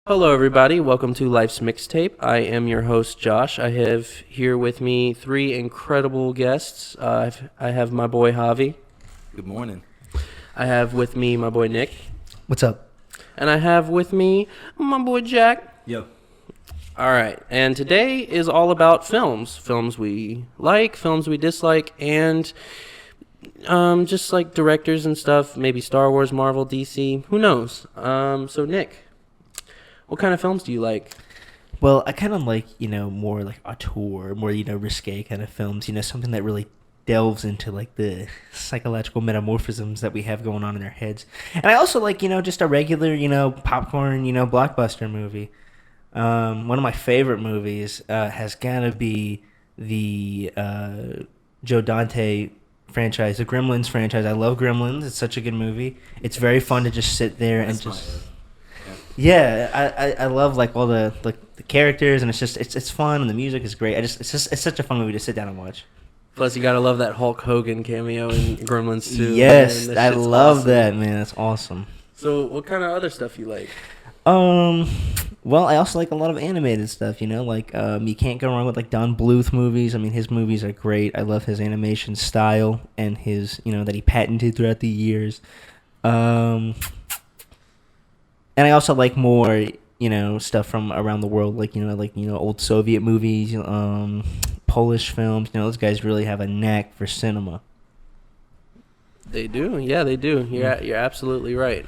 Hello, everybody. Welcome to Life's Mixtape. I am your host, Josh. I have here with me three incredible guests. I have my boy, Javi. Good morning. I have with me my boy, Nick. What's up? And I have with me my boy, Jack. Yo. All right. And today is all about films. Films we like, films we dislike, and just like directors and stuff. Maybe Star Wars, Marvel, DC. Who knows? So, Nick, what kind of films do you like? Well, I kind of like, more like auteur, more, risque kind of films, something that really delves into like the psychological metamorphisms that we have going on in our heads. And I also like, just a regular, popcorn, blockbuster movie. One of my favorite movies has got to be the Joe Dante franchise, the Gremlins franchise. I love Gremlins. It's such a good movie. It's very fun to just sit there and just... Yeah, I love like all the characters, and it's fun, and the music is great. It's such a fun movie to sit down and watch. Plus, you gotta love that Hulk Hogan cameo in Gremlins too. Yes, I love awesome. that, man. That's awesome. So, what kind of other stuff you like? Well, I also like a lot of animated stuff. Like you can't go wrong with like Don Bluth movies. I mean, his movies are great. I love his animation style and his that he patented throughout the years. And I also like more, stuff from around the world, like old Soviet movies, Polish films. Those guys really have a knack for cinema. They do, yeah, they do. You're absolutely right.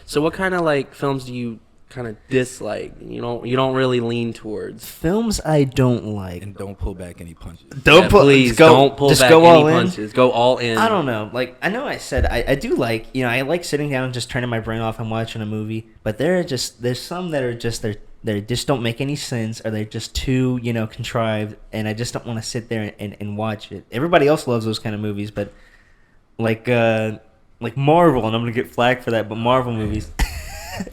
So what kind of like films do you kind of dislike? You don't really lean towards Films I don't like. And don't pull back any punches. Don't pull back any punches. Go all in. I don't know. Like I know I said I do like I like sitting down and just turning my brain off and watching a movie. But there's some that are just they just don't make any sense, or they're just too contrived, and I just don't want to sit there and watch it. Everybody else loves those kind of movies, but like Marvel, and I'm gonna get flack for that, but Marvel movies,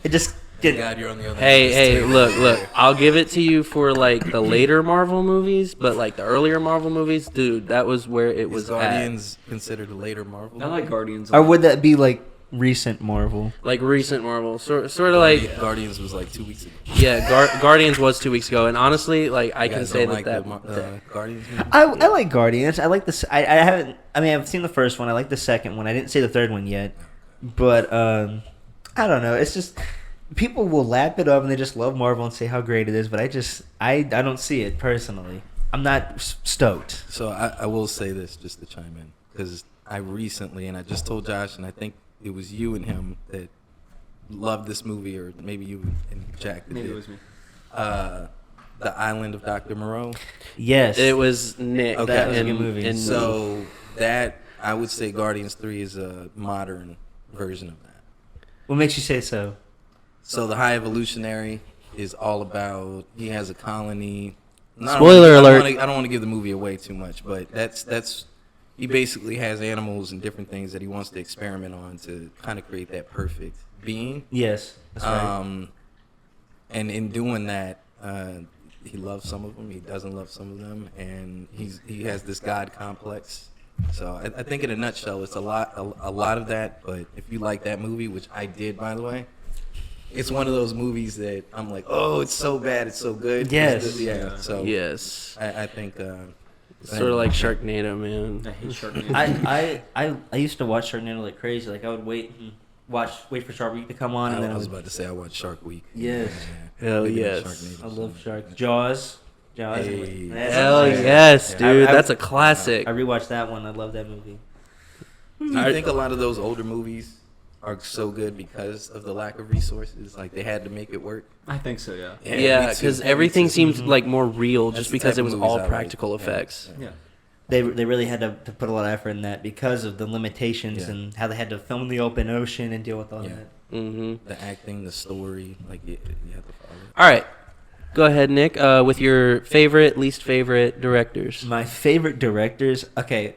it just. God, you're on the other Hey, look. I'll give it to you for like the later Marvel movies, but like the earlier Marvel movies, dude, that was where it was. Guardians considered a later Marvel? I like Guardians. Or would that be like recent Marvel? Like recent Marvel, sort of like Guardians was like 2 weeks ago. Yeah, Guardians was 2 weeks ago, and honestly, like I You can guys say don't that like that. the Guardians movie? I like Guardians. I like this. I haven't. I mean, I've seen the first one. I like the second one. I didn't see the third one yet, but I don't know. It's just. People will lap it up and they just love Marvel and say how great it is, but I don't see it personally. I'm not stoked. So I will say this just to chime in, because I recently, and I just told Josh, and I think it was you and him that loved this movie, or maybe you and Jack. Maybe it was me. The Island of Dr. Moreau. Yes, It was Nick. Okay. That was a good movie. And So that, I would say Guardians 3 is a modern version of that. What makes you say so? So the High Evolutionary is all about, he has a colony. Spoiler alert. I don't want to give the movie away too much, but that's he basically has animals and different things that he wants to experiment on to kind of create that perfect being. Yes, that's right. And in doing that, he loves some of them, he doesn't love some of them, and he has this God complex. So I think in a nutshell, it's a lot of that. But if you like that movie, which I did, by the way, it's one of those movies that I'm like, oh, it's so bad, it's so good. Yes. Yeah. So yes, I think sort of like Sharknado, man. I hate Sharknado. I used to watch Sharknado like crazy. Like I would wait for Shark Week to come on, and then I was about to say I watched Shark Week. Yes. Hell Maybe yes. Sharknado, I love so. Shark. Jaws. Hey. Hell yes, dude. I- That's a classic. I rewatched that one. I love that movie. Do you think a lot of those older movies are so good because of the lack of resources? Like they had to make it work. I think so, yeah. Yeah, me too. because Me everything too. seemed like more real, That's just the because type it of was movies all I like. practical Yeah. effects. Yeah. They really had to put a lot of effort in that because of the limitations Yeah. and how they had to film in the open ocean and deal with all Yeah. that. Mm-hmm. The acting, the story, like you have to follow. All right, go ahead, Nick. With your favorite, least favorite directors. My favorite directors. Okay,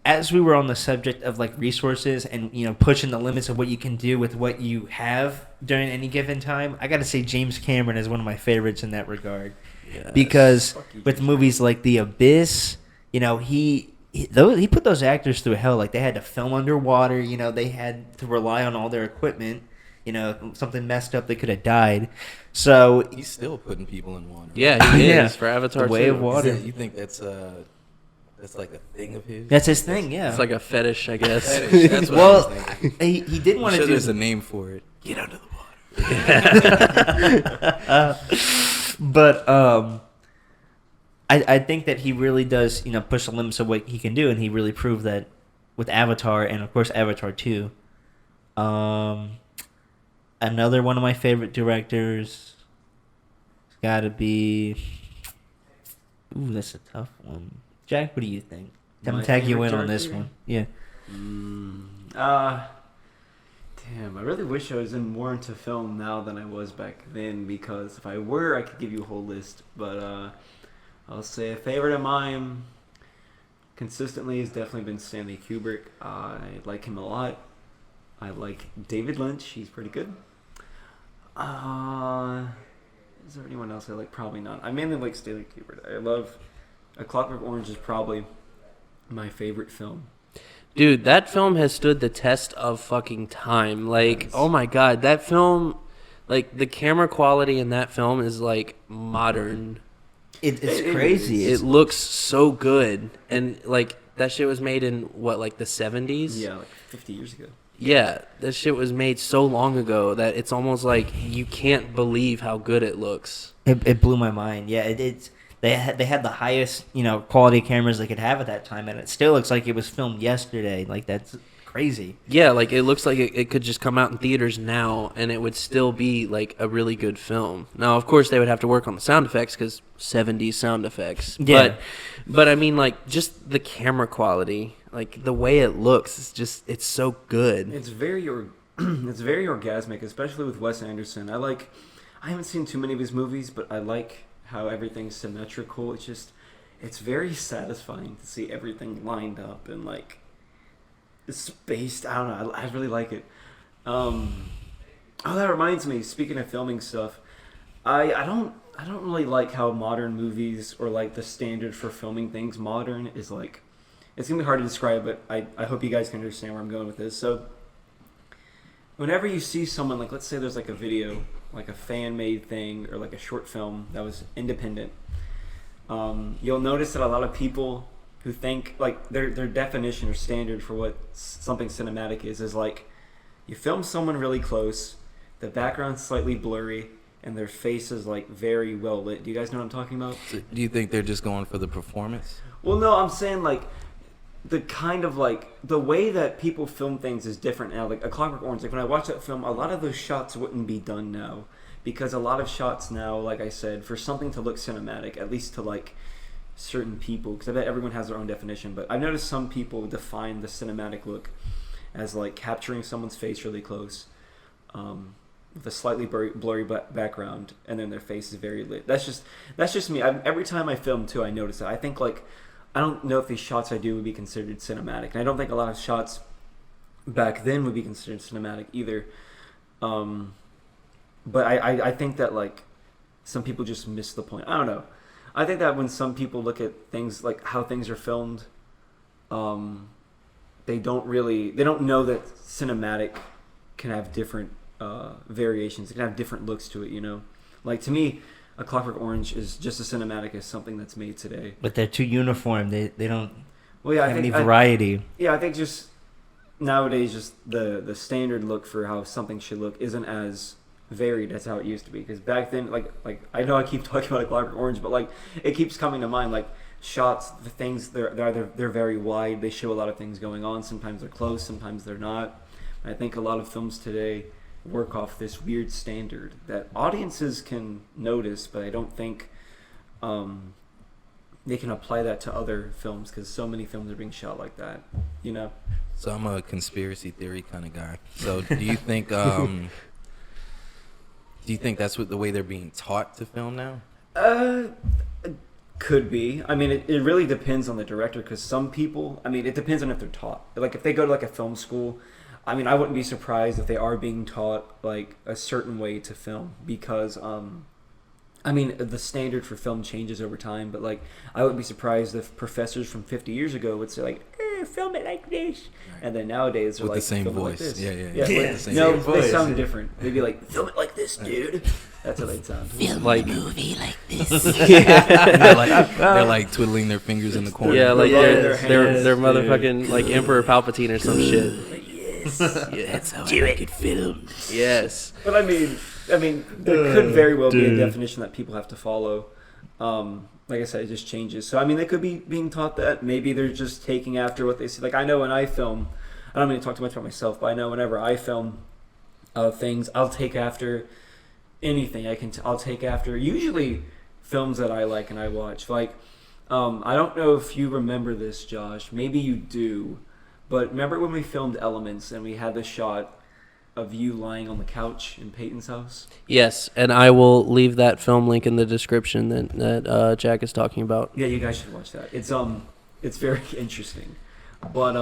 as we were on the subject of like resources and pushing the limits of what you can do with what you have during any given time, I got to say James Cameron is one of my favorites in that regard. Yes. Because Fuck you, with James. movies like The Abyss, he put those actors through hell. Like they had to film underwater. They had to rely on all their equipment. something messed up, they could have died. So He's still putting people in water. Yeah, he Yeah. is for Avatar The way 2. of water. You think that's like a thing of his? that's his thing, yeah. It's like a fetish, I guess. Fetish, that's what Well, I was thinking. he did want I'm to sure do there's a name for it. Get under the water. but I think that he really does, push the limits of what he can do, and he really proved that with Avatar, and of course Avatar 2. Another one of my favorite directors has got to be. Ooh, that's a tough one. Jack, what do you think? I'm My tag you favorite in on this director? one. Yeah. Damn, I really wish I was in more into film now than I was back then, because if I were, I could give you a whole list. But I'll say a favorite of mine consistently has definitely been Stanley Kubrick. I like him a lot. I like David Lynch. He's pretty good. Is there anyone else I like? Probably not. I mainly like Stanley Kubrick. I love A Clockwork Orange is probably my favorite film. Dude, that film has stood the test of fucking time. Like, oh my god, that film, like, the camera quality in that film is, like, modern. It's crazy. It looks so good. And, like, that shit was made in, what, like, the 70s? Yeah, like 50 years ago. Yeah, that shit was made so long ago that it's almost like you can't believe how good it looks. It blew my mind. Yeah, they had the highest quality cameras they could have at that time, and it still looks like it was filmed yesterday. Like, that's crazy. Yeah, like it looks like it could just come out in theaters now and it would still be like a really good film. Now, of course, they would have to work on the sound effects because 70s sound effects. Yeah. But I mean, like, just the camera quality, like the way it looks, it's so good. It's very it's very orgasmic, especially with Wes Anderson. I haven't seen too many of his movies, but I like how everything's symmetrical. It's very satisfying to see everything lined up and like spaced. I don't know. I really like it. Oh, that reminds me. Speaking of filming stuff, I don't really like how modern movies, or like the standard for filming things modern, is like. It's gonna be hard to describe, but I hope you guys can understand where I'm going with this. So, whenever you see someone, like, let's say there's like a video, like a fan-made thing, or like a short film that was independent, you'll notice that a lot of people who think, like, their definition or standard for what something cinematic is like, you film someone really close, the background's slightly blurry, and their face is like very well lit. Do you guys know what I'm talking about? So do you think they're just going for the performance? Well, no, I'm saying like the kind of like the way that people film things is different now. Like A Clockwork Orange, like when I watch that film, a lot of those shots wouldn't be done now, because a lot of shots now, like I said, for something to look cinematic, at least to like certain people, because I bet everyone has their own definition, but I've noticed some people define the cinematic look as like capturing someone's face really close, with a slightly blurry background, and then their face is very lit. That's just me. Every time I film too, I notice that. I think like, I don't know if these shots I do would be considered cinematic, and I don't think a lot of shots back then would be considered cinematic either. But I think that like some people just miss the point. I don't know. I think that when some people look at things like how things are filmed, they don't know that cinematic can have different variations. It can have different looks to it, Like, to me, A Clockwork Orange is just as cinematic as something that's made today. But they're too uniform. They don't Well, yeah, have any variety. I think just nowadays, just the standard look for how something should look isn't as varied as how it used to be. Because back then, like I know I keep talking about A Clockwork Orange, but like it keeps coming to mind. Like shots, the things they're very wide. They show a lot of things going on. Sometimes they're close, sometimes they're not. I think a lot of films today work off this weird standard that audiences can notice, but I don't think they can apply that to other films, because so many films are being shot like that, So I'm a conspiracy theory kind of guy. So do you think that's what the way they're being taught to film now? Could be. I mean, it really depends on the director, because some people, I mean, it depends on if they're taught. Like, if they go to like a film school, I mean, I wouldn't be surprised if they are being taught like a certain way to film, because I mean, the standard for film changes over time, but like I wouldn't be surprised if professors from 50 years ago would say like, here, film it like this. And then nowadays they're With like, the same film it like voice. this. Yeah. Like, The same no, voice. they sound different. They'd be like, film it like this, dude. That's how they'd sound. Like, They're like twiddling their fingers in the corner. yeah, like Their they're hands, motherfucking like Emperor Palpatine or some shit. Yes. That's how I make it film. Yes. But I mean, there could very well be a definition that people have to follow. Like I said, it just changes. So I mean, they could be being taught that. Maybe they're just taking after what they see. Like I know when I film, I don't mean to talk too much about myself, but I know whenever I film things, I'll take after anything. I'll take after usually films that I like and I watch. Like I don't know if you remember this, Josh. Maybe you do. But remember when we filmed Elements and we had the shot of you lying on the couch in Peyton's house? Yes, and I will leave that film link in the description that Jack is talking about. Yeah, you guys should watch that. It's very interesting. But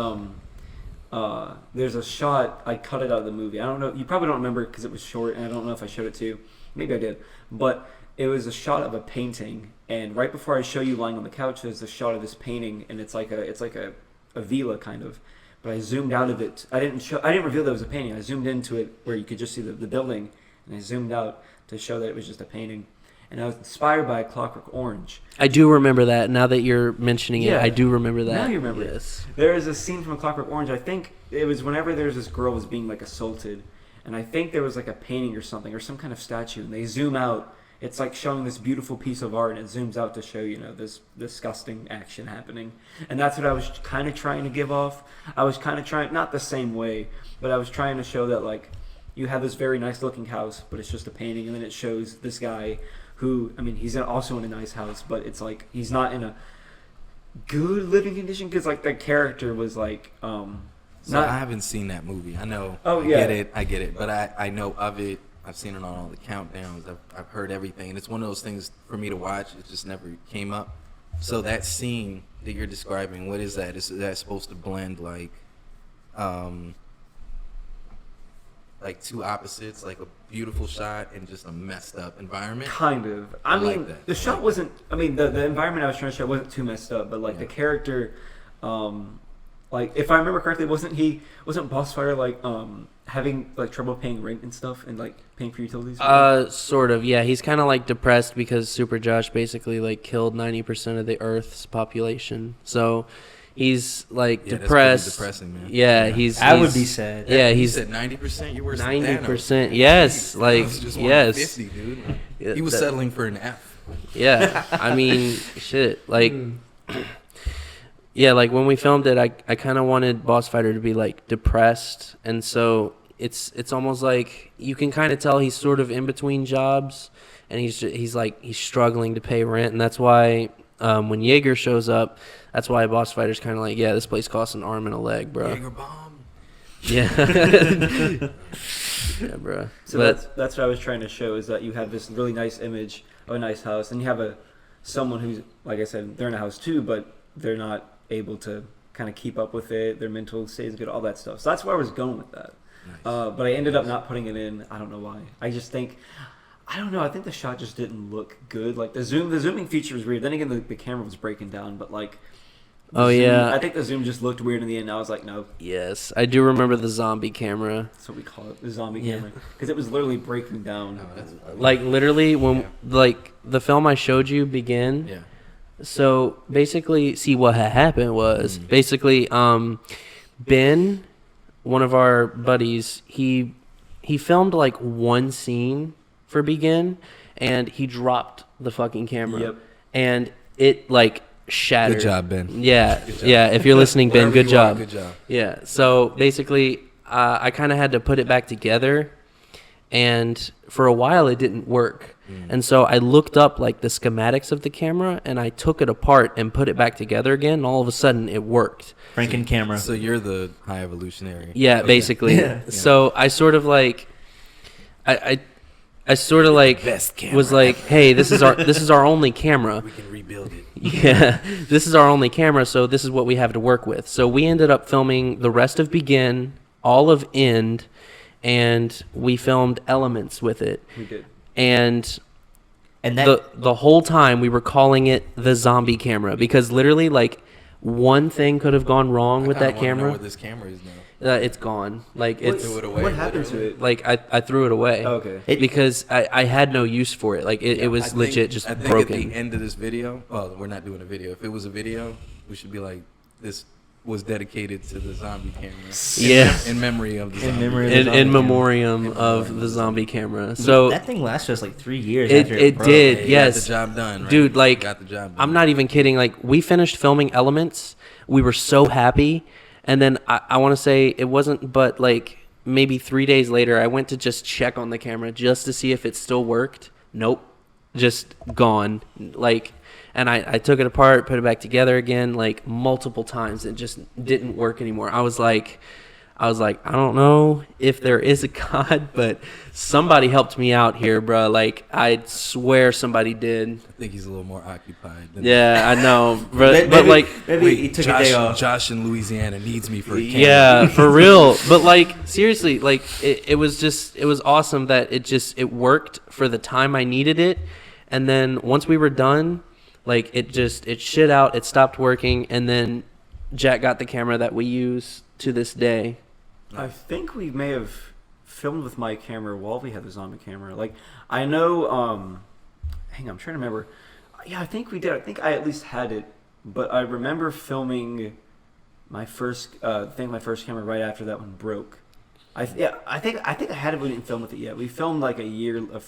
there's a shot, I cut it out of the movie. I don't know, you probably don't remember because it was short, and I don't know if I showed it to you. Maybe I did. But it was a shot of a painting, and right before I show you lying on the couch, there's a shot of this painting, and it's like a villa kind of. But I zoomed out of it. I didn't reveal that it was a painting. I zoomed into it where you could just see the building, and I zoomed out to show that it was just a painting. And I was inspired by Clockwork Orange. I do remember that. Now that you're mentioning it, Yeah. I do remember that. Now you remember yes. it. There is a scene from A Clockwork Orange. I think it was whenever there's this girl was being like assaulted, and I think there was like a painting or something or some kind of statue, and they zoom out. It's like showing this beautiful piece of art, and it zooms out to show, this disgusting action happening. And that's what I was kind of trying to give off. I was kind of trying, not the same way, but I was trying to show that, like, you have this very nice looking house, but it's just a painting, and then it shows this guy who, I mean, he's also in a nice house, but it's like, he's not in a good living condition, because, like, the character was, like, So not... I haven't seen that movie. I know. Oh, yeah. I get it. But I know of it. I've seen it on all the countdowns. I've heard everything. And it's one of those things for me to watch. It just never came up. So that scene that you're describing, what is that? Is that supposed to blend like two opposites, like a beautiful shot and just a messed up environment? Kind of. I I mean, like that. the shot wasn't... I mean, the environment I was trying to show wasn't too messed up, but, like, Yeah. the character... like, if I remember correctly, wasn't Boss Fighter, like, having, like, trouble paying rent and stuff and, like, paying for utilities? Sort of, yeah. He's kind of like depressed because Super Josh basically like killed 90% of the Earth's population. So he's like Yeah, that's depressed. pretty depressing, man. Yeah, he's. I would he's- be sad. Yeah, You he's said 90%. You were 90%. Yes, like just yes. 50, dude. Yeah, He was that- settling for an F. Yeah, I mean, shit. Like, yeah, like when we filmed it, I kind of wanted Boss Fighter to be like depressed, and so it's almost like you can kind of tell he's sort of in between jobs, and he's struggling to pay rent, and that's why when Jaeger shows up, that's why Boss Fighter's kind of like, yeah, this place costs an arm and a leg, bro. Jaeger bomb. Yeah, yeah, bro. So But that's what I was trying to show, is that you have this really nice image of a nice house, and you have someone who's, like I said, they're in a house too, but they're not able to kind of keep up with it. Their mental state is good, all that stuff. So that's where I was going with that. Nice. But I ended up not putting it in. I don't know why. I think the shot just didn't look good. Like the zooming feature was weird. Then again, the camera was breaking down, but like, yeah, I think the zoom just looked weird in the end. I was like, no, yes, I do remember the zombie camera. that's what we call it, the zombie Yeah. camera, because it was literally breaking down. No, that's Like literally when Yeah. like the film I showed you begin. yeah. So basically, see what had happened was basically Ben, one of our buddies, he filmed like one scene for Begin, and he dropped the fucking camera, Yep. and it like shattered. Good job, Ben. Yeah, Good job. yeah. If you're listening, Ben, Wherever good you are, job. Good job. Yeah. So basically, I kind of had to put it back together, and for a while it didn't work. And so I looked up like the schematics of the camera, and I took it apart and put it back together again. And all of a sudden, it worked. Franken camera. So you're the high evolutionary. Yeah, Okay. basically. Yeah. So I sort of like, I sort of like Best camera was like, hey, this is our only camera. We can rebuild it. Yeah, this is our only camera, so this is what we have to work with. So we ended up filming the rest of Begin, all of End, and we filmed Elements with it. We did. And And that the whole time we were calling it the zombie camera, because literally like one thing could have gone wrong with that Know camera. where this camera is now. It's gone. Like it's Threw it away, What happened to literally. it? like I threw it away. Oh, okay. Because I had no use for it. Like it was legit just I think broken. at the end of this video, well, we're not doing a video. If it was a video, we should be like, this was dedicated to the zombie camera. Yeah. In memory of the In zombie memory of camera. the in zombie camera. memoriam of the zombie camera. So that thing lasted us like 3 years. It- after it broke. did. Hey, yes. Got the job done, right? Dude, like, Got the job done. I'm not even kidding. Like, we finished filming Elements. We were so happy. And then I want to say it wasn't but like maybe 3 days later, I went to just check on the camera just to see if it still worked. Nope. Just gone. Like, and I took it apart, put it back together again, like multiple times. It just didn't work anymore. I was like, I don't know if there is a God, but somebody helped me out here, bro. Like, I swear somebody did. I think he's a little more occupied than Yeah, I know. Maybe- But like, maybe he took Josh, a day off. Josh in Louisiana needs me for a camera. yeah, for real. But like, seriously, like, it was awesome that it worked for the time I needed it. And then once we were done, like, it shit out, it stopped working. And then Jack got the camera that we use to this day. I think we may have filmed with my camera while we had the zombie camera. Like, I know, hang on, I'm trying to remember. Yeah, I think we did. I think I at least had it, but I remember filming my first camera right after that one broke. I think I had it, but we didn't film with it yet. We filmed like a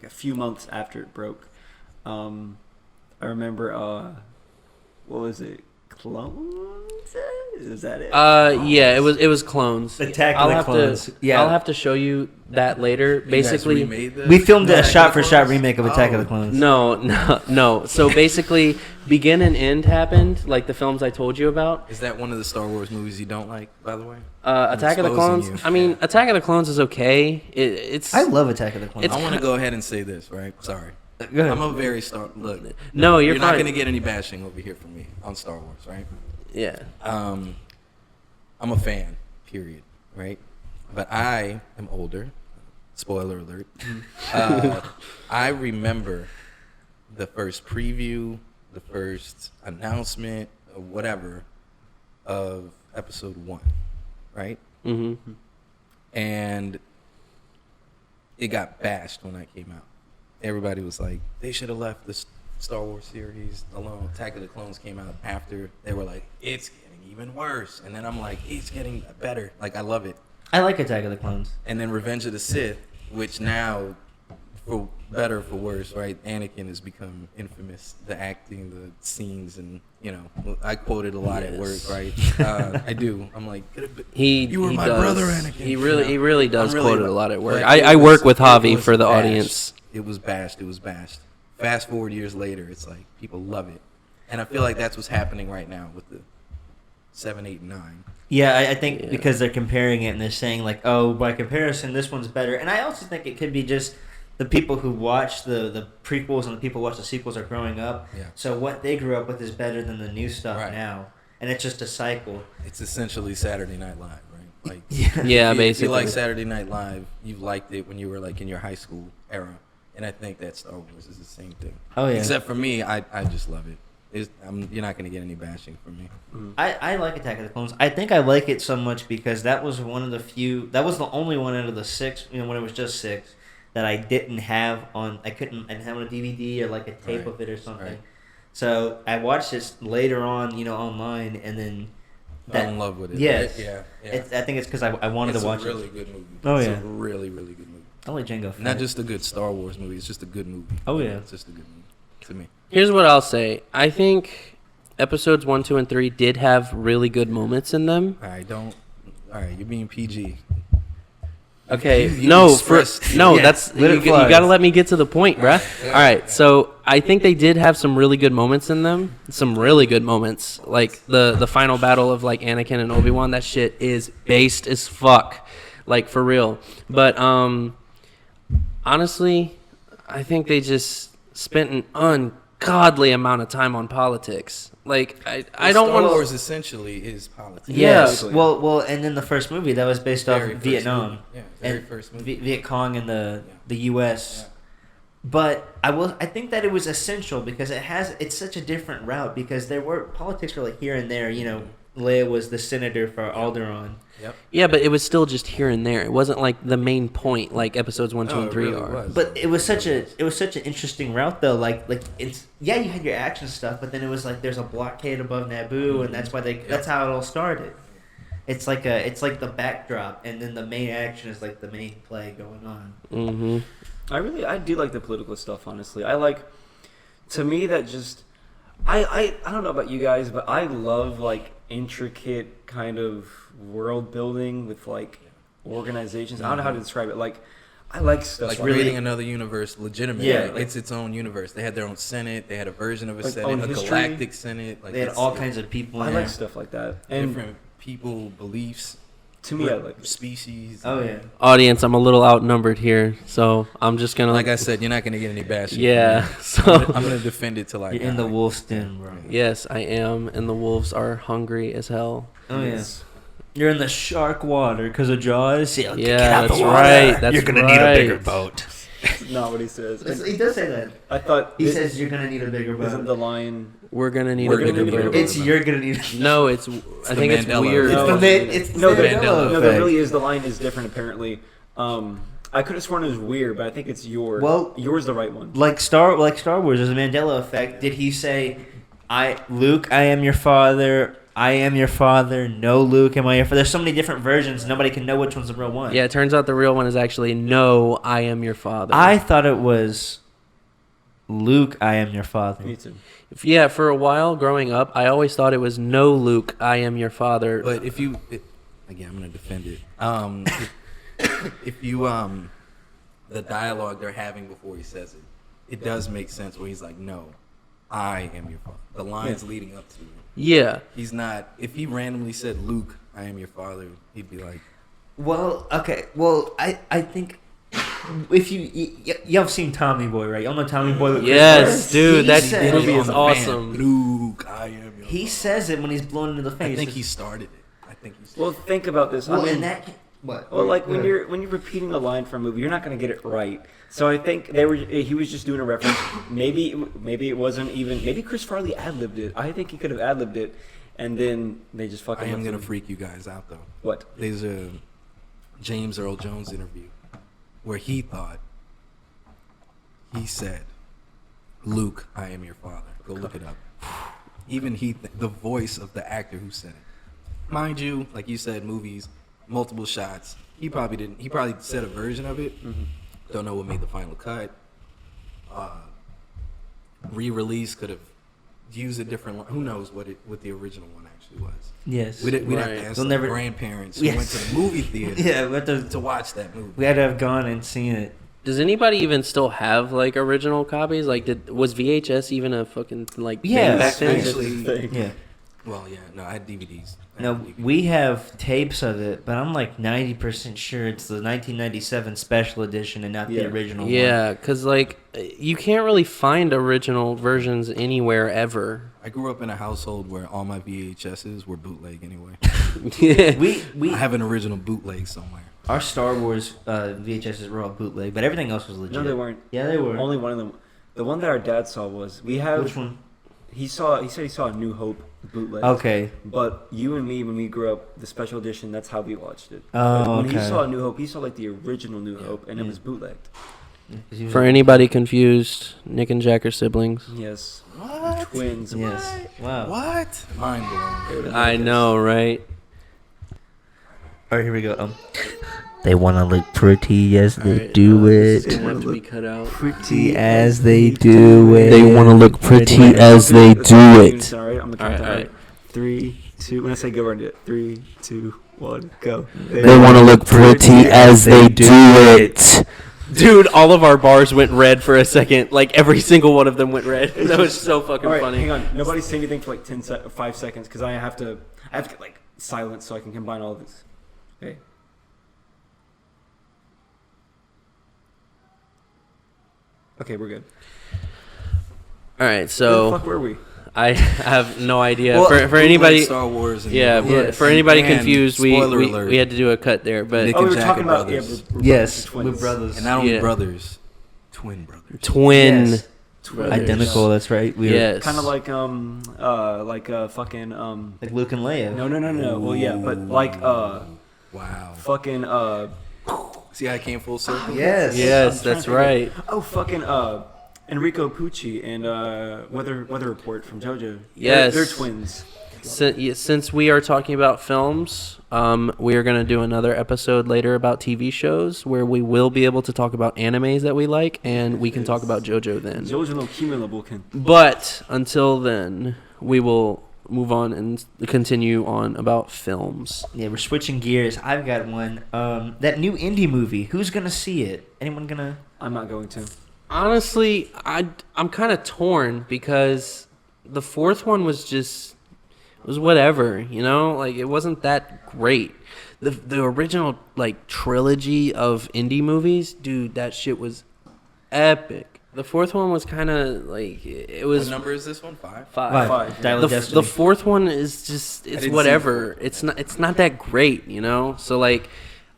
few months after it broke. I remember, what was it? Clones? Is that it? Yeah, it was Clones. Attack of I'll the have Clones. To, Yeah. I'll have to show you that later. You guys Basically, remade this? We filmed a Attack of the shot-for-shot Clones? remake of Attack of Oh. the Clones. no. So basically, begin and end happened, like the films I told you about. Is that one of the Star Wars movies you don't like, by the way? Attack of the exposing Clones. you. I mean, Yeah. Attack of the Clones is okay. It's I love Attack of the Clones. It's I want to go ahead and say this, right? Sorry. Go ahead. I'm a very Look, no, you're not fine. going to get any bashing over here from me on Star Wars, right? Yeah. I'm a fan, period, right? But I am older. Spoiler alert. I remember the first preview, the first announcement, or whatever, of episode 1, right? Mm-hmm. And it got bashed when that came out. Everybody was like, they should have left the Star Wars series alone. Attack of the Clones came out after. They were like, it's getting even worse. And then I'm like, it's getting better. Like, I love it. I like Attack of the Clones. And then Revenge of the Sith, which now, for better or for worse, right? Anakin has become infamous. The acting, the scenes, and I quoted a lot at work, Yes. right? I do. I'm like, you were he my does. brother, Anakin. He really does I'm really quote it a like- lot at work. but I it work was- with it Javi was for the bashed. audience. It was bashed. Fast forward years later, it's like people love it, and I feel like that's what's happening right now with the 7, 8, and 9. Yeah, I think Yeah. because they're comparing it and they're saying like, oh, by comparison, this one's better. And I also think it could be just the people who watch the prequels and the people who watch the sequels are growing up. Yeah. So what they grew up with is better than the new stuff Right. now. And it's just a cycle. It's essentially Saturday Night Live, right? Like, Yeah. Yeah, if you basically. like Saturday Night Live, you liked it when you were like in your high school era, and I think that Star Wars is the same thing. Oh, yeah. Except for me, I just love it. You're not gonna get any bashing from me. I like Attack of the Clones. I think I like it so much because that was one of the few. That was the only one out of the 6. When it was just 6, that I didn't have on. I didn't have on a DVD or like a tape Right. of it or something. Right. So I watched this later on, online, and then Fell in love with it. Yes. right? Yeah. I think it's because I wanted It's to watch a really it. good movie. Oh, It's yeah. a really, really good movie. I like Django Fett. Not just a good Star Wars movie. It's just a good movie. Oh, yeah. It's just a good movie to me. Here's what I'll say. I think episodes 1, 2, and 3 did have really good moments in them. All right, you're being PG. Okay, You no, expressed- Yeah, that's let you, it you fly. got to let me get to the point, bruh. All right, so I think they did have some really good moments in them, some really good moments, like the final battle of like Anakin and Obi-Wan. That shit is based as fuck, like for real. But honestly, I think they just spent an ungodly amount of time on politics. Like I don't Star want Wars essentially is politics. Yeah. Yes. Well, and then the first movie that was based off Very first Vietnam. movie. Yeah, very And first movie. Viet Cong and the U.S. But I think that it was essential because it's such a different route because there were politics were like here and there. You know, Leia was the senator for Alderaan. Yep. Yeah, but it was still just here and there. It wasn't like the main point, like episodes 1, 2, No, and it 3 really are. was. But it was such an interesting route though. Like it's you had your action stuff, but then it was like there's a blockade above Naboo, and that's why that's how it all started. It's like the backdrop, and then the main action is like the main play going on. Mm-hmm. I do like the political stuff, honestly. To me, that just, I don't know about you guys, but I love, like, intricate kind of world building with, like, organizations. I don't know how to describe it. Like, I like stuff Like like creating another universe, legitimately. Yeah, Like, it's its own universe. They had their own Senate. They had a version of a Like, Senate, own a history. galactic Senate. Like They had it's all kinds of people. I in like there. stuff like that. And different people, beliefs. to me, I like it. species. Oh yeah. Audience, I'm a little outnumbered here, so I'm just gonna. Like I said, you're not gonna get any bashing. Yeah. from me. So. I'm gonna defend it till I You're in die. the wolf's den, bro. Yes, I am, and the wolves are hungry as hell. Oh yeah. You're in the shark water because of Jaws. Yeah, Yeah, get out that's the water. right. That's You're gonna right. need a bigger boat. That's not what he says. He does say that. I thought He says you're gonna need a bigger isn't boat. the line. We're gonna need We're a gonna bigger need a boat. bigger It's you're gonna need. No, it's. I the think it's Mandela weird. effect. It's the it's No, the the Mandela Mandela No, there effect. really is. The line is different, apparently. I could have sworn it was weird, but I think it's yours. Well- yours the right one. Like Star Wars, there's a Mandela effect. Did he say, Luke, I am your father. I am your father. No, Luke, am I your father? There's so many different versions. Nobody can know which one's the real one. Yeah, it turns out the real one is actually no. I am your father. I thought it was Luke, I am your father. Me too. Yeah, for a while growing up, I always thought it was no, Luke. I am your father. But if you, again, I'm gonna defend it. If you the dialogue they're having before he says it, it does make sense. Where he's like, "No, I am your father." The lines leading up to it. Yeah. He's not. If he randomly said, "Luke, I am your father," he'd be like, Well, okay. Well, I think if y'all seen Tommy Boy, right? Y'all know Tommy Boy with Chris Yes, Rock? dude, He that said- movie on is the awesome. van, Luke, I am your. He father." says it when he's blown into the face. I think he started it. I think he. Started Well, think about this. Well, I mean, in that. What? well, like when you're repeating a line from a movie, you're not going to get it right. So I think he was just doing a reference. Maybe it wasn't even. Maybe Chris Farley ad-libbed it. I think he could have ad-libbed it, and then they just fucking. I am gonna freak you guys out though. What? There's a James Earl Jones interview where he said, "Luke, I am your father." Go look it up. Even the voice of the actor who said it. Mind you, like you said, movies, multiple shots. He probably didn't. He probably said a version of it. Mm-hmm. Don't know what made the final cut. Re-release could have used a different. Who knows what the original one actually was? Yes. We'd have Right. to ask They'll like, never- grandparents who Yes. went to the movie theater Yeah, we had to watch that movie. we had to have gone and seen it. Does anybody even still have like original copies? Like, was VHS even a fucking like Yeah, thing back then? actually. Yeah. Well, yeah, no, I had DVDs. No, we have tapes of it, but I'm like 90% sure it's the 1997 special edition and not Yeah. the original one. Yeah, because like you can't really find original versions anywhere ever. I grew up in a household where all my VHSs were bootleg anyway. Yeah. We I have an original bootleg somewhere. our Star Wars VHSs were all bootleg, but everything else was legit. No, they weren't. Yeah, they were. Only one of them. The one that our dad saw was we have. Which one? He said he saw a New Hope bootleg. Okay. But you and me, when we grew up, the special edition, that's how we watched it. Oh, But when he okay. saw a New Hope, he saw like the original New Hope, and it Yeah. was bootlegged. For anybody confused, Nick and Jack are siblings. Yes. What? Twins. Yes. Wow. What? Mind blown. I know, right? All right, here we go. They want to look pretty as they Alright, do this it. is gonna have to be cut out. Pretty as they do it. They wanna look pretty as they do it. All right, I'm gonna count Alright, down. alright. 3, 2. When I say go, we're gonna do it. 3, 2, 1, go. They want to look pretty as they do it. Dude, all of our bars went red for a second. Like every single one of them went red. That was so fucking All right, funny. hang on. Nobody say anything for like 5 seconds because I have to get like silence so I can combine all of this. Okay. Okay, we're good. All right, Where the so fuck were we? I have no idea. Well, for bootleg anybody, Star Wars. And yeah, Yes. for anybody And confused, spoiler alert. we had to do a cut there. But Nick Oh, we and were Jack talking and about brothers. we're Yes, twins. we're brothers. And not only Yeah. brothers, Twin brothers. Twin. Yes. brothers. Identical. That's right. We Yes. Kind of like fucking like Luke and Leia. no. Well, yeah, but like Wow. fucking See how I came full circle? Yes. Yes, I'm trying that's to think right. Oh, fucking Enrico Pucci and Weather Report from JoJo. Yes. They're twins. Since we are talking about films, we are going to do another episode later about TV shows where we will be able to talk about animes that we like, and we can talk about JoJo then. JoJo no Kimi no Boken. But until then, we will move on and continue on about films. Yeah, we're switching gears. I've got one. That new indie movie. Who's gonna see it? Anyone gonna? I'm not going to. Honestly, I'm kind of torn because the fourth one was whatever, you know? Like, it wasn't that great. The original, like, trilogy of indie movies, dude, that shit was epic. The fourth one was kind of, like, it was... What number is this one? 5? Five. Dial The, of Destiny. the fourth one is just, it's didn't see whatever. the It's not that great, you know? So, like,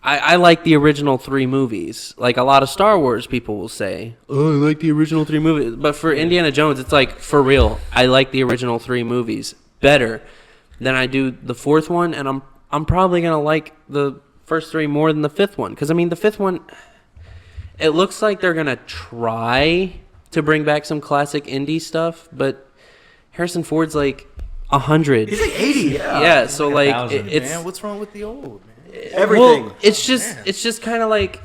I like the original 3 movies. Like, a lot of Star Wars people will say, oh, I like the original 3 movies. But for Indiana Jones, it's like, for real, I like the original 3 movies better than I do the fourth one, and I'm probably gonna like the first 3 more than the fifth one, because I mean the fifth one, it looks like they're gonna try to bring back some classic indie stuff, but Harrison Ford's like 100. He's like 80. Yeah, so like like 1,000. it's Man, what's wrong with the old, man? Everything. Well, it's just kind of like,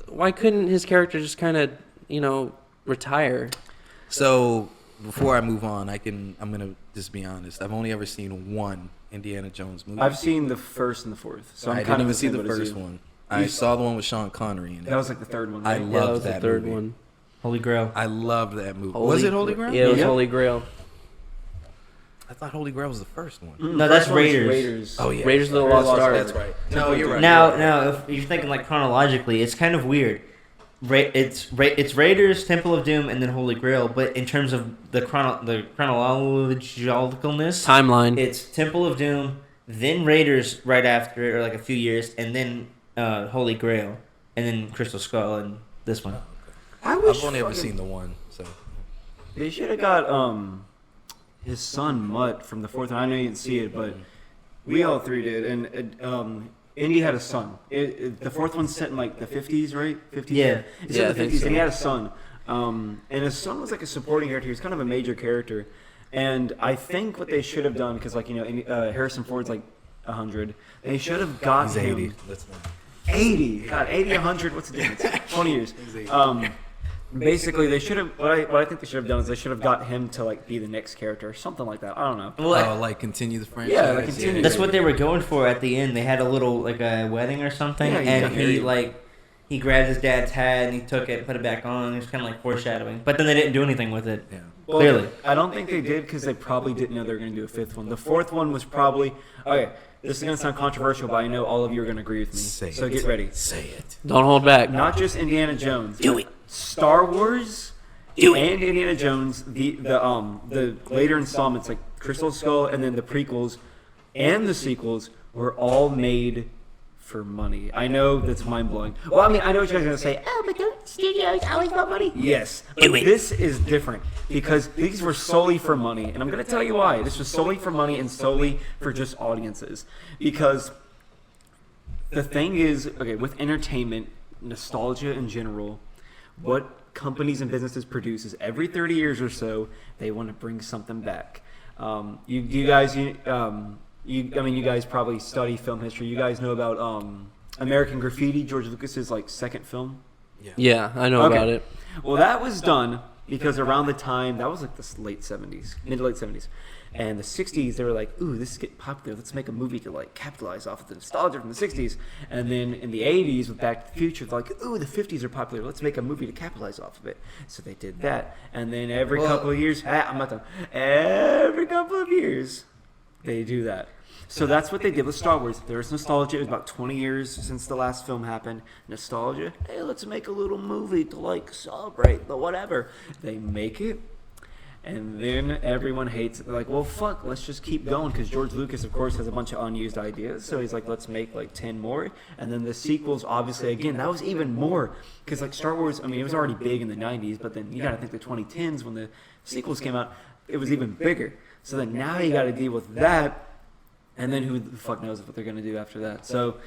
why couldn't his character just kind of retire? So before I move on, I'm gonna just be honest. I've only ever seen one Indiana Jones movie. I've seen the first and the fourth. So I'm I kind didn't of even see the same boat as first you. one. I saw the one with Sean Connery in it. That was like the third one. I Right? love Yeah, that was the that third movie. one. Holy Grail. I loved that movie. Was it Holy Grail? Yeah, it was Yeah. Holy Grail. I thought Holy Grail was the first one. No, that's First one was Raiders. Oh yeah, Raiders of the Raiders Lost of the Ark. Lost That's right. No, you're right. Now, if you're thinking like chronologically, it's kind of weird. It's Raiders, Temple of Doom, and then Holy Grail. But in terms of the chronologicalness, Timeline. it's Temple of Doom, then Raiders right after it, or like a few years, and then Holy Grail, and then Crystal Skull, and this one. I wish I've only ever fucking- seen the one. So They should have got his son Mutt from the fourth one. I know you didn't see it, but we all 3 did. And Indy had a son. The fourth one's set in like the 50s, right? 50s. Yeah. It's Yeah, in I the think 50s, so. and he had a son. And his son was like a supporting character. He was kind of a major character. And I think what they should have done, because like Harrison Ford's like 100, they should have got he's him 80. That's not. 80. God, 80, 100. What's the difference? 20 years. He's 80. Basically, they should have. What I think they should have done is they should have got him to like be the next character, or something like that. I don't know. Oh, like continue the franchise. Yeah, like continue. That's what they were going for at the end. They had a little like a wedding or something, Yeah, you and got he married. like he grabbed his dad's hat and he took it, put it back on. It was kind of like foreshadowing, but then they didn't do anything with it. Yeah. Well, Clearly. I don't think they did because they probably didn't know they were going to do a fifth one. The fourth one was probably okay. This is going to sound controversial, but I know all of you are going to agree with me. Say So it. get ready. Say it. Don't hold back. Not just Indiana Jones. Do but it. Star Wars. And Indiana Jones, the later installments like Crystal Skull, and then the prequels and the sequels were all made for money. I know that's mind blowing. Well, I mean, I know what you guys are gonna say. Oh, but don't studios always want money? Yes, but this is different because these were solely for money, and I'm gonna tell you why. This was solely for money and solely for just audiences, because the thing is, okay, with entertainment, nostalgia in general, what companies and businesses produce is every 30 years or so they want to bring something back. You guys probably study film history. You guys know about American Graffiti, George Lucas's like second film. Yeah, I know Okay. about it. Well, that was done because around the time that was like the late 70s, mid to late 70s, and the 60s they were like, ooh, this is getting popular. Let's make a movie to like capitalize off of the nostalgia from the 60s. And then in the 80s with Back to the Future, they're like, ooh, the 50s are popular. Let's make a movie to capitalize off of it. So they did that. And then every couple of years, I'm not done. Every couple of years, they do that. So that's what they did with Star Wars. There was nostalgia. It was about 20 years since the last film happened. Nostalgia. Hey, let's make a little movie to like celebrate the whatever. They make it. And then everyone hates it. They're like, well, fuck, let's just keep going. Because George Lucas, of course, has a bunch of unused ideas. So he's like, let's make like 10 more. And then the sequels, obviously, again, that was even more. Because like Star Wars, I mean, it was already big in the 90s. But then you got to think the 2010s when the sequels came out, it was even bigger. So then now you got to deal with that. And then who the fuck knows what they're going to do after that. So...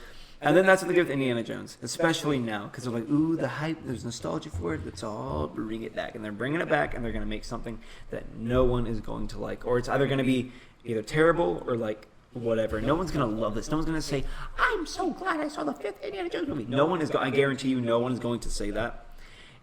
And then that's what they do with Indiana Jones, especially now, because they're like, ooh, the hype, there's nostalgia for it, let's all bring it back. And they're bringing it back, and they're going to make something that no one is going to like. Or it's either going to be either terrible or, like, whatever. No one's going to love this. No one's going to say, I'm so glad I saw the 5th Indiana Jones movie. No one is, I guarantee you, no one is going to say that.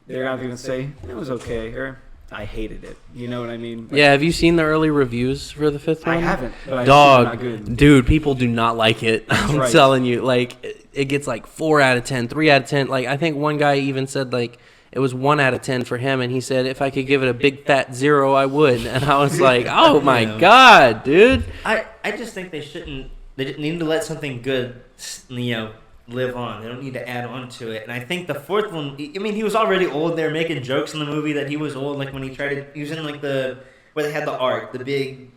They're not going to say, it was okay, or I hated it. You know what I mean? Like, yeah, have you seen the early reviews for the 5th one? I haven't. But I Dog, not good. dude, people do not like it. I'm right. telling you, like, it gets like 4 out of 10, 3 out of 10. Like, I think one guy even said like it was 1 out of 10 for him, and he said if I could give it a big fat 0, I would. And I was like, oh my god, dude. I just think they shouldn't. They didn't need to let something good, live on. They don't need to add on to it. And I think the 4th one, I mean, he was already old. They were making jokes in the movie that he was old, like when he was in like where they had the Ark, the big,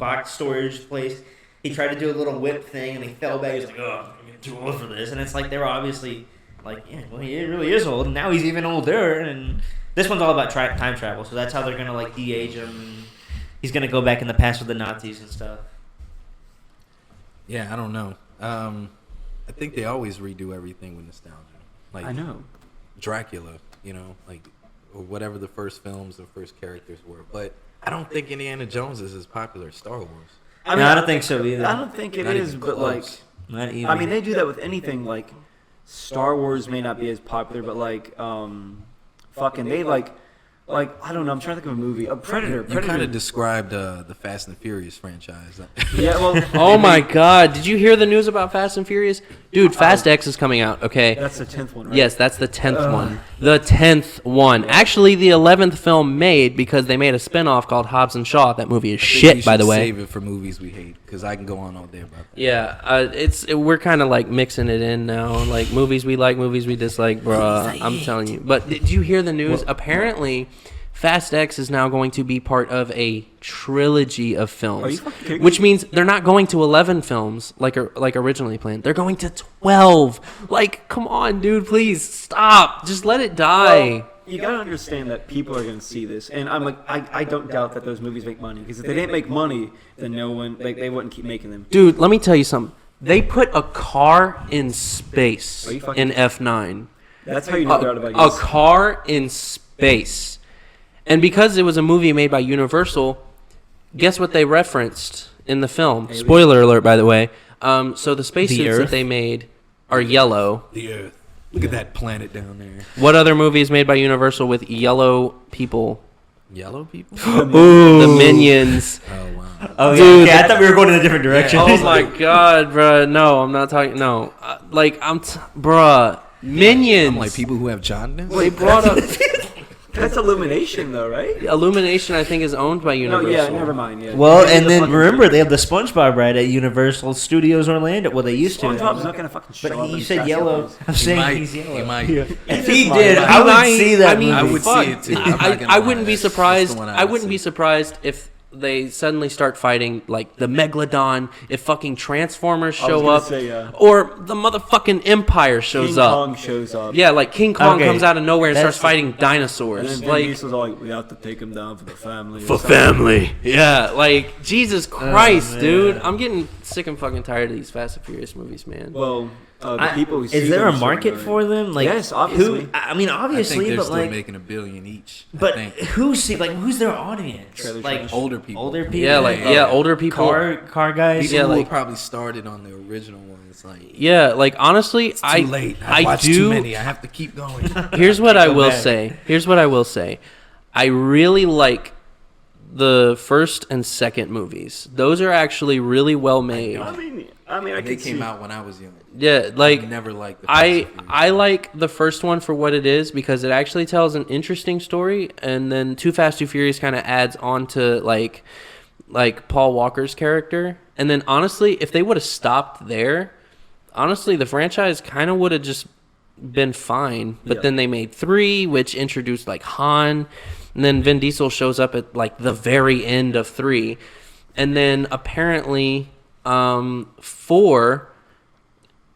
box storage place. He tried to do a little whip thing and he fell back. He was like, oh, I'm getting too old for this. And it's like they were obviously like, yeah, well, he really is old. And now he's even older. And this one's all about time travel. So that's how they're going to like de-age him. And he's going to go back in the past with the Nazis and stuff. Yeah, I don't know. I think they always redo everything with nostalgia. Like I know. Dracula, like or whatever the first films or first characters were. But I don't think Indiana Jones is as popular as Star Wars. I don't think so either. I don't think it Not is, even but like, close. Not even. I mean, they do that with anything. Like, Star Wars may not be as popular, but like, fucking, they like I don't know. I'm trying to think of a movie. Predator. You kind of described the Fast and Furious franchise. Yeah, well. Oh my god, did you hear the news about Fast and Furious? Dude, Fast X is coming out, okay? That's the 10th one, right? Yes, that's the 10th one. The 10th one. Actually, the 11th film made because they made a spinoff called Hobbs and Shaw. That movie is shit, by the way. Save it for movies we hate because I can go on all day about that. Yeah, we're kind of like mixing it in now, like movies we like, movies we dislike, bruh. I'm telling you. But did you hear the news? Apparently, Fast X is now going to be part of a trilogy of films, Are you fucking kidding which me? means they're not going to 11 films like originally planned. They're going to 12. Like, come on, dude, please stop. Just let it die. Well, you gotta understand that people are gonna see this, and I'm like, I don't doubt that those movies make money because if they didn't make money, then no one they wouldn't keep making them. Dude, let me tell you something. They put a car in space Are you fucking in F9. That's how you know they're out of A car in space. And because it was a movie made by Universal, guess what they referenced in the film? Aliens. Spoiler alert, by the way. So the spacesuits Earth? that they made are yellow. The Earth. Look at that planet down there. What other movie is made by Universal with yellow people? Yellow people? The Minions. Oh, wow. Oh, Dude, yeah. Okay, I thought we were going in a different direction. Oh my god, bruh. No, I'm not talking. No. Bruh. Minions. I'm like people who have jaundice? They brought up. That's Illumination, though, right? Illumination, I think, is owned by No, Universal. yeah, never mind. Yeah. Well, Maybe and the then fucking- remember, they have the SpongeBob ride at Universal Studios Orlando. Well, they used to. SpongeBob's not gonna fucking show But up. you in said Fast yellow. X. I'm He saying might, he's yellow. he might. If he might. did, I would see that. I mean, I would fuck. see it too. I'm not gonna I lie. wouldn't be That's the surprised. one I would wouldn't be see. surprised if they suddenly start fighting like the Megalodon, if fucking Transformers I was show gonna up, say, yeah. or the motherfucking Empire shows King up. Kong shows up. Yeah, like King Kong Okay, comes out of nowhere and that's- starts fighting And dinosaurs. then Vin Like Diesel's all like, we have to take him down for the family. or for something. family. Yeah, like Jesus Christ, man. dude. I'm getting sick and fucking tired of these Fast and Furious movies, man. Well, the people who see is there a them market sort of- for them? Like, Yes, obviously. Who, I mean, I think obviously, they're but still like, making $1 billion each. but I think. who's their audience? Trailer Like trash. Older people. older people. Yeah, like older people. car guys. People Yeah, who like- probably started on the original ones. Like, Yeah, like honestly, it's too late. I watched do. too many. I have to keep going. Here's what I Go will back. say. Here's what I will say. I really like the first and second movies. Those are actually really well made. I mean, I They can came see. out when I was young. Yeah, I like never liked the Fast and Furious. I like the first one for what it is because it actually tells an interesting story, and then Too Fast Too Furious kind of adds on to like Paul Walker's character. And then honestly, if they would have stopped there, honestly, the franchise kind of would have just been fine. But Yeah. then they made 3, which introduced like Han, and then Vin Diesel shows up at like the very end of 3, and then apparently 4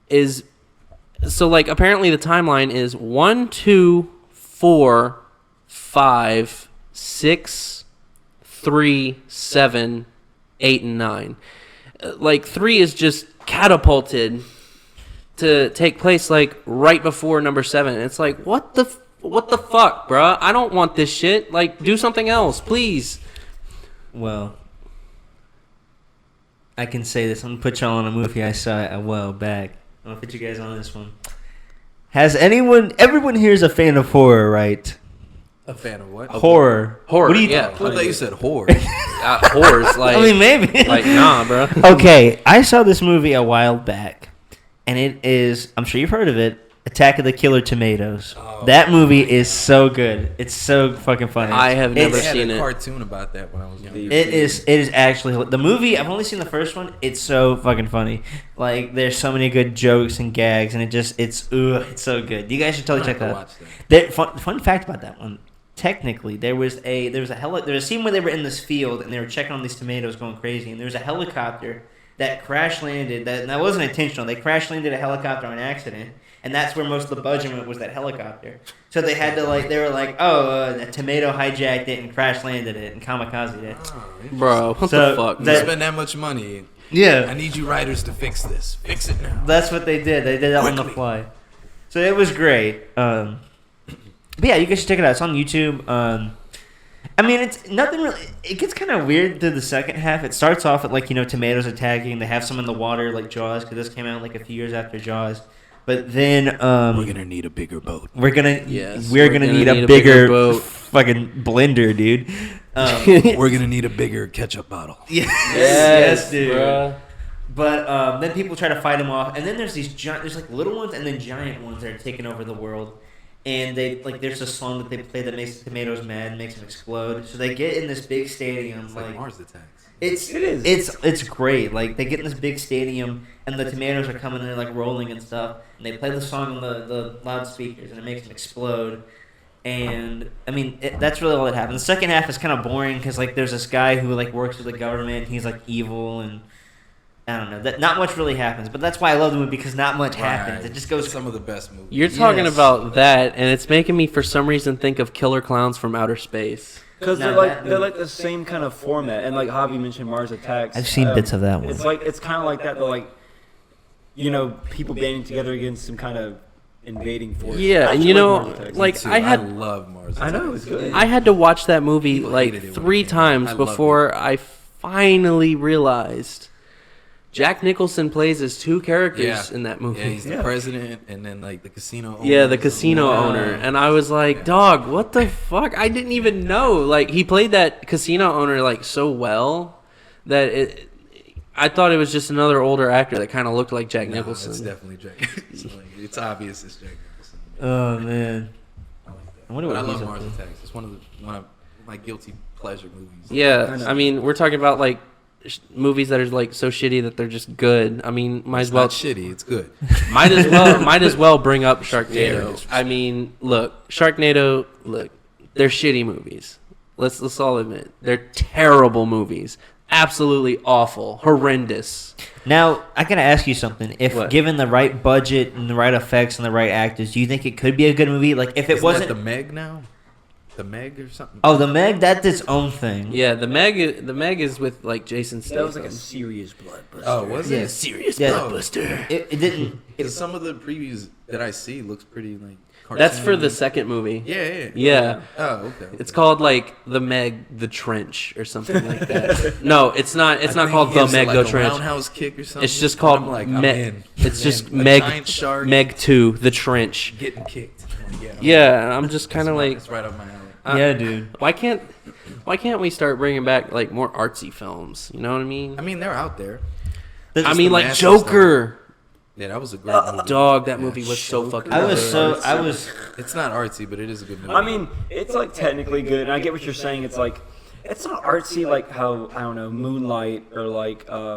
is so like apparently the timeline is 1, 2, 4, 5, 6, 3, 7, 8, and 9. Like 3 is just catapulted to take place like right before number 7. It's like what the fuck, bruh? I don't want this shit. Like do something else, please. Well, I can say this. I'm gonna put y'all on a movie I saw a while back. I'm gonna put you guys on this one. Everyone here is a fan of horror, right? A fan of what? Horror. Horror, What do you yeah. I thought you said whore. Whores, like I mean, maybe. like nah, bro. Okay, I saw this movie a while back, and it is, I'm sure you've heard of it, Attack of the Killer Tomatoes. Oh, That movie is so good. It's so fucking funny. I have never They had seen a it. cartoon about that when I was young. It is actually the movie. I've only seen the first one. It's so fucking funny. Like there's so many good jokes and gags, and it's so good. You guys should totally check that out. Watch that. Fun fact about that one. Technically, there was a scene where they were in this field and they were checking on these tomatoes, going crazy, and there was a helicopter that crash landed. That wasn't intentional. They crash landed a helicopter on accident, and that's where most of the budget went, was that helicopter. So they had to they were like, a tomato hijacked it and crash landed it and kamikaze it. Bro, what So the fuck? You that- spend that much money. Yeah, I need you writers to fix this. Fix it now. that's what they did. They did that on the Quickly. fly. So it was great. But yeah, you guys should check it out. It's on YouTube. I mean, it's nothing really. It gets kind of weird to the second half. It starts off at tomatoes attacking. They have some in the water like Jaws, because this came out like a few years after Jaws. But then We're gonna need a bigger boat. we're gonna Yes, we're gonna need a bigger boat. fucking blender, dude. We're gonna need a bigger ketchup bottle. Yes, dude. bruh. But then people try to fight him off, and then there's these there's like little ones and then giant ones that are taking over the world. And they there's a song that they play that makes the tomatoes mad and makes them explode. So they get in this big stadium, It's like Mars Attacks. It is. It's great. Like they get in this big stadium and the tomatoes are coming in like rolling and stuff. And they play the song on the loudspeakers and it makes them explode. And I mean that's really all that happens. The second half is kind of boring because there's this guy who works with the government. He's evil and I don't know. That not much really happens, but that's why I love the movie, because not much happens. Right. It just goes. Some of the best movies. You're talking Yes. about that, and it's making me for some reason think of Killer Clowns from Outer Space. Because No, they're like the same kind of format, and like Javi mentioned, Mars Attacks. I've seen bits of that one. It's kind of like that. They're people banding together against some kind of invading force. Yeah, I and actually Mars Attacks. like Too. I had love Mars I Attacks. know, it's good. I had to watch that movie People hated it when 3 it came out. times I loved before I finally realized Jack Nicholson plays as 2 characters Yeah. in that movie. Yeah, he's the Yeah. president, and then the casino owner. Yeah, the casino Wow. owner. And I was like, dog, what the fuck? I didn't even know. He played that casino owner, so well that I thought it was just another older actor that kind of looked like Jack No, Nicholson. it's definitely Jack Nicholson. It's obvious it's Jack Nicholson. Oh man. I wonder But I what he's love up Mars to. Attacks. It's one of my guilty pleasure movies. Yeah, know. I mean, we're talking about, movies that are, so shitty that they're just good. I mean, might It's as well not shitty. It's good. might as well bring up Sharknado. I mean, look, Sharknado, they're shitty movies. Let's all admit. They're terrible movies. Absolutely awful. Horrendous. Now I gotta ask you something. If What? given the right budget and the right effects and the right actors, do you think it could be a good movie? If it Isn't wasn't, that the Meg now? The Meg or something? oh, the Meg, that's its own thing. Yeah, the Meg is with Jason Statham. That was like a serious bloodbuster. Oh, was Yeah. it? serious Yeah. blockbuster. It didn't. Because some of the previews that I see looks pretty That's for the cartoony. second movie. Yeah. Yeah. Oh, okay. It's called the Meg the Trench or something like that. No, it's not. It's not called the Meg the Trench. Roundhouse kick or something. It's just called I'm I'm Meg. in. It's I'm just in. A Meg. giant shark Meg 2, the Trench. getting kicked. Yeah, and I'm just kind of It's right up my alley. Yeah, dude. why can't we start bringing back more artsy films? You know what I mean? I mean, they're out there. I just mean, the like masses, Joker. Yeah, that was a great movie. Dog, that movie was so fucking. I was good. It's not artsy, but it is a good movie. I mean, it's technically good, and I get what you're saying. It's it's not artsy like how, I don't know, Moonlight or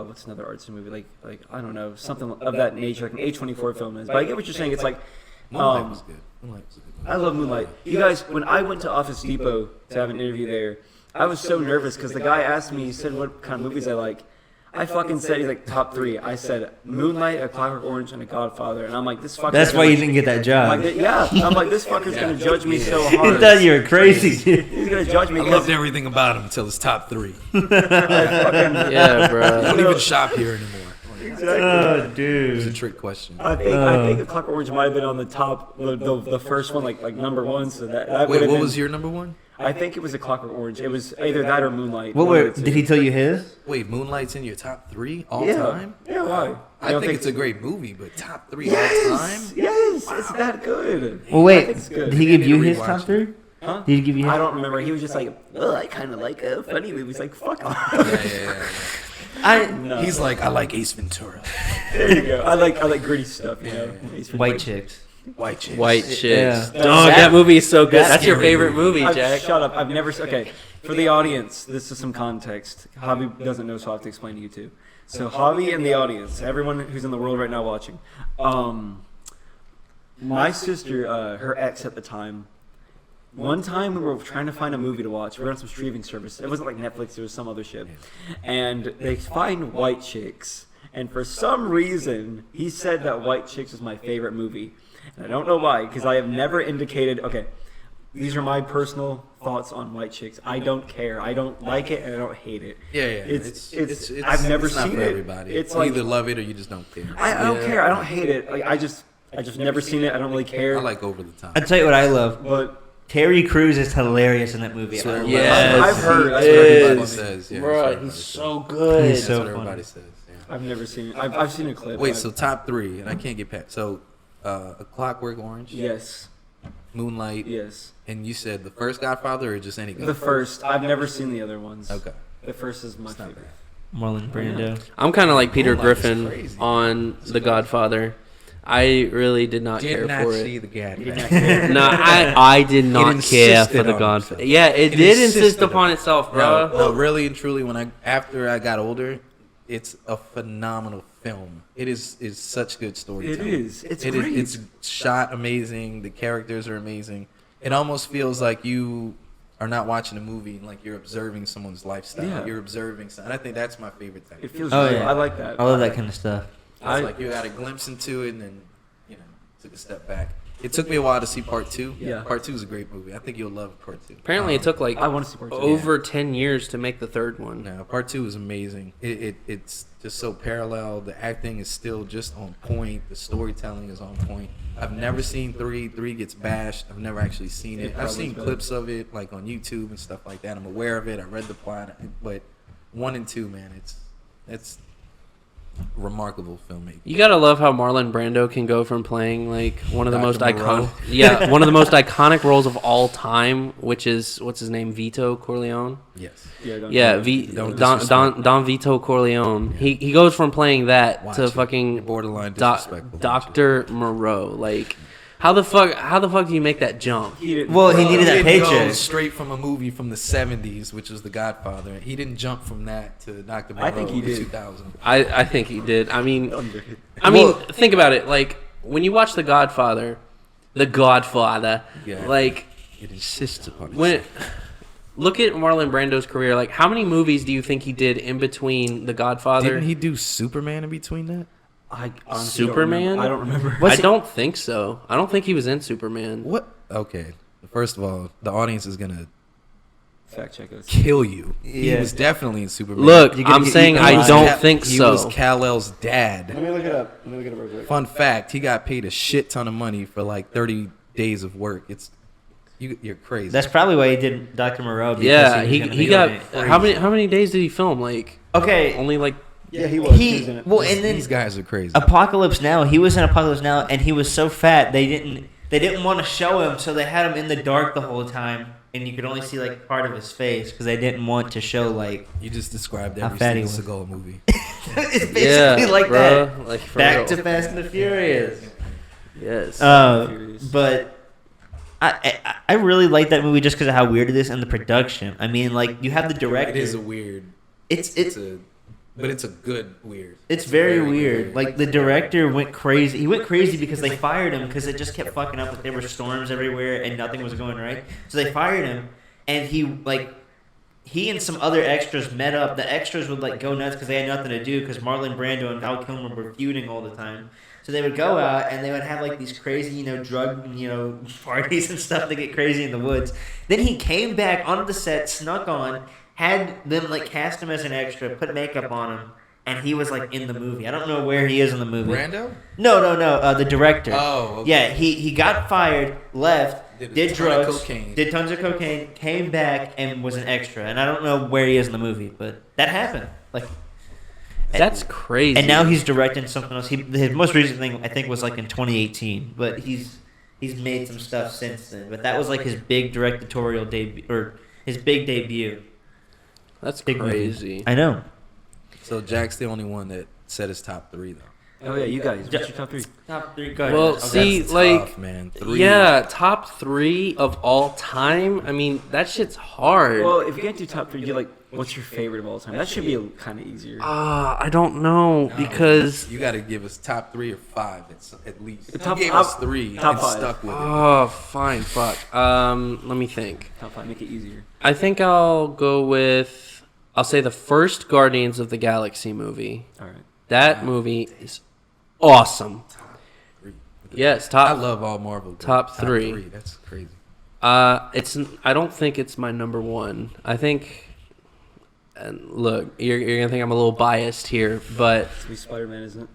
what's another artsy movie, I don't know, something of that nature, like an A24 film is. But I get what you're saying. It's Moonlight was good. Moonlight was a good movie. I love Moonlight. You guys, when I went to Office Depot to have an interview there, I was so nervous because the guy asked me, he said what kind of movies I like. I fucking said, he's like, top 3. I said, Moonlight, A Clockwork Orange, and A Godfather. And I'm like, this fucker. That's why you didn't get that job. I'm like, yeah. I'm like, this fucker's going to judge me so He hard. thought you were crazy. He's going to judge me I because loved everything about him until his top 3. Yeah, I bro. don't even shop here anymore. Oh, It was a dude. trick question. I think A Clockwork Orange might have been on the top, the first one, like number 1. So that Wait, would have what been, was your number 1? I think it was A Clockwork Orange. It was either that or Moonlight. What one of were? the two. Did he tell you his? Wait, Moonlight's in your top 3 all Yeah. time? Yeah, why? I don't think it's a great movie, but top 3 all Yes, time? yes, it's that good. Well, I wait. think it's good. Did he give you Maybe his rewatch top it. 3? Huh? Did he give you? I don't remember. He was just like, oh, I kind of like funny movies. Like, fuck off. Yeah. No. He's like, I like Ace Ventura. There you go. I like gritty stuff. You know, Ace Ventura. White chicks. White Chicks. White Chicks. Yeah. Dog, that movie is so good. That's That's your scary favorite movie. movie, Jack. Shut up. I've never. Okay, for the audience, this is some context. Javi doesn't know, so I have to explain to you too. So Javi and the audience, everyone who's in the world right now watching, my sister, her ex at the time. One time we were trying to find a movie to watch. We were on some streaming service. It wasn't like Netflix. It was some other shit. And they find White Chicks. And for some reason, he said that White Chicks was my favorite movie. And I don't know why, because I have never indicated. Okay, these are my personal thoughts on White Chicks. I don't care. I don't like it and I don't hate it. Yeah. It's I've never it's not seen for it. everybody. It's You like either love it or you just don't care. I don't care. I don't hate it. Like I just never seen it. I don't really care. I like Over the Top. I'll tell you what I love. But Terry Crews is hilarious in that movie. Swear. Yes, I've heard. That's he what everybody is. says. Yeah, Bro, that's what he's everybody so says. good. He's That's so what funny. everybody says. Yeah. I've never seen it. I've seen a clip. Wait, so top 3, and I can't get past. So, A Clockwork Orange, Yes. Moonlight, Yes. and you said the first Godfather or just any The Godfather? first. I've never seen the other ones. Okay. The first is my It's not favorite. Marlon Brando. I'm kind of like Peter Moonlight is Griffin crazy. on The Godfather. I really did not care Did not for see it. the Godfather. No, I did not care for insisted The on Godfather. itself. Yeah, it It did insist insisted upon on itself, bro. No, really and truly, after I got older, it's a phenomenal film. It is such good storytelling. It is. It's It great. is. It's shot amazing. The characters are amazing. It almost feels like you are not watching a movie, like you're observing someone's lifestyle. Yeah. You're observing something. I think that's my favorite thing. It feels Oh, real. yeah. I like that. I love that kind of stuff. It's like you got a glimpse into it, and then took a step back. It took me a while to see part 2. Yeah. Part 2 is a great movie. I think you'll love part 2. Apparently, it took like I want to see part 2. over 10 years to make the third one. No, part 2 is amazing. It's just so parallel. The acting is still just on point. The storytelling is on point. I've never seen 3. 3 gets bashed. I've never actually seen it. I've probably seen is better. clips of it like on YouTube and stuff like that. I'm aware of it. I read the plot, but 1 and 2, man, it's remarkable filmmaking. You gotta love how Marlon Brando can go from playing like one of the most Dr. iconic, one of the most iconic roles of all time, which is what's his name, Vito Corleone. Yes. Don't Yeah, do Don't Don disrespect. Vito Corleone. He goes from playing that Watch to it. fucking You're borderline disrespectful. Doctor Moreau. Like, how the fuck do you make that jump? He didn't- Well, he needed that didn't go paycheck. straight from a movie from the 70s, which was The Godfather. He didn't jump from that to Dr. Moreau I think he in did. 2000. I think he did. I mean, Well- think about it. Like when you watch The Godfather, Yeah. like It insists upon it. when look at Marlon Brando's career. Like how many movies do you think he did in between The Godfather? Didn't he do Superman in between that? I honestly don't Superman? remember. I don't remember. What's I he- don't think so. I don't think he was in Superman. What? Okay. First of all, the audience is gonna Fact check us. kill you. He Yeah. was definitely in Superman. Look, You're gonna I'm get saying eaten I alive. don't think He so. was Kal-El's dad. me look it up. Let me look it up real quick. Fun fact: he got paid a shit ton of money for like 30 days of work. You're crazy. That's probably why he did Dr. Moreau. Because Yeah, was gonna he be got on it. how many days did he film? Like Okay, only like Yeah, he was. He was in he it. well, and then These guys are crazy. Apocalypse Now. He was in Apocalypse Now, and he was so fat they didn't want to show him, so they had him in the dark the whole time, and you could only see like part of his face because they didn't want to show like You just described How every fat he Steven was. Seagal movie. it's basically yeah, like bruh, that. Like for Back real. to Fast and the Furious. yes. Furious. But I really like that movie just because of how weird it is and the production. I mean, like you have the director. It is a weird. It's It's a But it's a good weird. It's very weird. Like the director went crazy. He went crazy because they fired him because it just kept fucking up. Like there were storms everywhere and nothing was going right. So they fired him, and he and some other extras met up. The extras would like go nuts because they had nothing to do because Marlon Brando and Val Kilmer were feuding all the time. So they would go out and they would have like these crazy, drug, parties and stuff to get crazy in the woods. Then he came back onto the set, snuck on, had them like cast him as an extra, put makeup on him, and he was like in the movie. I don't know where he is in the movie. Brando? No. The director. Oh, okay. Yeah, he got fired, left, did drugs, cocaine. did tons of cocaine, came back and was an extra. And I don't know where he is in the movie, but that happened. Like. That's crazy. And now he's directing something else. His most recent thing I think was like in 2018, but he's made some stuff since then. But that was like his big directorial debut or his big debut. That's Big crazy. movie. I know. So Jack's the only one that said his top 3 though. Oh yeah, you guys. What's your top 3? Top 3. Go ahead. Well, Okay. see, That's like, tough, man. 3. yeah, top 3 of all time. I mean, that shit's hard. Well, if you can't do top 3, you like what's your favorite of all time? That should be kind of easier. I don't know because You got to give us top 3 or 5 at least. The top- you gave top- us 3 top and 5. stuck with it. oh, fine, fuck. Let me think. Top 5, make it easier. I think I'll go with. I'll say the first Guardians of the Galaxy movie. All right. That movie is awesome. Yes, I top. love all Marvel. but top 3. That's crazy. It's. I don't think it's my number 1. I think. And look, you're gonna think I'm a little biased here, but It's gonna be Spider-Man, isn't it?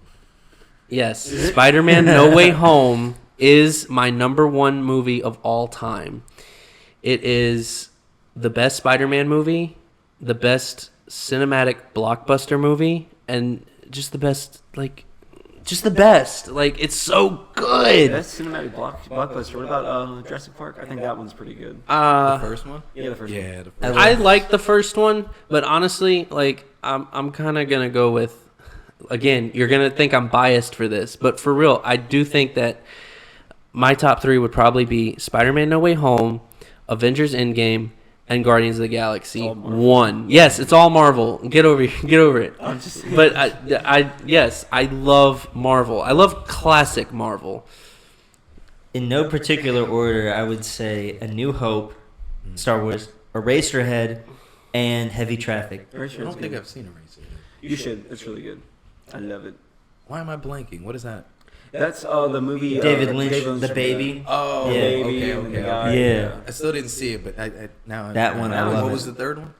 yes, Spider-Man: No Way Home is my number 1 movie of all time. It is the best Spider-Man movie, the best cinematic blockbuster movie, and just the best, just the best. Like, it's so good. That's cinematic blockbuster. What about Jurassic Park? I think that one's pretty good. The first one? Yeah, the first one. Yeah, the first I like the first one, but honestly, like, I'm kind of gonna go with. Again, you're gonna think I'm biased for this, but for real, I do think that my top 3 would probably be Spider-Man: No Way Home, Avengers: Endgame, and Guardians of the Galaxy 1. Yes, it's all Marvel. Get over it. I'm just But I love Marvel. I love classic Marvel. In no particular order, I would say A New Hope, Star Wars, Eraserhead, and Heavy Traffic. I don't think I've seen Eraser. You should. It's really good. I love it. Why am I blanking? What is that? That's the movie. David Lynch, The Baby. Oh, Yeah. Baby okay, and the okay. guy. Yeah. I still didn't see it, but I now That one, I love What it. was the third one?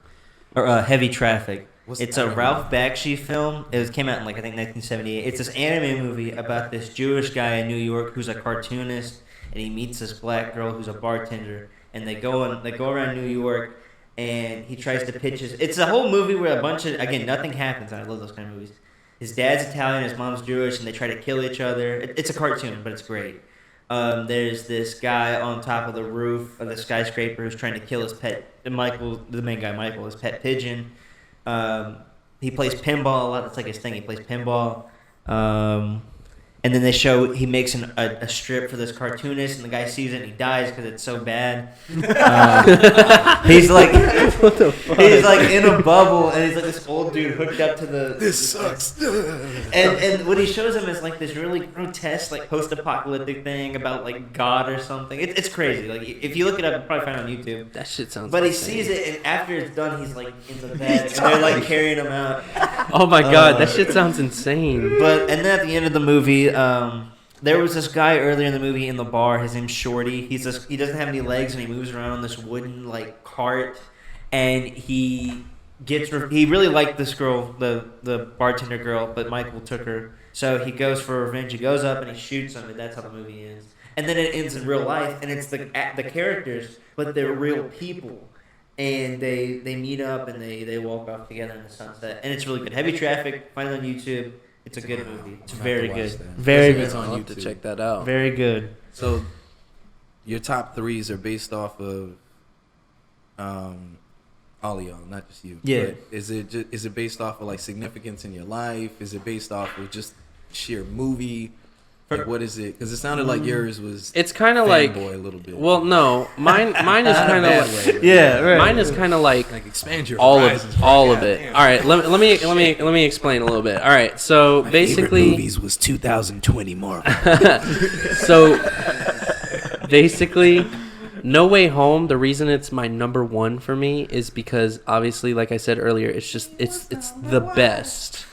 Or Heavy Traffic. It's I a don't Ralph Bakshi film. Came out in I think 1978. It's this anime movie about this Jewish guy in New York who's a cartoonist, and he meets this black girl who's a bartender, and they go around New York, and he tries to pitch his. It's a whole movie where a bunch of nothing happens. And I love those kind of movies. His dad's Italian, his mom's Jewish, and they try to kill each other. It's a cartoon, but it's great. There's this guy on top of the roof of the skyscraper who's trying to kill his pet. Michael, the main guy, Michael, his pet pigeon. He plays pinball a lot. That's like his thing. He plays pinball. And then they show he makes a strip for this cartoonist, and the guy sees it and he dies because it's so bad. He's like, What the fuck? he's like in a bubble, and he's like this old dude hooked up to the. This sucks. And what he shows him is like this really grotesque, like post-apocalyptic thing about like God or something. It's crazy. Like if you look it up, you'll probably find it on YouTube. That shit sounds. But he insane. sees it, and after it's done, he's like in the bed, and they're like carrying him out. Oh my god, that shit sounds insane. But and then at the end of the movie, there was this guy earlier in the movie in the bar. His name's Shorty. He doesn't have any legs, and he moves around on this wooden like cart. And he really liked this girl, the bartender girl, but Michael took her. So he goes for revenge. He goes up and he shoots him, and that's how the movie ends. And then it ends in real life, and it's the characters, but they're real people. And they meet up and they walk off together in the sunset, and it's really good. Heavy Traffic, find it on YouTube. It's a good movie. It's very good. Very Listen, it's good. on I'll have to YouTube. check that out. Very good. So, your top 3s are based off of all of y'all, not just you. Yeah. But is it based off of like significance in your life? Is it based off of just sheer movie Like, what is it? Because it sounded like yours was. It's kind of like fanboy a little bit. Well, no, mine is kind of like Yeah, right. mine is kind of like expand your all horizons, bro. of God it. damn. All right, let me explain a little bit. All right, so My basically, favorite movies was 2020 Marvel. so basically, No Way Home. The reason it's my number one for me is because obviously, like I said earlier, it's the best.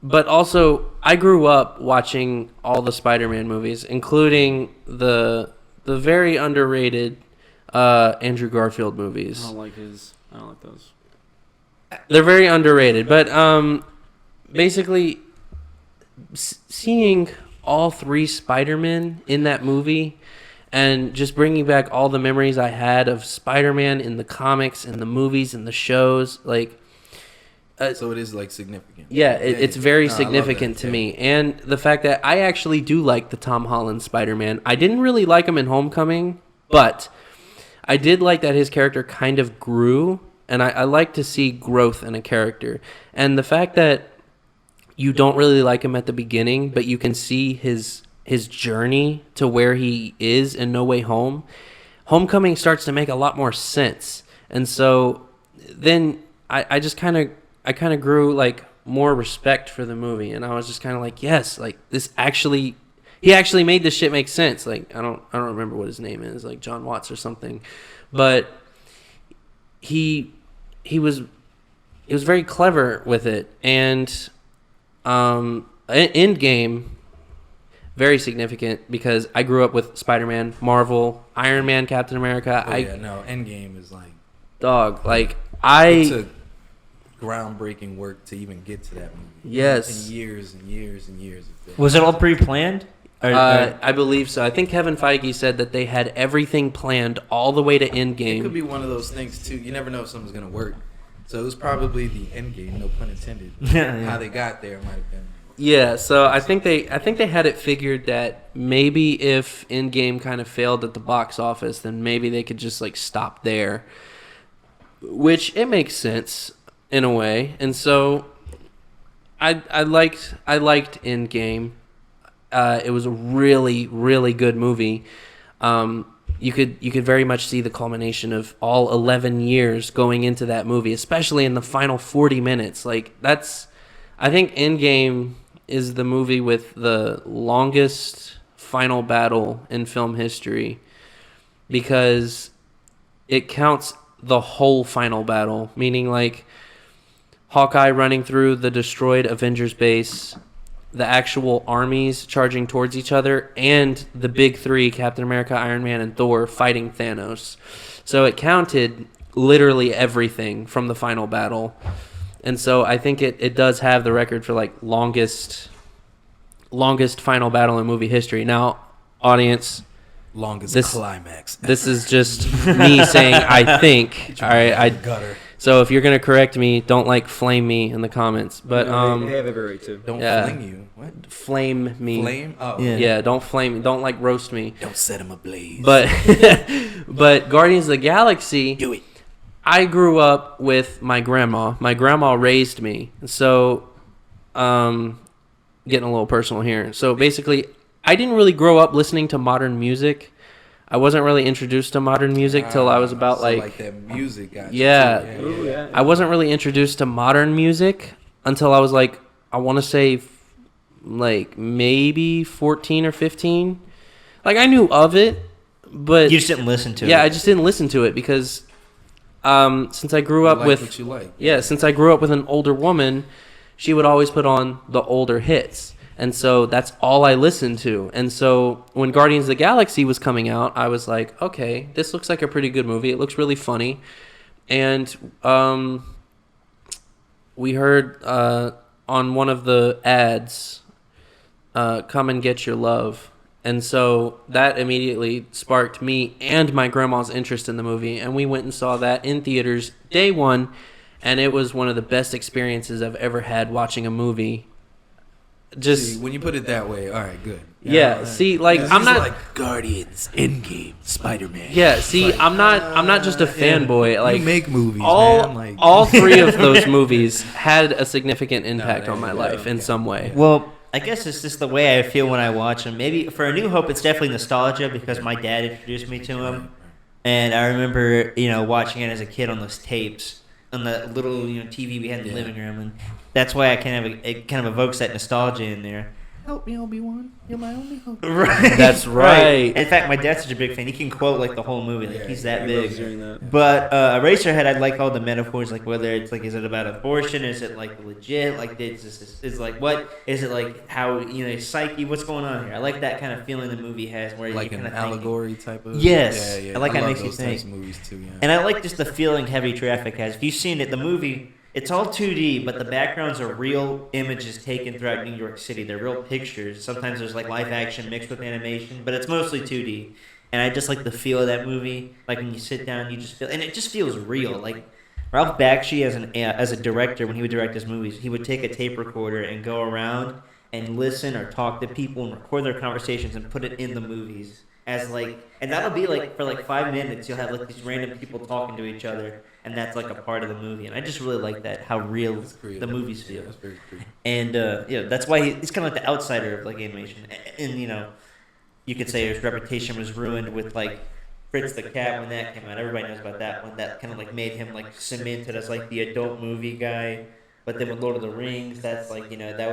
But also, I grew up watching all the Spider-Man movies, including the very underrated Andrew Garfield movies. I don't like those. They're very underrated, but basically, seeing all three Spider-Men in that movie and just bringing back all the memories I had of Spider-Man in the comics and the movies and the shows, like. So it is like significant. Yeah, it's very No, I love significant that, to yeah. me. And the fact that I actually do like the Tom Holland Spider-Man. I didn't really like him in Homecoming, but I did like that his character kind of grew. And I like to see growth in a character. And the fact that you don't really like him at the beginning, but you can see his journey to where he is in No Way Home. Homecoming starts to make a lot more sense. And so then I just kind of grew like more respect for the movie, and I was just kind of like, yes, like he actually made this shit make sense. Like I don't remember what his name is, like John Watts or something, but he was very clever with it. And Endgame, very significant because I grew up with Spider-Man, Marvel, Iron Man, Captain America. Endgame is like Like it took groundbreaking work to even get to that movie. Yes. And years and years and years of this. Was it all pre-planned? I believe so. I think Kevin Feige said that they had everything planned all the way to It could Endgame. be one of those things too. You never know if something's gonna work. So it was probably the end game, no pun intended. Yeah. How they got there might have been. Yeah, so I think they had it figured that maybe if Endgame kind of failed at the box office, then maybe they could just like stop there, which it makes sense in a way. And so I liked Endgame. It was a really, really good movie. You could very much see the culmination of all 11 years going into that movie, especially in the final 40 minutes. Like I think Endgame is the movie with the longest final battle in film history because it counts the whole final battle, meaning like Hawkeye running through the destroyed Avengers base, the actual armies charging towards each other, and the big three, Captain America, Iron Man, and Thor, fighting Thanos. So it counted literally everything from the final battle. And so I think it does have the record for like longest final battle in movie history. Now, audience, Longest This- climax. this is just me saying I think. All right, Gutter. so if you're gonna correct me, don't like flame me in the comments. But They have every right to. Don't Yeah. fling you. What? flame me. Flame? Oh. Yeah. Yeah, don't flame me. Don't like roast me. Don't set him ablaze. But but Guardians of the Galaxy, do it. I grew up with my grandma. My grandma raised me. So getting a little personal here. So basically, I didn't really grow up listening to modern music. I wasn't really introduced to modern music till I was about So, like that music got Yeah. you too. Ooh, yeah. I wasn't really introduced to modern music until I was like, I want to say like maybe 14 or 15. Like I knew of it, but You just didn't listen to it. yeah, I just didn't listen to it because since I grew You up like with what you like. since I grew up with an older woman, she would always put on the older hits. And so that's all I listened to. And so when Guardians of the Galaxy was coming out, I was like, okay, this looks like a pretty good movie. It looks really funny. And we heard on one of the ads, come and get your love. And so that immediately sparked me and my grandma's interest in the movie. And we went and saw that in theaters day one. And it was one of the best experiences I've ever had watching a movie. See, when you put it that way, all right, good. Yeah, see, like, I'm not like Guardians, Endgame, Spider-Man. Yeah, see, I'm not just a fanboy. Like you make movies, all man. Like all three of those movies had a significant impact there on my you go. life in Yeah. some way. Well, I guess it's just the way I feel when I watch them. Maybe for A New Hope, it's definitely nostalgia because my dad introduced me to him, and I remember watching it as a kid on those tapes on the little TV we had in the living room, and that's why it kind of evokes that nostalgia in there. Help me, Obi-Wan. You're my only hope. Right. That's right. In fact, my dad's such a big fan. He can quote like the whole movie. Like he's that He loves big. doing that. But Eraserhead, I like all the metaphors. Like whether it's like, is it about abortion? Is it like legit? Like is like what? Is it like how psyche? What's going on here? I like that kind of feeling the movie has, where Like you an kind of allegory type of. Yes. Yeah. I like how it love makes you those think. types of movies too. Yeah. And I like just the feeling Heavy Traffic has. If you've seen it, the movie, it's all 2D, but the backgrounds are real images taken throughout New York City. They're real pictures. Sometimes there's like live action mixed with animation, but it's mostly 2D. And I just like the feel of that movie. Like when you sit down, you just feel, and it just feels real. Like Ralph Bakshi as a director, when he would direct his movies, he would take a tape recorder and go around and listen or talk to people and record their conversations and put it in the movies. And that'll be like for like 5 minutes, you'll have like these random people talking to each other, and that's like a part of the movie. And I just really like that, how real the movies feel. That's very creative. And that's why he's kind of like the outsider of like animation. And you could say his reputation was ruined with like Fritz the Cat when that came out. Everybody knows about that one. That kind of like made him like cemented as like the adult movie guy. But then with Lord of the Rings, that's like that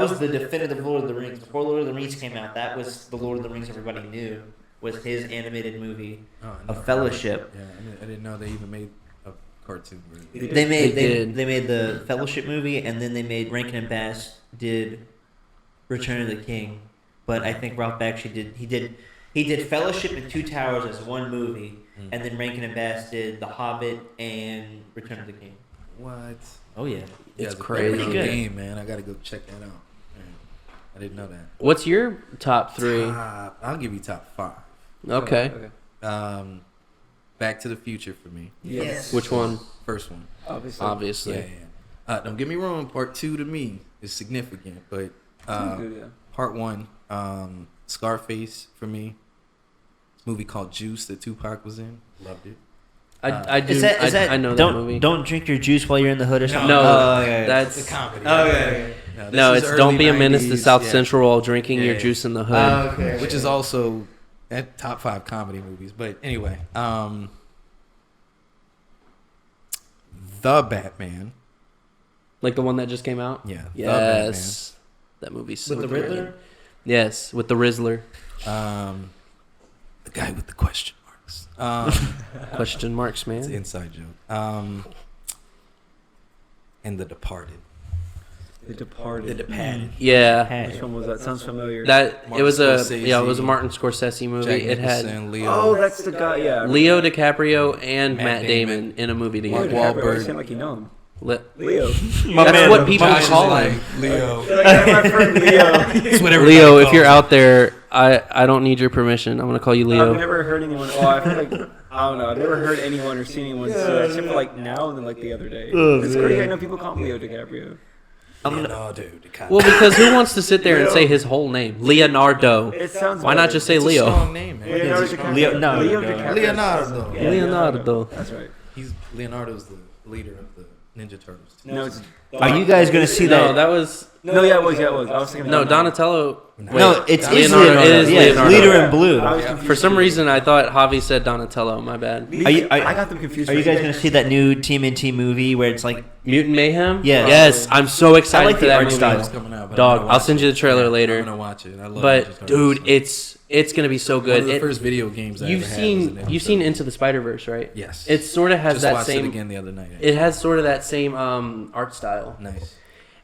was the definitive Lord of the Rings. Before Lord of the Rings came out, that was the Lord of the Rings everybody knew, was his animated movie of Fellowship. Yeah, I didn't know they even made a cartoon movie. They did. made the Fellowship movie, and then they made Rankin and Bass did Return of the King. But I think Ralph Bakshi did Fellowship and Two Towers as one movie, and then Rankin and Bass did The Hobbit and Return of the King. What? Oh yeah. It's a crazy. pretty Good. game, man. I gotta go check that out. Man, I didn't know that. What's your top 3? I'll give you top 5. Okay. Back to the Future for me. Yes. Which one? First one. Obviously. Yeah. Don't get me wrong. Part 2 to me is significant, but part 1, Scarface for me. Movie called Juice that Tupac was in. Loved it. I do. Is that, I know that don't, movie. Don't drink your juice while you're in the hood or something? No, Oh, okay. that's It's a comedy. Okay. no. this It's is don't early be a menace to 90s, South yeah. Central while drinking your Yeah. juice in the hood. Okay. Which is also at top 5 comedy movies. But anyway, The Batman. Like the one that just came out. Yeah. Yes. That movie's so With the good. Riddler? Yes, with the Rizzler. The guy with the question marks. Question marks, It's an man. inside joke. And The Departed. The Departed. The Departed. Yeah. Which one was that? Sounds familiar. That Martin it was Scorsese. a Martin Scorsese movie. Jack It had Nicholson, Leo. Oh, that's the guy. Yeah. Leo DiCaprio and Matt Matt Damon Damon in a movie Leo together. Mark DiCaprio, Wahlberg. I sound like you know him. Li- Leo. That's what people Josh is call like, him. Leo. Like, my friend Leo. It's what everybody Leo, if calls you're him. out there, I don't need your permission. I'm gonna call you Leo. I've never heard anyone. Oh, I feel like I don't know. I've never heard anyone or seen anyone say that, except for like now and then like the other day. It's crazy. I know people call him Leo DiCaprio. Leonardo DiCaprio. Well, because who wants to sit there and say his whole name? Leonardo. It sounds. Why not better. just say It's a Leo? strong name, man. Leonardo It's a strong DiCaprio. name. No, Leo no. DiCaprio. Leonardo. Yeah, Leonardo. That's right. Leonardo's the leader of the Ninja Turtles. Too. No, it's. Are you guys going to see No, that? that was No, yeah, it was. Yeah, it was. I was thinking. no Donatello. No, it's Leonardo. It is Yeah, Leonardo. Leader in Blue. I was Are confused. For some reason, I thought Javi said Donatello. My bad. I got them confused. you guys going to see that new TMNT movie where it's like, Mutant Mayhem. Yeah. Yes, I'm so excited I like for the that art movie. style. It's coming out, but Dog, I'm gonna I'll watch send you the trailer later. I'm gonna watch it. I love Ninja But Turtles. dude, it's gonna be so one of good. the first video games I You've ever had was a seen Ninja you've seen Turtles. Into the Spider-Verse, right? Yes. It sort of has Just that watched same. it again the other night. It has sort of that same art style. Nice.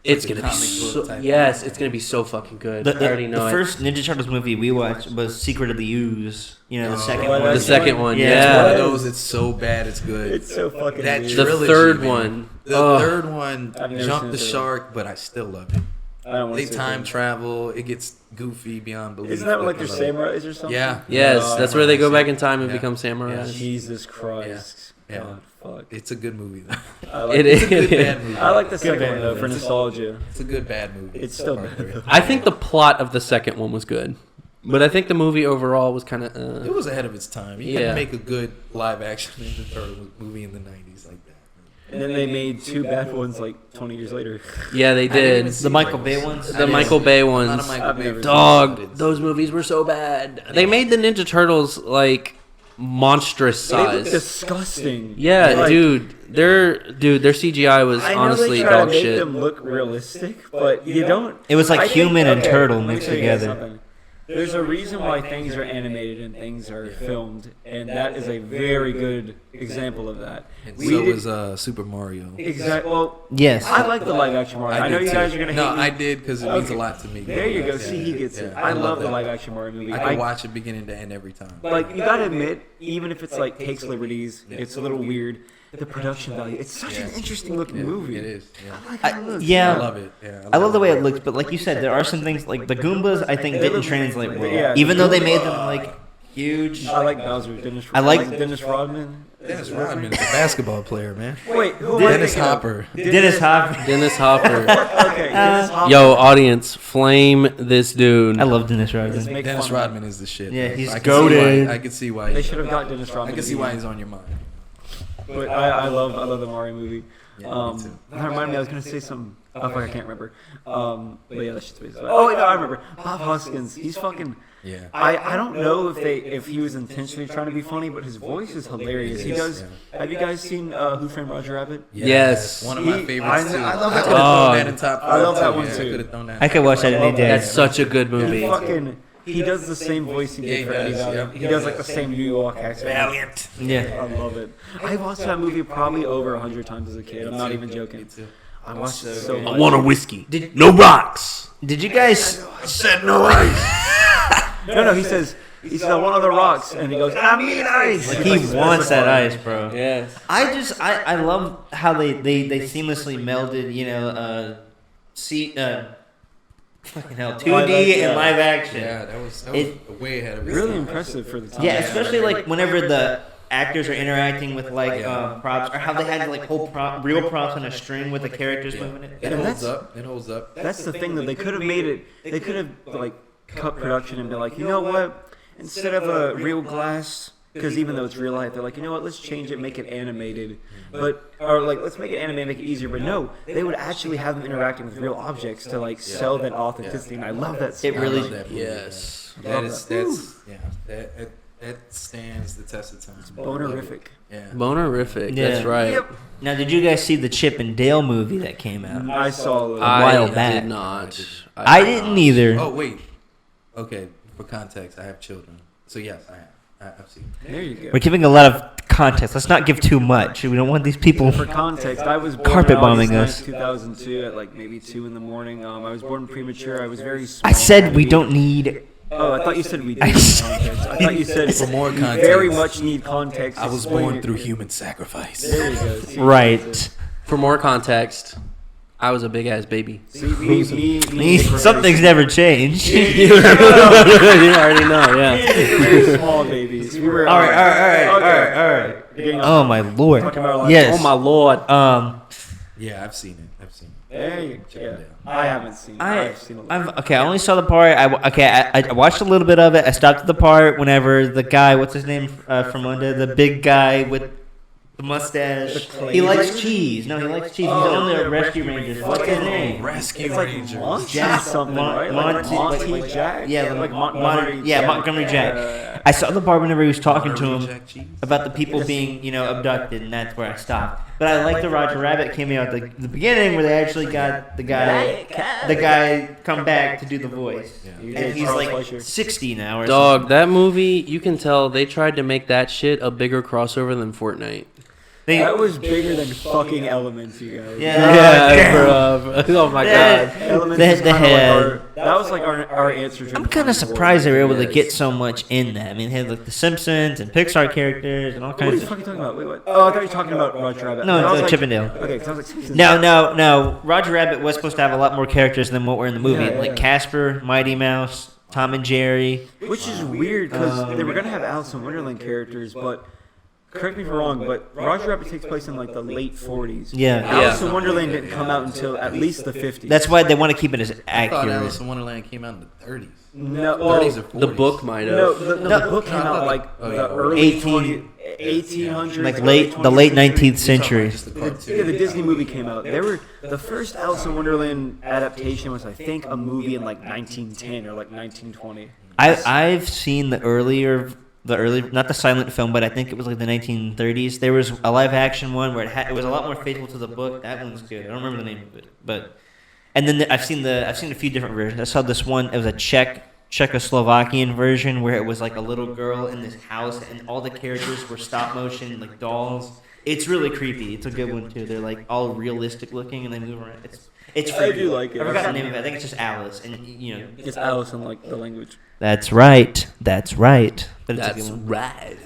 It's like a gonna be comic book so type yes, it's gonna be so fucking good. I already know the it. first Ninja Turtles movie we watched was Secret of the Ooze. You know, the second well, one. The second one, Yeah. It's one of yeah. those. It's so bad. It's good. It's so fucking. That weird. The trilogy, third man. one. The Ugh. third one I've never jumped seen the the third shark, but I still love it. I don't want They to. time travel. It gets goofy beyond belief. Isn't that but like I their love it. samurais or something? Yeah. Yes, No, that's I where they don't go know. back in time and Yeah. become samurais. Yeah. Jesus Christ. Yeah. God, fuck. It's a good movie. Though. I like It It's a is. good bad movie. I like the second bad one though movie. for nostalgia. It's a good bad movie. It's still Part bad. three. I think the plot of the second one was good, but I think the movie overall was kind of. It was ahead of its time. You Yeah. couldn't make a good live action Ninja Turtle movie in the 90s like that. And then they made 2 bad ones like 20 years later. Yeah, they didn't even did. see The Michael those. Bay ones? The Michael Bay A lot ones. of Michael I've Bay never seen films. Dog, those movies were so bad. They made the Ninja Turtles like monstrous They look size. disgusting. Yeah, Like, dude, their CGI was I know honestly they try dog to make shit. them look realistic, but you don't. It was like I think- human and okay, turtle let me mixed tell you guys together. something. There's a reason why things are animated and things are filmed, and that is a very good example of that. And We so did- was Super Mario. Exactly. Well, Yes. I like the live action Mario. I know did you guys too. are gonna No, hate me. I did because it means a Okay. lot to me. There you go. Yeah, See, he gets it. yeah, I love the that. live action Mario movie. I can watch it beginning to end every time. Like you gotta admit, even if it's like takes liberties, it's a little weird. The production value. It's such an interesting looking Yeah, movie. It is. Yeah. I like how it looks. Yeah. I love it. Yeah, I love the way it looks, but like you said, there are some things like the Goombas. I think didn't translate well, Yeah. even though they made them like huge. I like Bowser. I like- Dennis Rodman. Dennis Rodman is a basketball player, man. Wait, who am I Dennis thinking of? Hopper. Dennis Hopper. Dennis Hopper. Okay, Dennis Hopper. Yo, audience, flame this dude. I love Dennis Let's Rodman. make Dennis fun of him. Rodman is the shit. Yeah, bro. he's I can see why- goated. I can see why. They should have got Dennis Rodman. I can see why he's on your mind. But I love the Mario movie. Yeah, me too. That reminded me. I was gonna say something. Oh fuck, I can't remember. But yeah, that shit's based. Oh wait, no, I remember. Bob Hoskins. He's fucking. Yeah. I don't know if he was intentionally trying to be funny, but his voice is hilarious. He does. Have you guys seen Who Framed Roger Rabbit? Yes. One of my He- favorites I- too. I love I that could have one. thrown that in top 5. I love that one Yeah, too. I could have thrown that. I could watch that any day. That's such a good He movie. fucking. He does the same voice he Yeah, did he for Eddie does, Valiant. yep. He does like the same New York accent. Valiant. Yeah. I love it. I watched that movie probably over 100 times as a kid. I'm not even joking. Me too. I watched it so I much. want a whiskey. No rocks. Did you guys? Said no ice. No, he says, I want on the rocks, and he goes, I mean ice. He wants that ice, bro. Yes. I love how they seamlessly melded, fucking hell, 2D and live action. Yeah, that was way ahead of its Really time. impressive for the time. Yeah, especially like whenever the actors are interacting with like props, or how they had like real props on a string with the characters moving it. It And holds that's- up. It holds up. That's the thing, that they could have made it, they could have, like, cut production and been like, you know what? Instead of a real glass, because even though it's real life, they're like, you know what? Let's change it, make it animated. Or like, let's make it animated, make it easier. But no, they would actually have them interacting with real objects to like sell that authenticity. And I love that. It I really- love that movie, Yes. yeah. That stands the test of time. Bonerific. Yeah. Bonerific. Yeah. That's right. Yep. Now, did you guys see the Chip and Dale movie that came out? I saw a little. I- I while did back. not. I didn't either. Oh wait. Okay. For context, I have children. So yes, I have. I've seen it. There you go. We're giving a lot of context. Let's not give too much. We don't want these people. For context, I was born Carpet on August bombing 9th, us. 2002 at like maybe 2 in the morning. I was born premature. I was very small. I said we don't need. Oh, I thought you said we did I need said- context. I thought you said For more we context. very much need context. I was Explain born it. through human sacrifice. There we go. See, Right. For more context, I was a big ass baby. See, me, Something's never changed. You already know, yeah. very small babies. We were All right. Getting off- Oh my lord. Talking about, like, Yes. Oh my lord. Yeah, I've seen it. There you go. Yeah. Yeah. I haven't seen it. I've seen a little. Okay, I only saw the part. I watched a little bit of it. I stopped at the part whenever the guy, what's his name from under, the big guy with the mustache. He likes cheese. No, he likes cheese. He's on the Rescue Rangers. What's his name? Rescue It's like Rangers. Monty Jack- something, Mon- right? Like Monty- Monty Jack? Yeah, like Montgomery Jack. Yeah. I saw the part whenever he was talking to him Jack cheese. about the people being, abducted, and that's where I stopped. But I like the Roger Rabbit cameo at the beginning where they actually got the guy come back to do the voice. Yeah. And he's Charles like Fleischer. 60 now or Dog, that movie, you can tell they tried to make that shit a bigger crossover than Fortnite. something. That was bigger than fucking Elements, you guys. Yeah. bro. Oh my Yeah. god. Elements The- is the kinda like head. that was like our answer to. I'm kind of surprised they were able to get so much in that. I mean, they had like the Simpsons and Pixar characters and all What are you kinds of. fucking talking about? Wait, what? Oh, I thought you were talking about Roger Rabbit. No, I was no, like, Chip and Dale. Okay, 'cause I was like, Simpsons. No. Roger Rabbit was supposed to have a lot more characters than what were in the movie. Yeah, Like yeah. Casper, Mighty Mouse, Tom and Jerry. Which is weird because they were gonna have Alice in Wonderland characters, but correct me if I'm wrong, but Roger Rabbit takes place in like the late 40s. Yeah. Alice in Wonderland didn't come out until at least the 50s. That's why they want to keep it as I thought accurate. Alice in Wonderland came out in the 30s. No, 30s or 40s. The book might have. No, the book came out like the early 1800s, Like the late 19th century. Just the cartoon. Yeah, the Disney movie came out. The first Alice in Wonderland adaptation was, I think, a movie in like 1910 or like 1920. I've seen the early, not the silent film, but I think it was like the 1930s. There was a live action one where it was a lot more faithful to the book. That one's good. I don't remember the name of it, but and then I've seen a few different versions. I saw this one. It was a Czechoslovakian version where it was like a little girl in this house and all the characters were stop motion like dolls. It's really creepy. It's a good one too. They're like all realistic looking and they move around. It's I creepy. do like it. I forgot the name of it. I think it's just Alice, and you know. It's Alice in like the language. That's right. But it's a That's good one. right.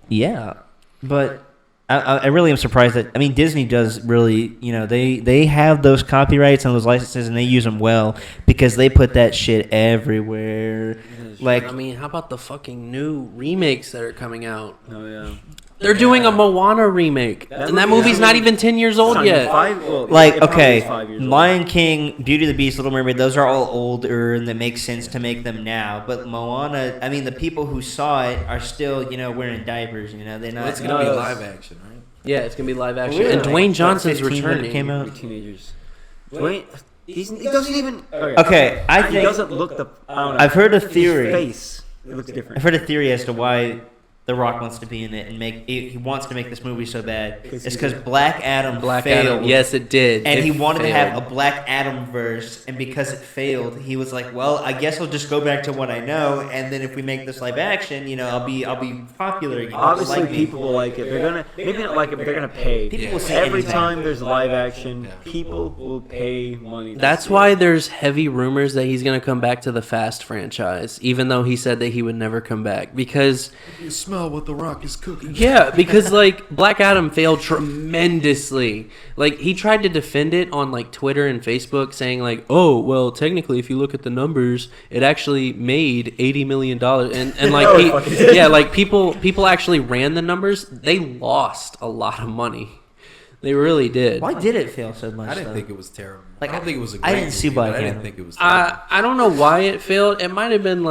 Yeah, but I really am surprised that Disney does really, they have those copyrights and those licenses and they use them well because they put that shit everywhere. Like, How about the fucking new remakes that are coming out? Oh yeah. They're doing a Moana remake, and that movie's not even 10 years old yet. It probably okay, is 5 years old. Lion King, Beauty and the Beast, Little Mermaid, those are all older and that makes sense to make them now. But Moana, the people who saw it are still, wearing diapers. They're not. It's gonna be live action, right? Yeah, it's gonna be live action, Really? and Dwayne Johnson's 15 when it returning. came out. Teenagers. Dwayne, he doesn't even. Okay, I He think doesn't look the. I don't know. I've heard a His theory. face. It looks different. I've heard a theory as to why The Rock wants to be in it and he wants to make this movie so bad. It's because Black Adam failed. Yes, it did. And It he wanted to failed. have a Black Adam verse, and because it failed, he was like, "Well, I guess I'll just go back to what I know, and then if we make this live action, I'll be popular again." Obviously, Like me. people will like it. They're gonna maybe not like it, but they're gonna pay. People will see Every anything. time there's live action, people will pay money. to That's see why it. there's heavy rumors that he's going to come back to the Fast franchise, even though he said that he would never come back. Because, You smell what the Rock is cooking. yeah, because, Black Adam failed tremendously. He tried to defend it on, Twitter and Facebook, saying, oh, well, technically, if you look at the numbers, it actually made $80 million. And people actually ran the numbers. They lost a lot of money. They really did. Why did it fail so much? I didn't though? think it was terrible. I don't think it was a I great didn't see movie, but Black I didn't Adam. think it was terrible. I don't know why it failed. It might have been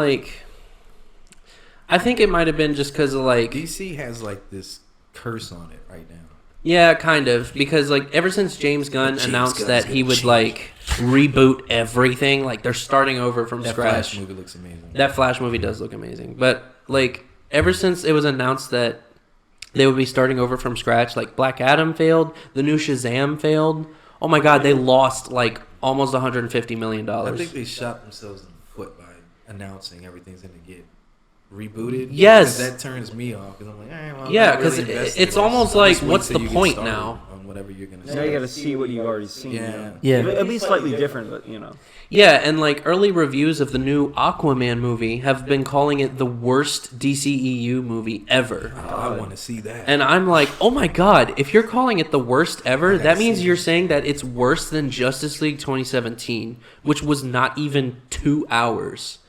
I think it might have been just because of DC has this curse on it right now. yeah, kind of, because ever since James Gunn announced that he would reboot everything, they're starting over from That scratch. Flash movie looks amazing. That Flash movie does look amazing, but ever since it was announced that they would be starting over from scratch, Black Adam failed, the new Shazam failed. Oh my God, they lost almost $150 million. I think they shot themselves in the foot by announcing everything's going to get rebooted. Yes. Because that turns me off. Because I'm like, all right, well, I'm Yeah, not really 'cause invested it's in this. almost So like, just wait what's till the you get point started now? On whatever you're going to Now say. you got to see what you've already seen. Yeah. Yeah. It'll be slightly different, but Yeah, and early reviews of the new Aquaman movie have been calling it the worst DCEU movie ever. Oh, I want to see that. And I'm like, oh my God, if you're calling it the worst ever, gotta that means see you're it. saying that it's worse than Justice League 2017, which was not even 2 hours.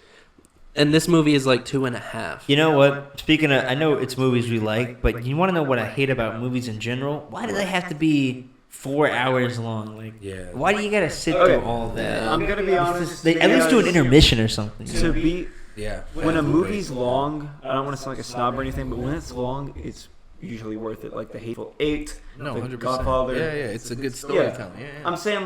And this movie is 2.5. You know what? Speaking of, I know it's movies we like, but you want to know what I hate about movies in general? Why do they have to be 4 hours long? Yeah. Why do you got to sit Okay. through all that? I'm gonna be honest. At least do an intermission or something. To be Yeah. when a movie's long, I don't want to sound like a snob or anything, but when it's long, it's usually worth it. Like The Hateful Eight, No, The 100%. Godfather. Yeah, it's a good Yeah. storytelling. Yeah. I'm saying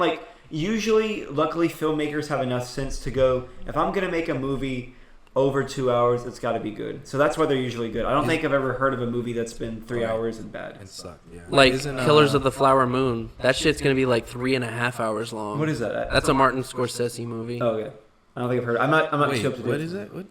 usually, luckily, filmmakers have enough sense to go. If I'm gonna make a movie over 2 hours, it's got to be good. So that's why they're usually good. I don't think I've ever heard of a movie that's been 3 hours and bad. It sucked. Yeah. Isn't, Killers of the Flower Moon. That shit's going to be 3.5 hours long. What is that? That's a Martin Scorsese movie. Oh, okay. I don't think I've heard. I'm not Wait, too up to date. what is that? What?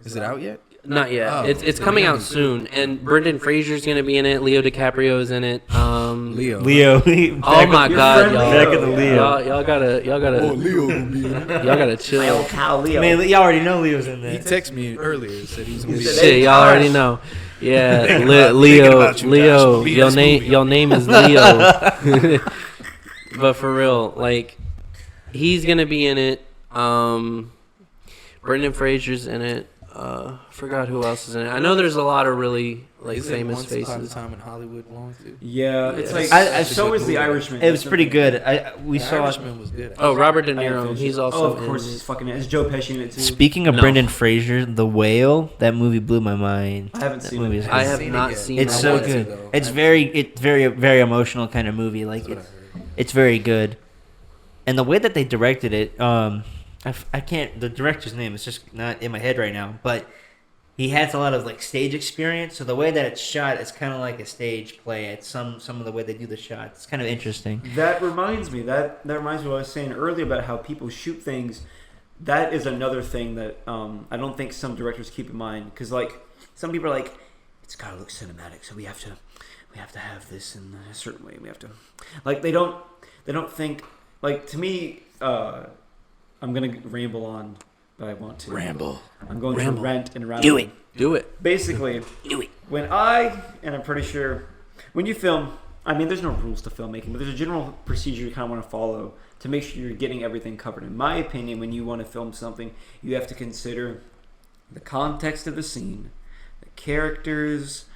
Is it out yet? Not yet. Oh, It's so coming we out haven't- soon. And Brendan Fraser's going to be in it. Leo DiCaprio's in it. Leo. Leo. Oh my Your God, friend y'all. Leo. Back in the Leo. Y'all gotta Leo will be in it. y'all gotta chill. Cal Leo. Man, y'all already know Leo's in He there. texted me earlier and said he was going to be Shit, y'all already know. Yeah, Thinking Leo, about you, Leo, Josh. Be your this name, movie. your name is Leo. But for real, he's gonna be in it. Brendan Fraser's in it. Forgot who else is in it. I know there's a lot of really like Is it famous Once Upon a faces. Time in Hollywood belong to? Yeah, it's Yes. like That's a so good is The movie. Irishman. It was pretty good. We The saw. Irishman was good. Oh, Robert De I haven't Niro. finished He's it. also. Oh, of course, in he's it. fucking. Is Joe Pesci in it too? Speaking of No. Brendan Fraser, The Whale, that movie blew my mind. I haven't That seen movie it. is I good. have seen it not yet. seen. It's that so one. good. though. It's I very emotional kind of movie. Like That's what I heard. it's very good, and the way that they directed it, I can't. The director's name is just not in my head right now, but he has a lot of like stage experience. So the way that it's shot, it's kind of like a stage play. It's some of the way they do the shots. It's kind of interesting. That reminds me. That reminds me of what I was saying earlier about how people shoot things. That is another thing that I don't think some directors keep in mind, because like some people are like, it's gotta look cinematic, so we have to have this in a certain way. We have to, like, they don't think, like, to me. I'm gonna ramble on, but I want to. Ramble. I'm going Ramble. to rant and ramble. Do it. Do it. Basically, Do it. when I'm pretty sure, when you film, I mean, there's no rules to filmmaking, but there's a general procedure you kind of want to follow to make sure you're getting everything covered. In my opinion, when you want to film something, you have to consider the context of the scene, the characters,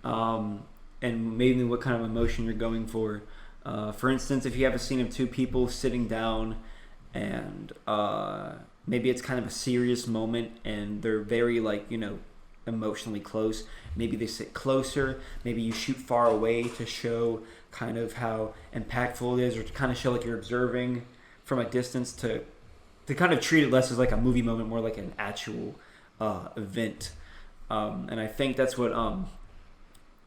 and maybe what kind of emotion you're going for. For instance, if you have a scene of two people sitting down and maybe it's kind of a serious moment and they're very, like, emotionally close, maybe they sit closer, maybe you shoot far away to show kind of how impactful it is, or to kind of show like you're observing from a distance, to kind of treat it less as like a movie moment, more like an actual event. And I think that's what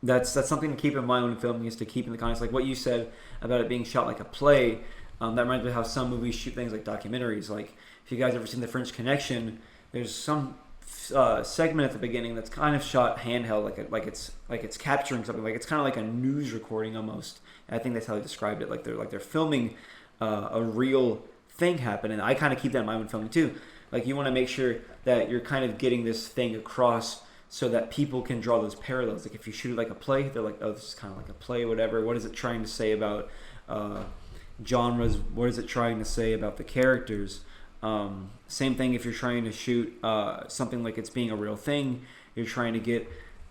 that's something to keep in mind when filming, is to keep in the context, like what you said about it being shot like a play. That reminds me of how some movies shoot things like documentaries. Like, if you guys ever seen The French Connection, there's some segment at the beginning that's kind of shot handheld, like it's capturing something, like it's kind of like a news recording almost. And I think that's how they described it. Like they're filming a real thing happen, and I kind of keep that in mind when filming too. Like, you want to make sure that you're kind of getting this thing across, so that people can draw those parallels. Like, if you shoot it like a play, they're like, oh, this is kind of like a play, whatever. What is it trying to say about genres? What is it trying to say about the characters? Same thing if you're trying to shoot something like it's being a real thing. You're trying to get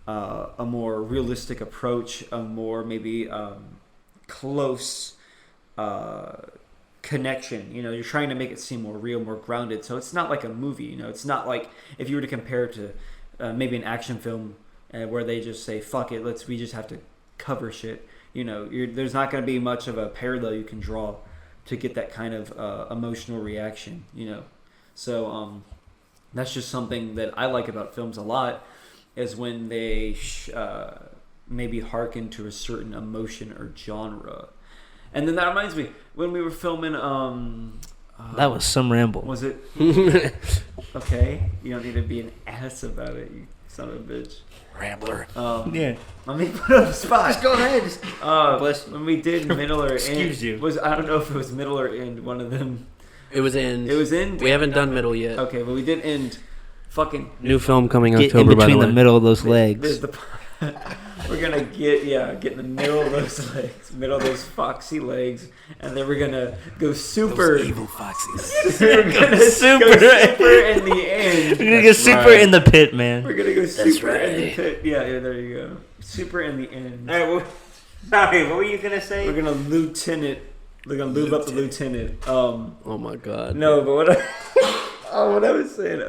a more realistic approach, a more maybe close connection. You're trying to make it seem more real, more grounded. So it's not like a movie. It's not like if you were to compare it to maybe an action film where they just say, fuck it, we just have to cover shit. There's not going to be much of a parallel you can draw to get that kind of emotional reaction, So that's just something that I like about films a lot, is when they maybe hearken to a certain emotion or genre. And then that reminds me, when we were filming... That was some ramble. Was it? Okay, you don't need to be an ass about it, you son of a bitch. Rambler. Yeah. Let me put on the spot. Just go ahead. Bless you. When we did middle or end, Excuse you. I don't know if it was middle or end. One of them. It was in. It was end. We haven't done middle yet. Okay, but we did end. Fucking. New film coming Get October, in by the between way. the middle of those legs. We're gonna get in the middle of those legs, middle of those foxy legs, and then we're gonna go super. Those evil foxes. We're gonna super. go super in the end. We're gonna get super right. in the pit, man. We're gonna go super in the right. pit. Yeah, there you go. Super in the end. All right. Well, sorry. What were you gonna say? We're gonna lieutenant. We're gonna lube up the lieutenant. Oh my god. No, but what I was saying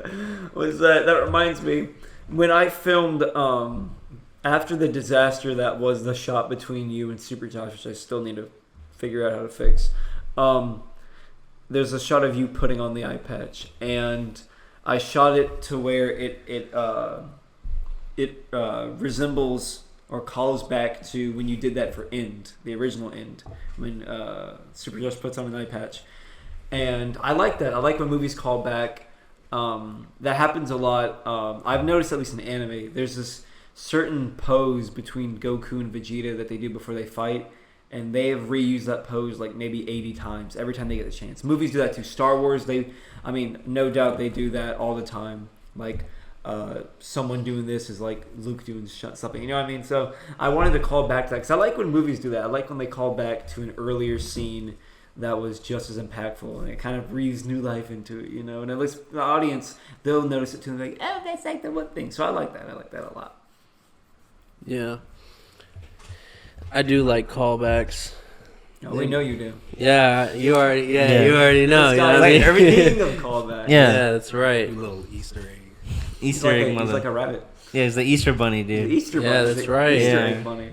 was that reminds me, when I filmed after the disaster that was the shot between you and Super Josh, which I still need to figure out how to fix. There's a shot of you putting on the eye patch, and I shot it to where it resembles or calls back to when you did that for End, the original End, when Super Josh puts on an eye patch. And I like that. I like when movies call back. That happens a lot. I've noticed, at least in anime, there's this certain pose between Goku and Vegeta that they do before they fight, and they have reused that pose like maybe 80 times every time they get the chance. Movies do that too. Star Wars, no doubt they do that all the time. Like, someone doing this is like Luke doing something, you know what I mean? So I wanted to call back to that, because I like when movies do that. I like when they call back to an earlier scene that was just as impactful, and it kind of breathes new life into it, and at least the audience, they'll notice it too, and they're like, oh, that's like the one thing. So I like that a lot. Yeah. I do like callbacks. Oh, we know you do. Yeah, you already. Yeah, Yeah. you already know. This You know guy what I like mean? everything of callback. Yeah. Yeah, that's right. You little Easter egg. He's Easter like, egg he's mother. like a rabbit. Yeah, it's the Easter bunny, The dude. Easter Yeah, bunny. that's The right. Easter Yeah. egg bunny.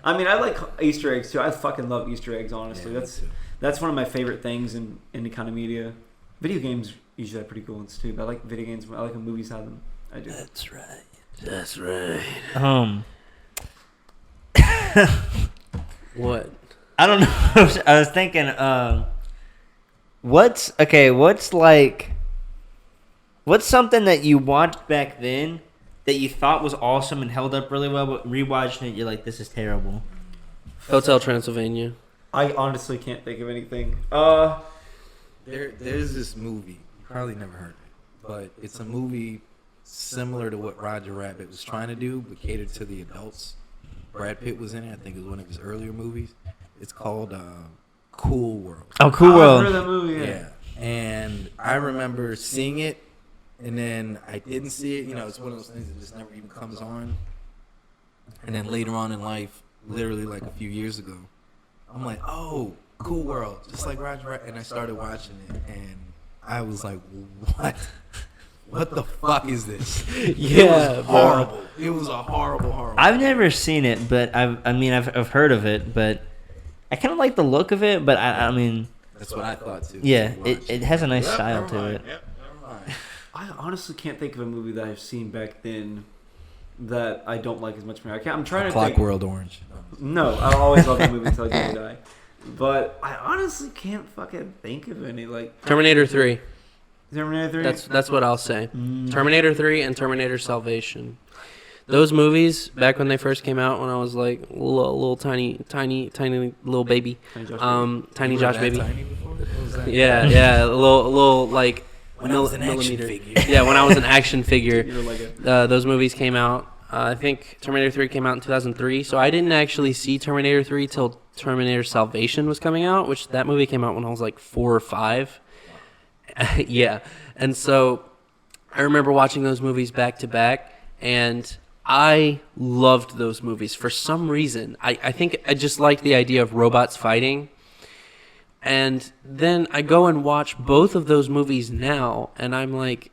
I mean, I like Easter eggs too. I fucking love Easter eggs. Honestly, Yeah, that's me too. that's one of my favorite things in any kind of media. Video games usually have pretty cool ones too. But I like video games. I like when movies have them. I do. That's right. That's right. What? I don't know. I was thinking, what's something that you watched back then that you thought was awesome and held up really well, but rewatching it, you're like, this is terrible. Hotel Transylvania. I honestly can't think of anything. There's this movie. You probably never heard it, but it's a movie similar to what Roger Rabbit was trying to do, but catered to the adults. Brad Pitt was in it. I think it was one of his earlier movies. It's called Cool World. Oh, Cool I've World. heard of that movie. Yeah. And I remember seeing it, and then I didn't see it. You know, it's one of those things that just never even comes on. And then later on in life, literally like a few years ago, I'm like, oh, Cool World, just like Roger Rabbit. And I started watching it, and I was like, what? What the fuck is this? Yeah, it was horrible. It was a horrible. I've never seen it, but I've heard of it, but I kind of like the look of it, but I mean, That's what I thought too. yeah, when we watched it has a nice Yep, style never to mind. it. Yep, never mind. I honestly can't think of a movie that I've seen back then that I don't like as much. I'm trying to think. Clockwork Orange. No, I always love that movie until I die. But I honestly can't fucking think of any like Terminator 3. Terminator 3. That's what I'll say. Terminator 3 and Terminator Salvation. Those movies, back when they first came out, when I was like little tiny little baby, tiny You were Josh that baby. tiny before? What was that? Yeah, a little like When I was an action millimeter. figure. Yeah, when I was an action figure. You're like a, Those movies came out. I think Terminator 3 came out in 2003, so I didn't actually see Terminator 3 till Terminator Salvation was coming out, which that movie came out when I was like 4 or 5. Yeah, and so I remember watching those movies back to back, and I loved those movies for some reason. I think I just liked the idea of robots fighting. And then I go and watch both of those movies now, and I'm like,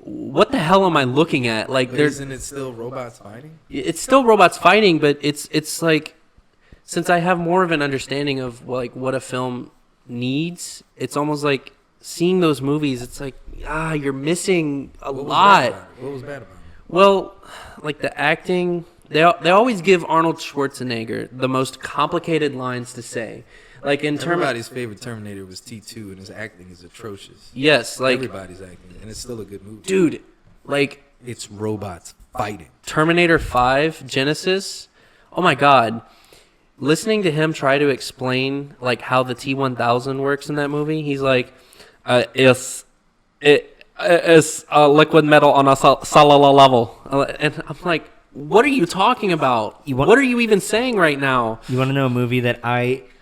what the hell am I looking at? Like, But there's isn't it still robots fighting? it's still robots fighting, but it's like, since I have more of an understanding of like what a film needs, it's almost like seeing those movies, it's like, you're missing a lot. What was bad about it? Well, like the acting, they always give Arnold Schwarzenegger the most complicated lines to say. Like in terms, Everybody's favorite Terminator was T2, and his acting is atrocious. yes, like Everybody's acting, and it's still a good movie. dude, like It's robots fighting. Terminator 5 Genesis. Oh my god. Listening to him try to explain like how the T-1000 works in that movie, he's like, it's a liquid metal on a solid level. And I'm like, what are you talking about? What are you even saying right now? You want to know a movie that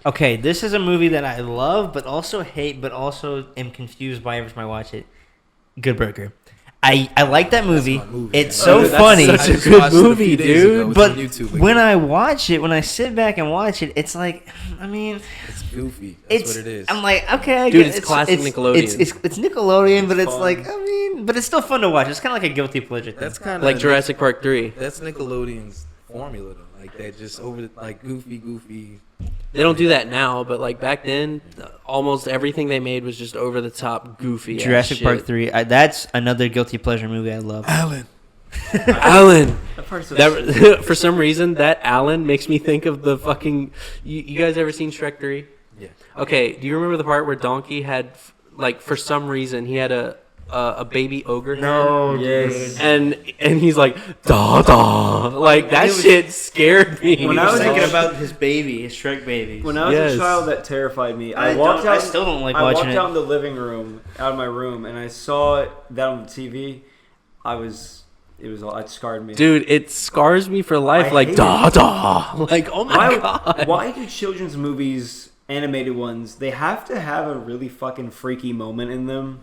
okay, this is a movie that I love, but also hate, but also am confused by every time I watch it. Good Burger. I like that movie. my movie, It's man. so Dude, that's funny. such I a just good watched it a movie, few days ago. dude. It's But on YouTube when again. I watch it, when I sit back and watch it, it's like, I mean, It's goofy. That's it's. what it is. I'm like, okay, I Dude, get it's classic Nickelodeon. It's Nickelodeon, but it's fun. like, I mean, but it's still fun to watch. It's kind of like a guilty pleasure thing. That's kind of Like Jurassic Park 3. That's Nickelodeon's formula, though. Like that, just over like goofy. They don't do that now, but like back then, almost everything they made was just over the top, goofy. ass Jurassic shit. Park 3. That's another guilty pleasure movie I love. Alan. Alan. that part's so That for some reason that Alan makes me think of the fucking. You guys ever seen Shrek 3? Yeah. Okay. Do you remember the part where Donkey had like for some reason he had a baby ogre? No, Yes. And he's like da da, like that shit scared me. When I I was was thinking a- about his baby, his Shrek baby. When I was Yes. a child, that terrified me. I still don't like I watching walked it. out in the living room, out of my room, and I saw that on the TV. It scarred me. Dude, it scars me for life. I Like hate da da, like oh my god. Why do children's movies, animated ones, they have to have a really fucking freaky moment in them?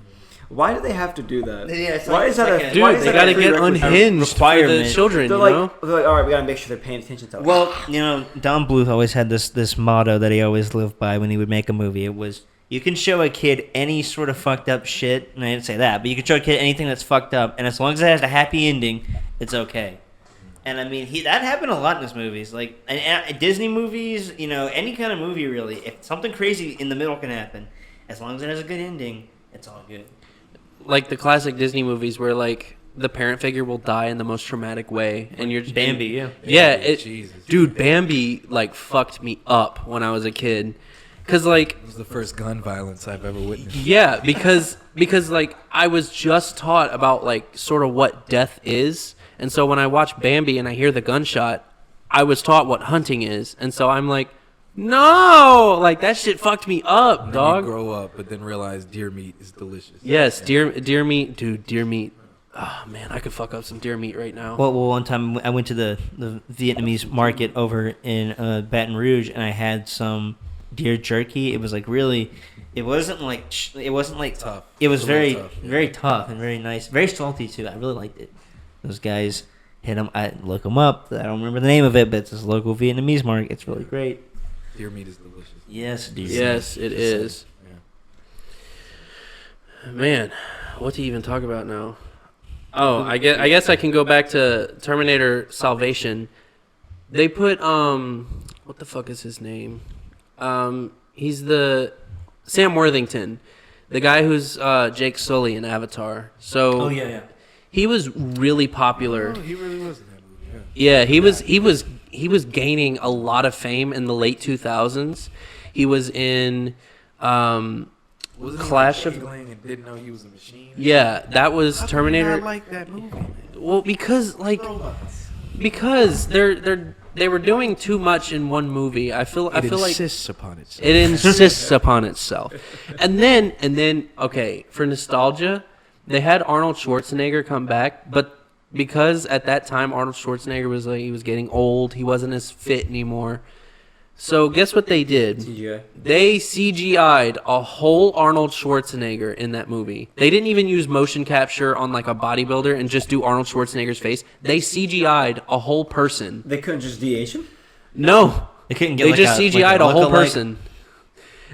Why do they have to do that? Yeah, it's why like- is that it's like a a- Dude, why is they that gotta a get prerequisite? unhinged for the requirement. children, They're you like, know? they're like, all right, we gotta make sure they're paying attention to us. Well, Don Bluth always had this motto that he always lived by when he would make a movie. It was, you can show a kid any sort of fucked up shit, and I didn't say that, but you can show a kid anything that's fucked up, and as long as it has a happy ending, it's okay. And I mean, that happened a lot in his movies. Like, and Disney movies, any kind of movie really, if something crazy in the middle can happen, as long as it has a good ending, it's all good. Like the classic Disney movies where like the parent figure will die in the most traumatic way, and you're Bambi, yeah. Yeah, Jesus. dude, Bambi like fucked me up when I was a kid, cause like It was the first gun violence I've ever witnessed. yeah, because like I was just taught about like sort of what death is, and so when I watch Bambi and I hear the gunshot, I was taught what hunting is, and so I'm like, no, like that shit fucked me up, Then dog. you grow up, but then realize deer meat is delicious. Yes, deer meat, dude, deer meat. Oh man, I could fuck up some deer meat right now. Well, one time I went to the Vietnamese market over in Baton Rouge, and I had some deer jerky. It was like really, it wasn't like Tough. It was It's a very little tough, yeah. very tough and very nice, very salty too. I really liked it. Those guys hit them. I look them up. I don't remember the name of it, but it's this local Vietnamese market. It's really great. Deer meat is delicious. Yes, dude. Yes, it is. Yeah. Man, what to even talk about now? Oh, I guess I can go back to Terminator Salvation. They put what the fuck is his name? He's the Sam Worthington, the guy who's Jake Sully in Avatar. So yeah. he was really popular. Oh, he really was in that movie. Yeah. Yeah, he was gaining a lot of fame in the late 2000s. He was in Wasn't Clash he of giggling and didn't know he was a machine? Yeah, that was How come Terminator. I like that movie. Man? Well, because they were doing too much in one movie. I feel like insists upon itself. it insists upon itself. And then okay, for nostalgia, they had Arnold Schwarzenegger come back, but because at that time Arnold Schwarzenegger was like, he was getting old, he wasn't as fit anymore. So guess what they did? CGI. They CGI'd a whole Arnold Schwarzenegger in that movie. They didn't even use motion capture on like a bodybuilder and just do Arnold Schwarzenegger's face. They CGI'd a whole person. They couldn't just de-age him? No, They couldn't get they like just CGI'd a whole lookalike. person.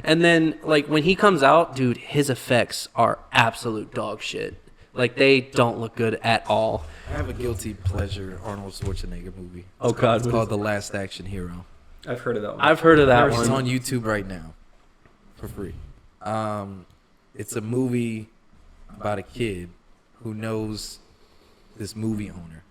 And then like when he comes out, dude, his effects are absolute dog shit. Like they don't look good at all. I have a guilty pleasure Arnold Schwarzenegger movie. Oh, God, It's what called is The Last Action Hero. I've heard of that one. I've heard of that It's one. on YouTube right now for free. It's a movie about a kid who knows this movie owner,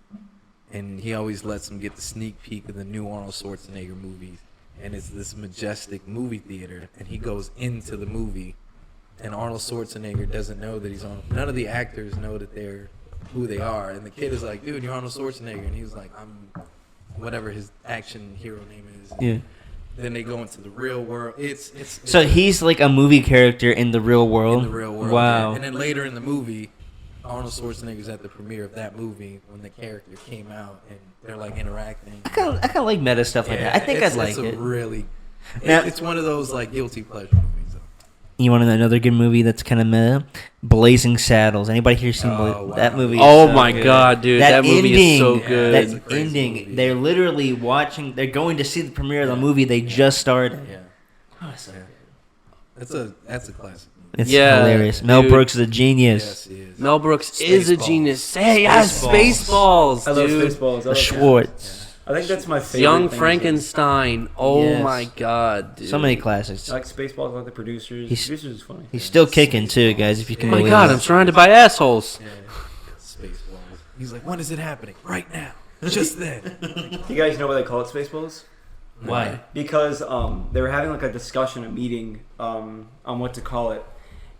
and he always lets him get the sneak peek of the new Arnold Schwarzenegger movies. And it's this majestic movie theater, and he goes into the movie, and Arnold Schwarzenegger doesn't know that he's on. None of the actors know that they're who they are, and the kid is like, "Dude, you're Arnold Schwarzenegger," and he was like, "I'm." Whatever his action hero name is. Yeah. Then they go into the real world. It's So he's like a movie character in the real world. in the real world. Wow. yeah. And then later in the movie, Arnold Schwarzenegger's at the premiere of that movie when the character came out and they're like interacting. I kind of like meta stuff like that. I think I'd like it's it. a really. Now- It's one of those like guilty pleasure movies. Though. You want another good movie that's kind of meta? Blazing Saddles. Anybody here seen Oh, wow. that movie? Is Oh so my good. god, dude, that movie is so Yeah, good. that's a That crazy ending. movie. They're literally watching. They're going to see the premiere of the movie they just started. Yeah, Oh, it's so Yeah. good. that's a classic. Movie. It's Yeah, hilarious. Mel dude. Brooks is a genius. Yes, he is. Mel Brooks is a Spaceballs. genius. Hey, yes, Spaceballs. Spaceballs, I love dude. Spaceballs. I A love Schwartz. I think that's my favorite. Young thing. Frankenstein. Oh Yes. my god, dude. So many classics. I like Spaceballs. I like the producers. He's- Producers is funny. He's still kicking too, guys. If you can Oh my believe god, it. I'm surrounded by assholes. Yeah. Spaceballs. He's like, when is it happening? Right now. Just then. You guys know why they call it Spaceballs? Why? Because they were having like a discussion, a meeting on what to call it,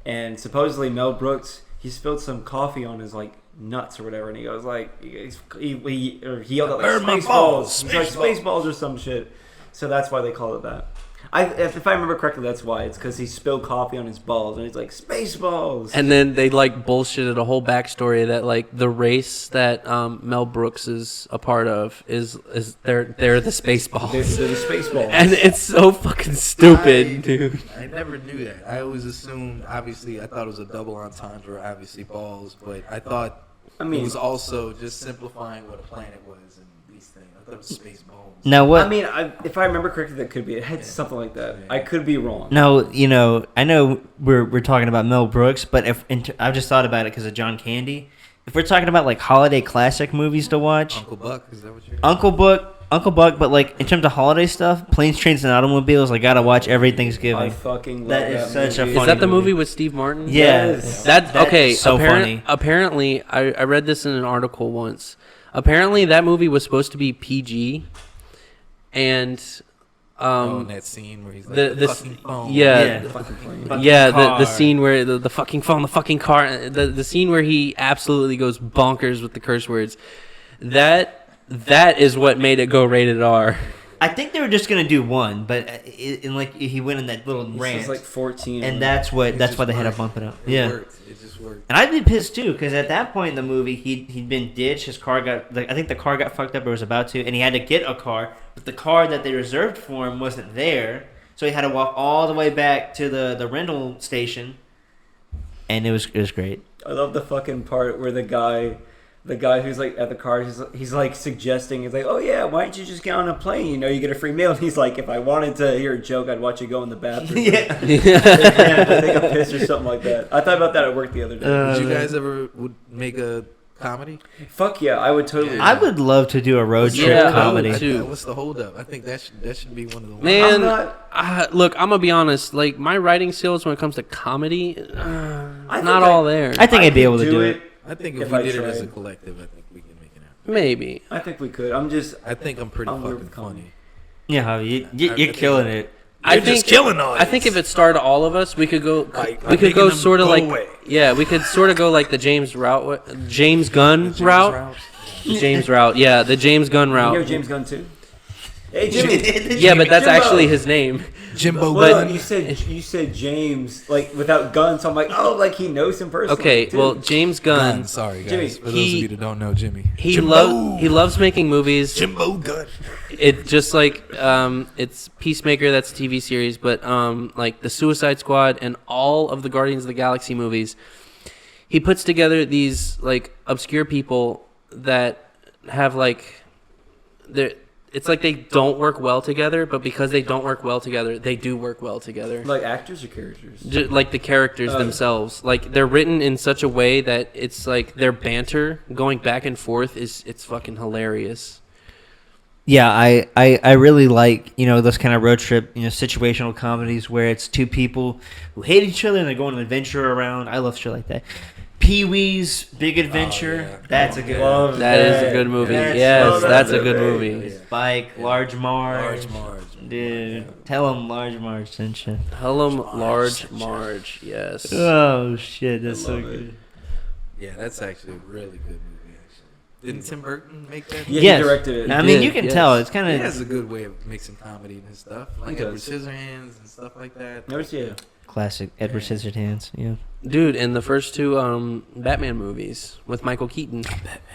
and supposedly Mel Brooks he spilled some coffee on his like nuts or whatever, and he goes like he yelled out like Burn my Spaceballs, balls, He's like Spaceballs. Spaceballs or some shit. So that's why they call it that. If I remember correctly, that's why. It's because he spilled coffee on his balls, and he's like, Spaceballs! And then they like bullshitted a whole backstory that like the race that Mel Brooks is a part of is they're the Spaceballs. They're the Spaceballs. And it's so fucking stupid, dude. I never knew that. I always assumed, obviously, I thought it was a double entendre, obviously balls, but I thought it was also just simplifying what a planet was and these things. I thought it was space balls. Now what? I mean, if I remember correctly, that could be. It had something like that. I could be wrong. No, I know we're talking about Mel Brooks, but I've just thought about it because of John Candy. If we're talking about like holiday classic movies to watch, Uncle Buck, is that what you're? Uncle Buck, but like in terms of holiday stuff, Planes, Trains, and Automobiles, I gotta watch every Thanksgiving. I fucking love That is such a movie. funny Is that the movie. movie with Steve Martin? Yes. That's okay. so funny. Apparently, I read this in an article once. Apparently, that movie was supposed to be PG, and in that scene where he's like, the fucking phone. yeah, The fucking plane. the scene where the fucking phone, the fucking car, the scene where he absolutely goes bonkers with the curse words. That is what made it go rated R. I think they were just gonna do one, but he went in that little This rant, is like 14. and that's why they had to worked. bump it up. It worked. It just worked. And I'd be pissed too, because at that point in the movie, he'd been ditched. His car I think the car got fucked up or was about to, and he had to get a car, but the car that they reserved for him wasn't there, so he had to walk all the way back to the rental station, and it was great. I love the fucking part where the guy who's like at the car, he's like suggesting, he's like, oh yeah, why don't you just get on a plane? You know, you get a free meal. And he's like, if I wanted to hear a joke, I'd watch you go in the bathroom. Yeah. Take a piss or something like that. I thought about that at work the other day. Did you guys ever would make a comedy? Fuck yeah, I would totally. I would love to do a road trip Yeah, I comedy. would too. What's the holdup? I think that should be one of the ones. Man, I'm look, I'm gonna be honest. Like my writing skills when it comes to comedy, I not think all there. I think I'd be could able to do it. I think if if we I did it as a tried. collective, I think we can make it happen. Maybe. I think we could. I think I'm pretty I'm weird fucking with comedy. funny. Yeah, Javi, you're killing it. I think killing all I think if it started all of us, we could go. Like, we could making go them sort of go like. away. Yeah, we could sort of go like the James Gunn James route. route. The James route. Yeah, the James Gunn You know route. James Gunn too. Hey Jimmy. Yeah, but that's Jimbo. actually his name. Jimbo Well, Gunn. you said James like without Gunn, so I'm like, oh, like he knows him personally. Okay, too. well, James Gunn. Gunn. Sorry, guys. Jimmy, For those of he- you that don't know Jimmy. He Jimbo. loves making movies. Jimbo Gunn. It just like it's Peacemaker, that's a TV series, but like the Suicide Squad and all of the Guardians of the Galaxy movies, he puts together these like obscure people that have like it's like they don't work well together, but because they don't work well together, they do work well together. like actors or characters. Like the characters themselves, like they're written in such a way that it's like their banter going back and forth it's fucking hilarious. Yeah, I really like, those kind of road trip, situational comedies where it's two people who hate each other and they're going on an adventure around. I love shit like that. Pee-wee's Big Adventure. yeah. That's a good Love That is a good movie. That's- Yes, oh, that's a that's good great. movie. Spike, Large Marge. Large Marge. Dude, tell him Large Marge sent you. Hellum Large Marge, yes. Oh, shit, that's so love it. good. Yeah, that's actually a really good movie. Actually, didn't Tim Burton make that? Yeah, Yes. he directed it. I mean, did, you can yes. tell. It's kind He of... has a good way of mixing comedy in his stuff, like He Edward does. Scissorhands and stuff like that. Notice, yeah. Classic Edward Scissorhands, yeah. Dude, in the first two Batman movies with Michael Keaton.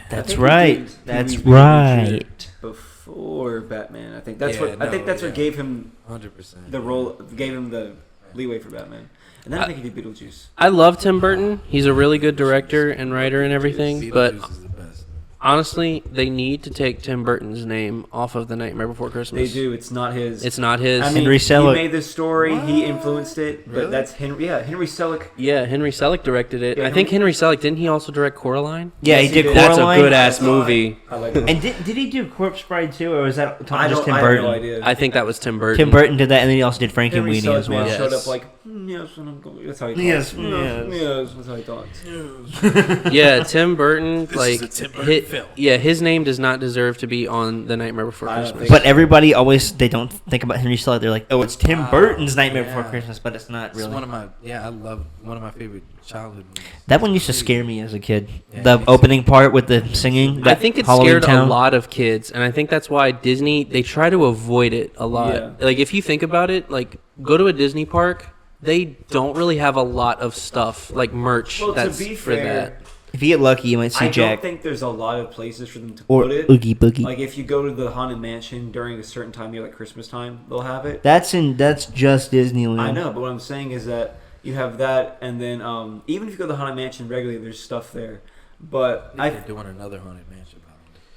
That's think right. he did- That's he did right. Before Batman, I think that's Yeah, what I think no, that's yeah. what gave him 100%. the role, gave him the leeway for Batman. And then I think he did Beetlejuice. I love Tim Burton. He's a really good director and writer and everything, but Beetlejuice is the best. honestly, they need to take Tim Burton's name off of The Nightmare Before They Christmas. do. It's not his. It's not his. I mean, Henry Selick. he made this story. He influenced it, but Really? that's Henry. Yeah, Henry Selick. Yeah, Henry Selick directed it. Yeah, I think Henry Selick, didn't he also direct Coraline? Yeah, Yes, he he did did. That's a Coraline. good ass movie. I like it. And did he do Corpse Bride too, or was that I just don't. Tim I Burton? have no idea. I think that was Tim Burton. Tim Burton did that, and then he also did Frank and Henry Weenie Selick as well. man. showed Yes. up like yes, when I'm going. That's how he talks. Yes, yes, yes. yes, that's how he talks. Yeah, Tim Burton, like is a Tim Burton film. Yeah, his name does not deserve to be on The Nightmare Before I don't Christmas. think But everybody always, they don't think about Henry Selick. They're like, oh, it's Tim Burton's Nightmare yeah. Before Christmas, but it's not It's really. one of my I love one of my favorite childhood movies. That one used to scare me as a kid. Yeah, The me too. opening part with the singing. I that think it Halloween scared Town. a lot of kids, and I think that's why Disney, they try to avoid it a lot. Yeah. Like, if you think about it, like, go to a Disney park, they don't really have a lot of stuff, like merch, Well, that's to be for fair, that. If you get lucky, you might see I don't Jack think there's a lot of places for them to or put it. Oogie Boogie. Like if you go to the Haunted Mansion during a certain time of year, like Christmas time, they'll have it. That's just Disneyland. I know, but what I'm saying is that you have that, and then even if you go to the Haunted Mansion regularly, there's stuff there. But They're doing another Haunted Mansion.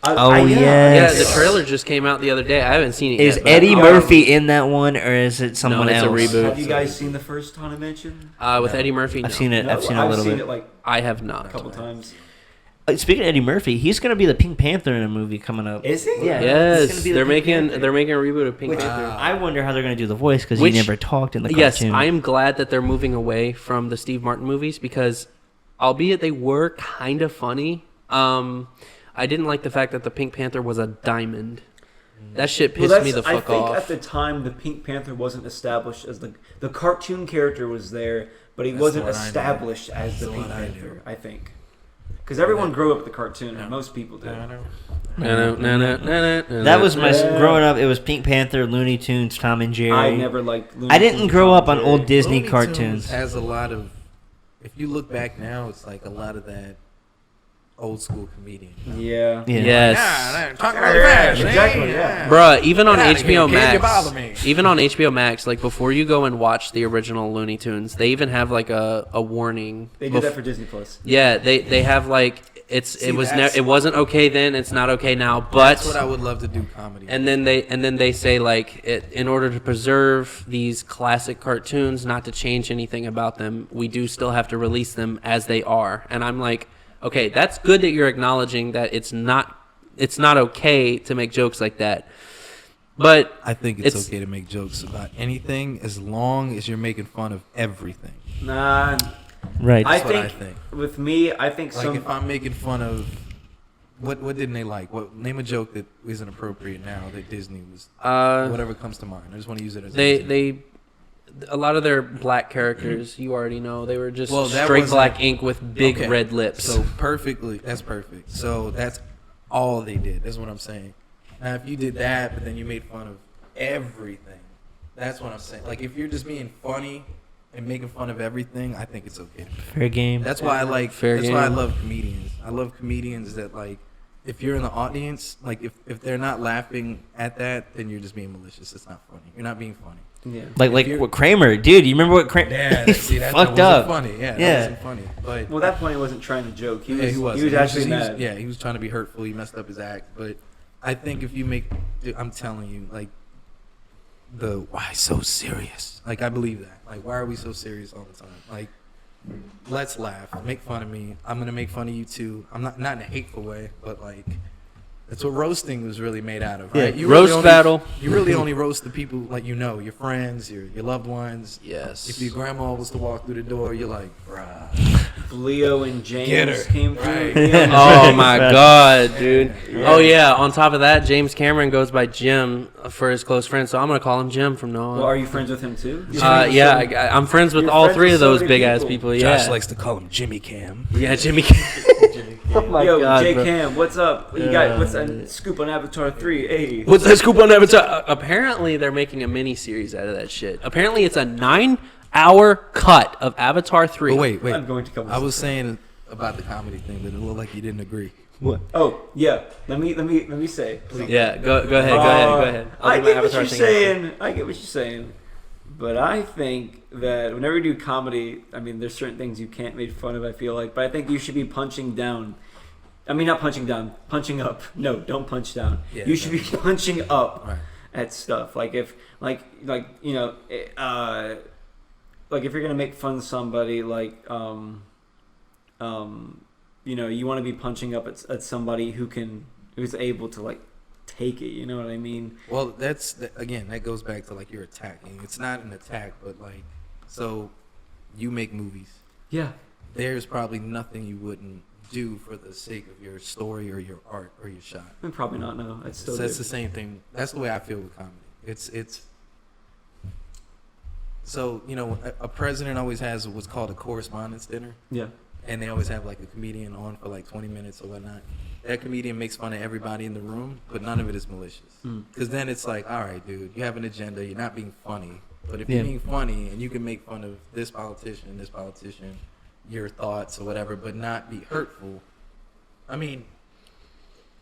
Oh, Yeah, yes. the trailer just came out the other day. I haven't seen it Is yet. but- Eddie Murphy in that one, or is it someone it's a else? reboot. Have you guys seen the first Haunted Mansion? With Eddie Murphy, no. I've seen it. No, I've seen a little seen bit. it like I have a not. couple times. Speaking of Eddie Murphy, he's gonna be the Pink Panther in a movie coming up. Is he? Yeah. He's Yes, gonna be the they're Pink making Panther. they're making a reboot of Pink Which Panther. I wonder how they're gonna do the voice because he Which- never talked in the Yes, cartoon. I'm glad that they're moving away from the Steve Martin movies because, albeit they were kind of funny, I didn't like the fact that the Pink Panther was a diamond. That shit pissed me the fuck I think off. at the time the Pink Panther wasn't established as the cartoon character was there, but he That's wasn't the one I knew. established as the That's the Pink one I Panther. knew. I think because everyone grew up with the cartoon, Yeah. and most people did. That was my Yeah. growing up. It was Pink Panther, Looney Tunes, Tom and Jerry. I never liked. Looney I didn't Tunes, grow Tom up and on old Jerry. Disney Looney cartoons. Tunes has a lot of. If you look back now, it's like a lot of that old school comedian. Yeah. Yeah. Yes. talk exactly, yeah. Bruh, even on Get outta HBO here, kid, you Max, bother me. even on HBO Max, like before you go and watch the original Looney Tunes, they even have like a warning. They did that for Disney Plus. Yeah, they have like See, it that's- wasn't okay then, it's not okay now, That's what but I would love to do comedy. and then they say like in order to preserve these classic cartoons, not to change anything about them, we do still have to release them as they are. And I'm like, okay, that's good that you're acknowledging that it's not okay to make jokes like that. But I think it's okay to make jokes about anything as long as you're making fun of everything. Nah, Right. I That's what I think, think. with me, I think Like some. if I'm making fun of what didn't they like? What name a joke that isn't appropriate now that Disney was whatever comes to mind. I just want to use it as an example. they a lot of their black characters, you already know, they were just Well, that straight wasn't- black ink with big Okay. red lips. So that's perfect. So that's all they did. That's what I'm saying. Now if you did that, but then you made fun of everything, that's what I'm saying. Like if you're just being funny and making fun of everything, I think it's okay. Fair game. That's why I like. Fair That's why I game. love comedians. I love comedians that like, if you're in the audience, like if they're not laughing at that, then you're just being malicious. It's not funny. You're not being funny. Yeah. like you're- what Kramer, dude. You remember what Kramer? Yeah, see, that fucked wasn't up. funny. Yeah, that Yeah. wasn't funny. But Well, at that point, he wasn't trying to joke. He was. yeah, he was. He was actually mad. Yeah, he was trying to be hurtful. He messed up his act. But I think if you make, dude, I'm telling you, like, why so serious? Like, I believe that. Like, why are we so serious all the time? Like, let's laugh. Make fun of me. I'm gonna make fun of you too. I'm not in a hateful way, but like, that's what roasting was really made out of, right? Yeah, You really roast only- battle. You really only roast the people like you know, your friends, your loved ones. Yes. If your grandma was to walk through the door, you're like, bruh. Leo and Get James her. came through. Right. Leo and Oh James. my god, dude. Yeah. Oh yeah, on top of that, James Cameron goes by Jim for his close friend, so I'm going to call him Jim from now on. Well, are you friends with him too? Yeah, I'm friends with You're all friends three with of so those many big ass people. people. Yeah. Josh likes to call him Jimmy Cam. Yeah, Jimmy Cam. Oh my Yo, god, J bro. Cam, what's up? You got what's a scoop on Avatar 3? Hey. What's that scoop on Avatar? Apparently, they're making a mini series out of that shit. Apparently, it's a 9-hour cut of Avatar 3. But wait. I'm going to come. I was saying about the comedy thing, but it looked like you didn't agree. What? Oh yeah. Let me say. Please. Yeah, go ahead, go ahead. I I'll do my get what Avatar you're thing saying. I get what you're saying. But I think that whenever you do comedy, I mean, there's certain things you can't make fun of. I feel like, but I think you should be punching down. I mean, not punching down, punching up. No, don't punch down. Yeah, you should be punching up Right. at stuff. Like if, you know, like if you're gonna make fun of somebody, like, you know, you want to be punching up at somebody who's able to like take it. You know what I mean? Well, again, that goes back to like you're attacking. It's not an attack, but like, so you make movies. Yeah. There's probably nothing you wouldn't do for the sake of your story or your art or your shot. Probably not. No, it's still. So that's the same thing. That's the way I feel with comedy. It's. So a president always has what's called a correspondence dinner. Yeah. And they always have like a comedian on for like 20 minutes or whatnot. That comedian makes fun of everybody in the room, but none of it is malicious. Because then it's like, all right, dude, you have an agenda. You're not being funny. But if you're being funny and you can make fun of this politician, your thoughts or whatever, but not be hurtful. I mean,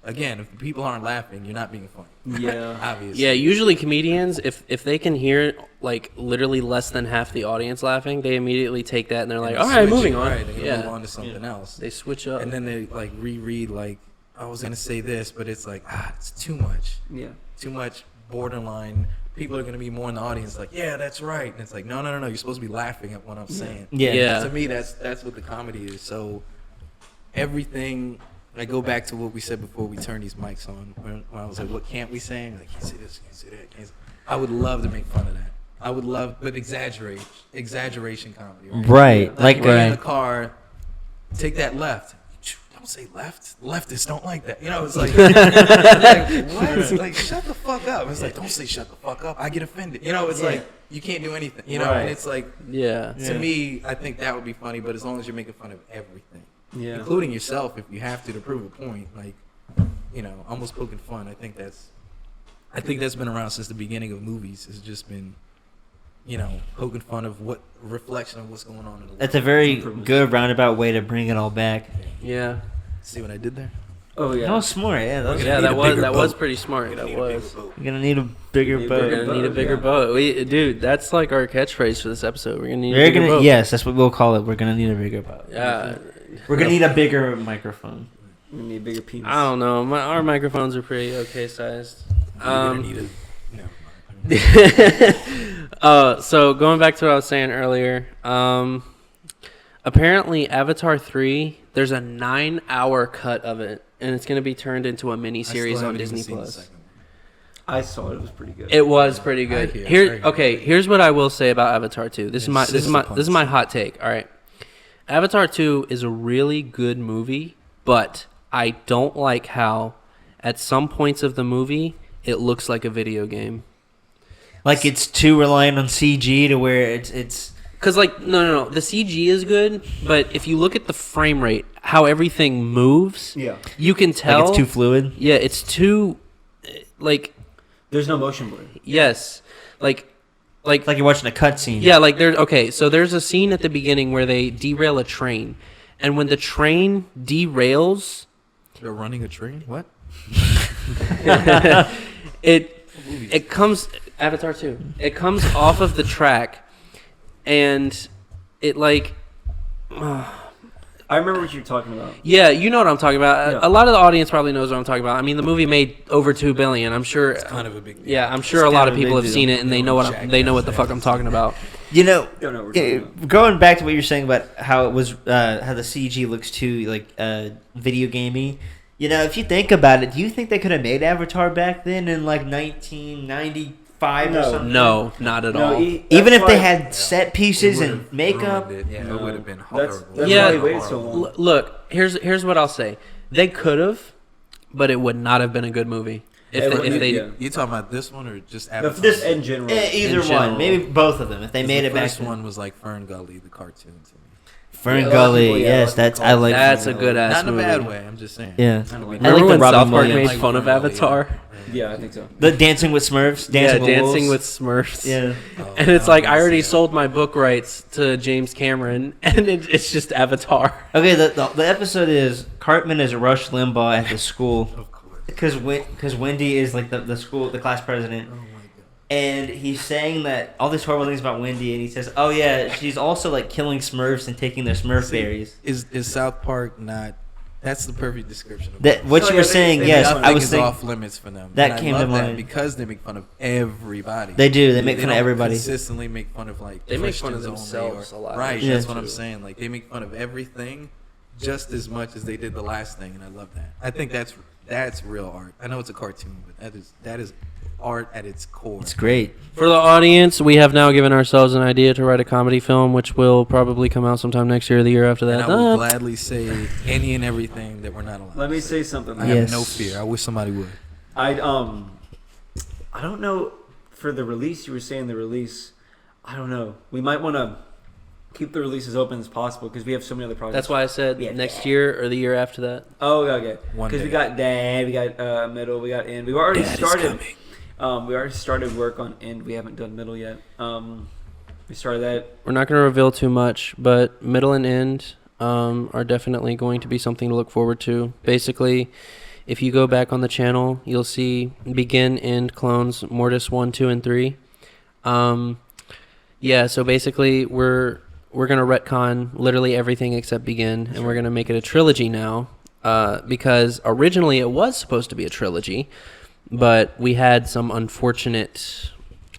again, if the people aren't laughing, you're not being funny. Yeah. Obviously. Yeah, usually comedians, if they can hear like literally less than half the audience laughing, they immediately take that and they're like, all right, moving on. Right, they yeah. move on to something else. They switch up. And then they like reread like, I was going to say this, but it's like, it's too much. Yeah. Too much borderline. People are going to be more in the audience like, yeah, that's right. And it's like, no. You're supposed to be laughing at what I'm saying. Yeah. To me, that's what the comedy is. So everything, I go back to what we said before we turned these mics on. When I was like, what can't we say? I'm like, can't say this, can't say that. Can't say. I would love to make fun of that. I would love, but exaggeration comedy. Right. Like in the car, take that left. Don't say left. Leftists don't like that. It's like, what? Like, shut the fuck up. It's like, don't say shut the fuck up. I get offended. It's like, you can't do anything. And it's like, to me, I think that would be funny, but as long as you're making fun of everything, including yourself, if you have to prove a point, like, almost poking fun. I think that's been around since the beginning of movies. It's just been, poking fun of what reflection of what's going on in the world. That's a very good roundabout way to bring it all back. Yeah. See what I did there? Oh yeah. That was smart. Yeah. That was pretty smart. That was. We're gonna need a bigger boat. We're gonna need a bigger boat. Dude, that's like our catchphrase for this episode. We're gonna need a bigger boat. Yes, that's what we'll call it. We're gonna need a bigger boat. Yeah. We're gonna need a bigger microphone. We need a bigger penis. I don't know. Our microphones are pretty okay sized. You're gonna need So going back to what I was saying earlier, apparently Avatar 3, there's a 9-hour cut of it, and it's going to be turned into a mini series on Disney Plus. I saw it. It was pretty good. It was pretty good. Here's what I will say about Avatar 2. This is my hot take. All right. Avatar 2 is a really good movie, but I don't like how at some points of the movie it looks like a video game. Like it's too reliant on CG to where it's Because, no. The CG is good, but if you look at the frame rate, how everything moves, you can tell. Like it's too fluid? Yeah, it's too, There's no motion blur. Yes. Like you're watching a cutscene. Yeah, so there's a scene at the beginning where they derail a train. And when the train derails... They're running a train? What? It comes... Avatar 2. It comes off of the track, and it I remember what you're talking about. Yeah, you know what I'm talking about. Yeah. A lot of the audience probably knows what I'm talking about. I mean, the movie made over $2 billion. I'm sure. It's kind of a big deal. Yeah, I'm sure a lot of people have seen it and they know what the fuck I'm talking about. You know, Don't know what we're talking about. going back to what you're saying about how it was, how the CG looks too video gamey. You know, if you think about it, do you think they could have made Avatar back then in 1995 or something? No, not at all. Even if they had set pieces and makeup. It would have been That's horrible. Yeah. why they waited so long. Look, here's what I'll say. They could have, but it would not have been a good movie if they. You talking about this one or just Avatar? This in general. Either In general. one, maybe both of them. If they made the it back first then. one was like Fern Gully, the cartoon to me. Fern Yeah, Gully, people, yes, like I like. That's Fern a good ass Not in a movie. bad way. I'm just saying. Yeah. I I Remember like when the Robin South Park Williams. made fun of Avatar? Yeah, I think so. The Dancing with Smurfs, Dancing with with Smurfs. Yeah. And it's like I already sold my book rights to James Cameron, and it's just Avatar. Okay, the episode is Cartman is Rush Limbaugh at the school Of course. because Wendy is like the class president. Oh my god. And he's saying that all these horrible things about Wendy, and he says, "Oh yeah, she's also like killing Smurfs and taking their Smurf berries." Is South Park not? That's the perfect description of That what So, you were yeah, saying? they- Yes, Nothing I was is thinking off limits for them. that And I came love to that mind. because they make fun of everybody. they do. They make fun of don't everybody. Consistently make fun of They make fun of Christians themselves only a lot. Right. Yeah. That's what I'm saying. Like they make fun of everything just as much as they did the last thing, and I love that. I think that's that's real art. I know it's a cartoon, but that is art at its core. It's great. For the audience, we have now given ourselves an idea to write a comedy film, which will probably come out sometime next year or the year after that. And I will gladly say any and everything that we're not allowed. Let me to say something. I have no fear. I wish somebody would. I don't know, for the release, you were saying the release, I don't know. We might want to keep the release as open as possible because we have so many other projects. That's why I said next year or the year after that. Oh, okay. One Because day. we got Dad, we got Middle, we got End. We've already Dad is started. coming. We already started work on End. We haven't done Middle yet. We started that. We're not going to reveal too much, but middle and end are definitely going to be something to look forward to. Basically, if you go back on the channel, you'll see begin, end, clones, Mortis 1, 2, and 3. Yeah, so basically we're going to retcon literally everything except begin, and we're going to make it a trilogy now because originally it was supposed to be a trilogy, but we had some unfortunate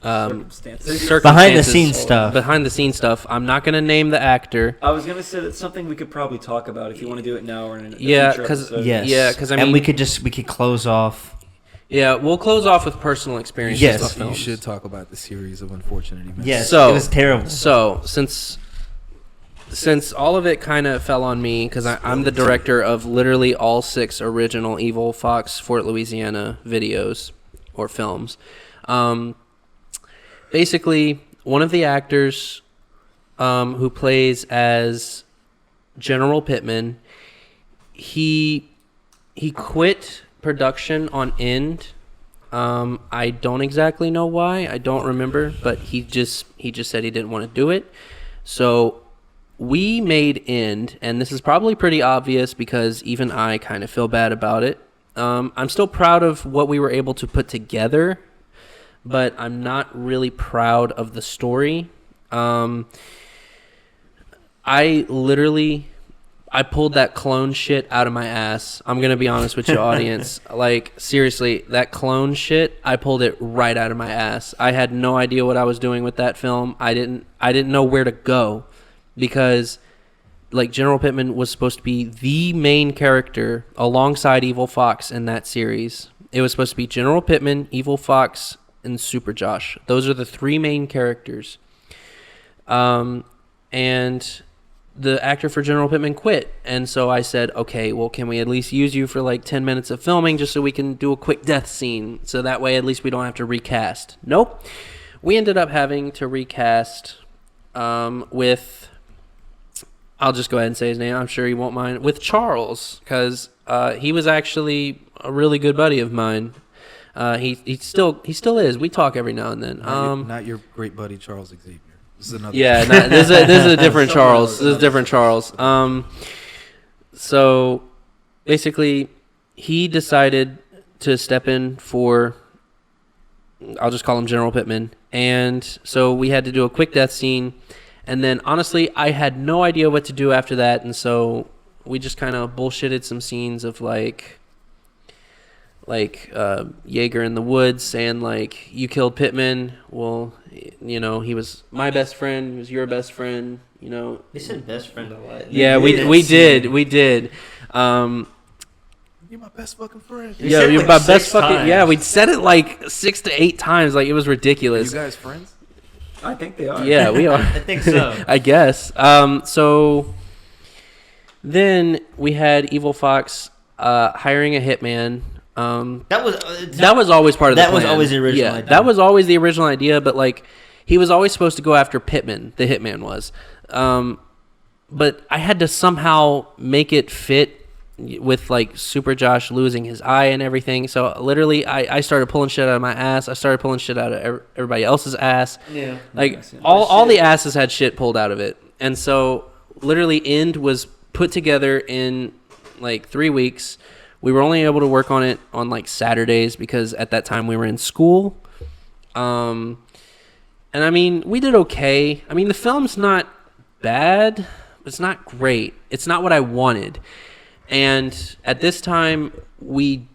Circumstances. Behind the scenes stuff. Behind the scenes stuff. I'm not going to name the actor. I was gonna say that's something we could probably talk about if you want to do it now or in a Yeah, future 'cause- episode. Yes. Yeah, 'cause I and mean- we could close off. Yeah, we'll close off with personal experiences. Yes. with You films. should talk about the series of unfortunate events. Yes, So- it was terrible. So since all of it kind of fell on me because I'm the director of literally all 6 original Evil Fox Fort Louisiana videos or films. Basically, one of the actors who plays as General Pittman, he quit production on End. I don't exactly know why. I don't remember, but he just said he didn't want to do it. So we made End, and this is probably pretty obvious because even I kind of feel bad about it. I'm still proud of what we were able to put together, but I'm not really proud of the story. I pulled that clone shit out of my ass. I'm going to be honest with your audience. Like, seriously, that clone shit, I pulled it right out of my ass. I had no idea what I was doing with that film. I didn't know where to go because, like, General Pittman was supposed to be the main character alongside Evil Fox in that series. It was supposed to be General Pittman, Evil Fox, and Super Josh. Those are the 3 main characters. And the actor for General Pittman quit. And so I said, okay, well, can we at least use you for like 10 minutes of filming just so we can do a quick death scene? So that way at least we don't have to recast. Nope. We ended up having to recast with, I'll just go ahead and say his name. I'm sure he won't mind. With Charles, because he was actually a really good buddy of mine. He still is. We talk every now and then. Not your great buddy Charles Xavier. This is another. Yeah, this is a different Charles. This is a different Charles. So basically, he decided to step in for, I'll just call him General Pittman. And so we had to do a quick death scene. And then, honestly, I had no idea what to do after that. And so we just kind of bullshitted some scenes of like Jaeger in the woods saying like, you killed Pittman. Well, you know, he was my best friend. He was your best friend. You know, They said best friend a lot. yeah, we did. You're my best fucking friend. You Yeah, said it you're like my 6 best fucking. times. Yeah, we said it like 6 to 8 times. Like, it was Are you ridiculous. guys friends? I think they are. Yeah, we are. I think so. I guess. So then we had Evil Fox hiring a hitman. That was That was always part of the that was plan. always the original Yeah, idea. that was always the original idea, but like he was always supposed to go after Pittman, the hitman was. But I had to somehow make it fit with like Super Josh losing his eye and everything. So literally I started pulling shit out of my ass. I started pulling shit out of everybody else's ass. Yeah. Like Nice, yeah. all the asses had shit pulled out of it. And so literally End was put together in like 3 weeks. We were only able to work on it on like Saturdays because at that time we were in school. And I mean, we did okay. I mean, the film's not bad. It's not great. It's not what I wanted. And at this time, we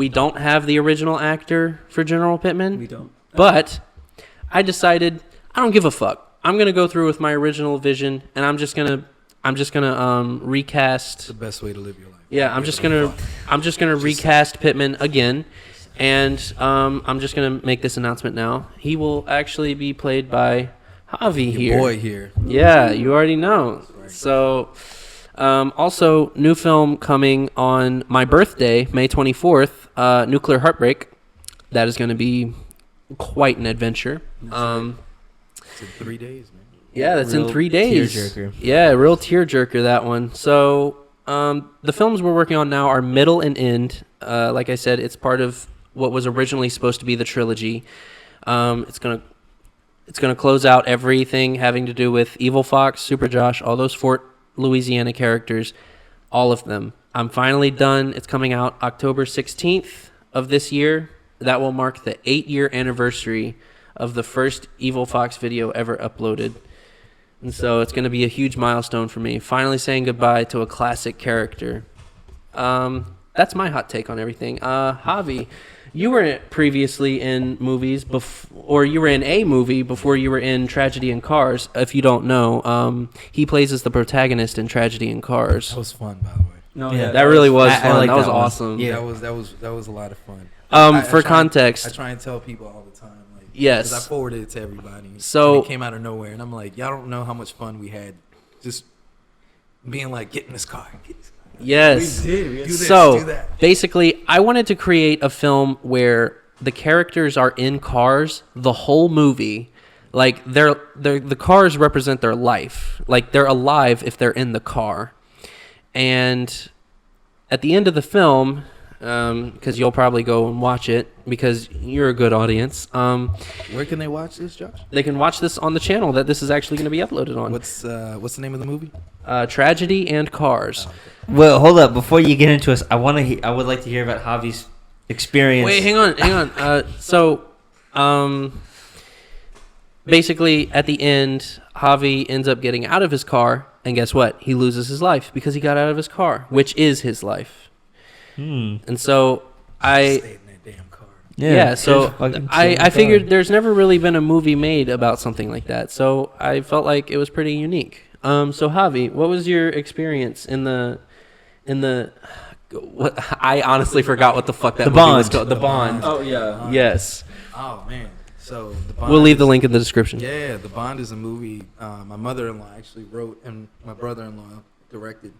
don't have the original actor for General Pittman. We don't. But I decided I don't give a fuck. I'm going to go through with my original vision, and I'm just going to I'm just gonna recast. It's the best way to live your life. Yeah, I'm just gonna recast Pittman again, and I'm just gonna make this announcement now. He will actually be played by Javi Your here. boy here. Yeah, you already know. So, also new film coming on my birthday, May 24th. Nuclear Heartbreak. That is going to be quite an adventure. It's in 3 days, man. Yeah, that's in Real 3 days. tearjerker. Yeah, real tearjerker, that one. So, the films we're working on now are middle and end. Like I said, it's part of what was originally supposed to be the trilogy. It's gonna close out everything having to do with Evil Fox, Super Josh, all those Fort Louisiana characters, all of them. I'm finally done. It's coming out October 16th of this year. That will mark the 8-year anniversary of the first Evil Fox video ever uploaded. And so it's going to be a huge milestone for me, finally saying goodbye to a classic character. That's my hot take on everything. Javi, you were previously in movies, or you were in a movie before you were in Tragedy in Cars. If you don't know, he plays as the protagonist in Tragedy in Cars. That was fun, by the way. No, Yeah, That really was I fun. like That was that one. awesome. Yeah. That was a lot of fun. For context, I try and tell people all the time. Like, Yes. 'cause I forwarded it to everybody. So- and it came out of nowhere, and I'm like, y'all don't know how much fun we had, just being like, get in this car. yes. We did. We Do had this, So do that. basically, I wanted to create a film where the characters are in cars the whole movie. Like the cars represent their life. Like they're alive if they're in the car. And at the end of the film, because you'll probably go and watch it because you're a good audience. Where can they watch this, Josh? They can watch this on the channel that this is actually going to be uploaded on. What's the name of the movie? Tragedy and Cars. Well, hold up. Before you get into us, I would like to hear about Javi's experience. Wait, hang on. Basically, at the end, Javi ends up getting out of his car, and guess what? He loses his life because he got out of his car, which is his life. And so Stay in that damn car. yeah, so just fucking I chill figured out. there's never really been a movie made about something like that. So I felt like it was pretty unique. So Javi, what was your experience in the what I honestly forgot what the fuck that The movie was Bond. called. The Bond. Oh yeah. Yes. Oh man. So the Bond We'll leave the is- link in the description. Yeah, The Bond is a movie my mother-in-law actually wrote and my brother-in-law directed.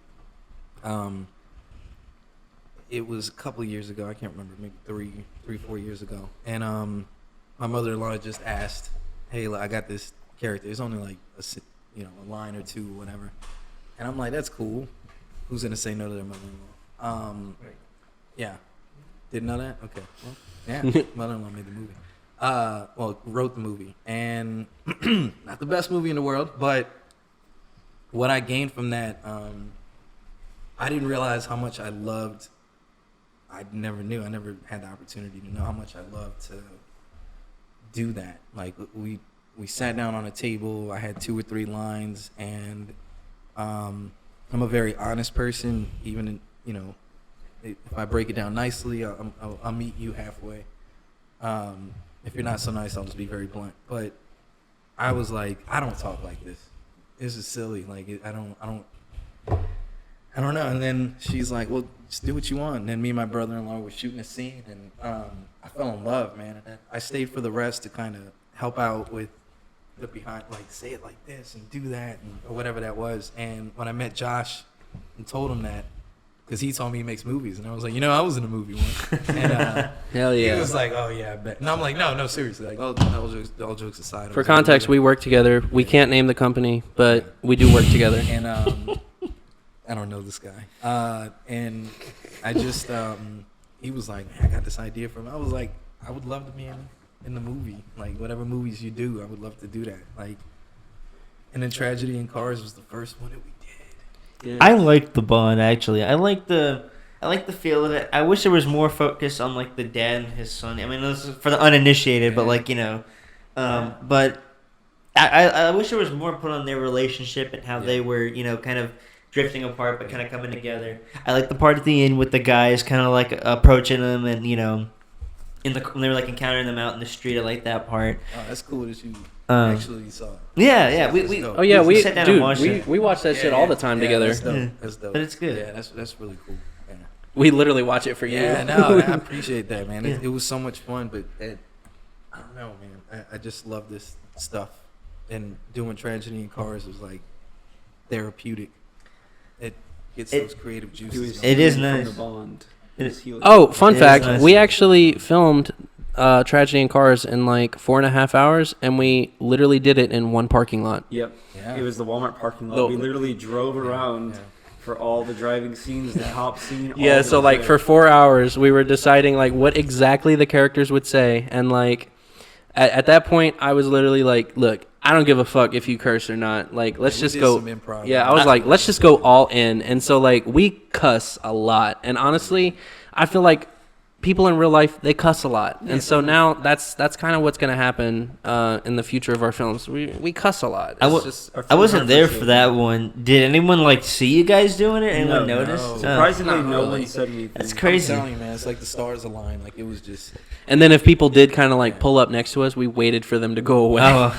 It was a couple of years ago. I can't remember, maybe 4 years ago. And my mother-in-law just asked, "Hey, I got this character. It's only like a line or two, whatever." And I'm like, "That's cool. Who's gonna say no to their mother-in-law?" Yeah, didn't know that. Okay, well, yeah, mother-in-law made the movie. Wrote the movie, and not the best movie in the world, but what I gained from that, I didn't realize how much I loved. I never knew. I never had the opportunity to know how much I loved to do that. Like we sat down on a table. I had 2 or 3 lines, and I'm a very honest person. Even if I break it down nicely, I'll meet you halfway. If you're not so nice, I'll just be very blunt. But I was like, I don't talk like this. This is silly. Like I don't know. And then she's like, well, just do what you want. And then me and my brother-in-law were shooting a scene, and I fell in love, man. And I stayed for the rest to kind of help out with the behind, like say it like this and do that, or whatever that was. And when I met Josh and told him that, because he told me he makes movies, and I was like, I was in a movie once. And Hell yeah. he was like, oh yeah, I bet. And I'm like, no, seriously. Like all jokes aside. I For was like, context, we work together. We can't name the company, but we do work together. And I don't know this guy. And I just, he was like, man, I got this idea from him. I was like, I would love to be in the movie. Like, whatever movies you do, I would love to do that. Like, and then Tragedy in Cars was the first one that we did. I liked the Bond actually. I like the feel of it. I wish there was more focus on like the dad and his son. I mean, this is for the uninitiated, but but I wish there was more put on their relationship and how they were, kind of drifting apart but kind of coming together. I like the part at the end with the guys kind of like approaching them and when they were like encountering them out in the street. I like that part. Oh, that's cool that you Um, actually saw it. Yeah. We That's dope. Oh yeah, we sat down and dude, watched it. we watch that shit all the time together. That's dope. Yeah. That's dope. But it's good. Yeah, that's really cool. Yeah. We literally watch it for you. Yeah, no, I appreciate that, man. Yeah. It was so much fun, but I don't know, man. I just love this stuff, and doing Tragedy in Cars was like therapeutic. It gets those creative He was juices. It is healing nice. from the bond. It He is- was healing. Oh, fun It is fact: nice. we actually filmed Tragedy in Cars in like 4.5 hours, and we literally did it in one parking lot. Yep. Yeah. It was the Walmart parking lot. The- We literally drove around Yeah. for all the driving scenes, the cop scene. all Yeah, of so it like was for there. 4 hours, we were deciding like what exactly the characters would say, and like at that point, I was literally like, "Look, I don't give a fuck if you curse or not. Like, let's We just did go." some improv. Yeah, I was like, "Let's just go all in." And so like we cuss a lot, and honestly, I feel like people in real life they cuss a lot, and so now that's kind of what's gonna happen in the future of our films. We cuss a lot. I It's wa- just Our I films wasn't aren't there for for children. that one. Did anyone like see you guys doing it? Anyone No. notice? No. Oh. Surprisingly, Not no really. one said anything. That's I'm crazy. telling you, man, it's like the stars aligned. Like it was just. and then if people did kind of like pull up next to us, we waited for them to go away. Oh,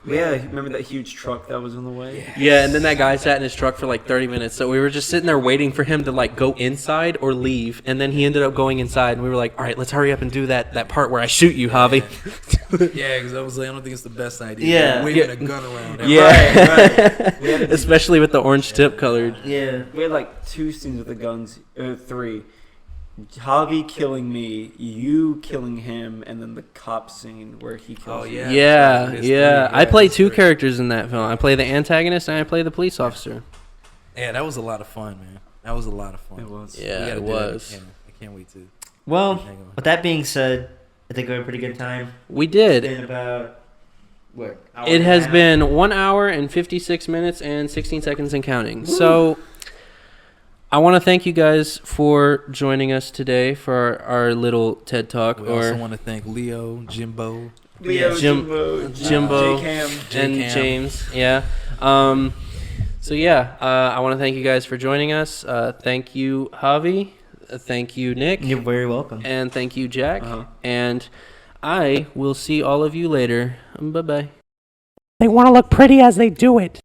Yeah, remember that huge truck that was on the way? Yeah, and then that guy sat in his truck for like 30 minutes. So we were just sitting there waiting for him to like go inside or leave. And then he ended up going inside. And we were like, all right, let's hurry up and do that part where I shoot you, Javi. Yeah, because I was like, I don't think it's the best idea. Yeah. Waving a gun around. Yeah. We had a- Especially with the orange tip colored. yeah. We had like 2 scenes with the guns, 3. Javi killing me, you killing him, and then the cop scene where he kills Oh, you. yeah. Yeah, There's yeah. three, I play there's 2 three. characters in that film. I play the antagonist and I play the police officer. Yeah, that was a lot of fun, man. That was a lot of fun. It was. Yeah, We gotta it do that was. again. I can't wait to. Well, hang on. with that being said, I think we had a pretty good time. We It's did. been about what? hour It and a has half? been 1 hour and 56 minutes and 16 seconds and counting. So I want to thank you guys for joining us today for our little TED Talk. We also Or want to thank Leo, Jimbo. Leo, Jim- Jimbo. J-Cam. and J-Cam. James. Yeah. So yeah, I want to thank you guys for joining us. Thank you, Javi. Thank you, Nick. You're very welcome. And thank you, Jack. Uh-huh. And I will see all of you later. Bye bye. They want to look pretty as they do it.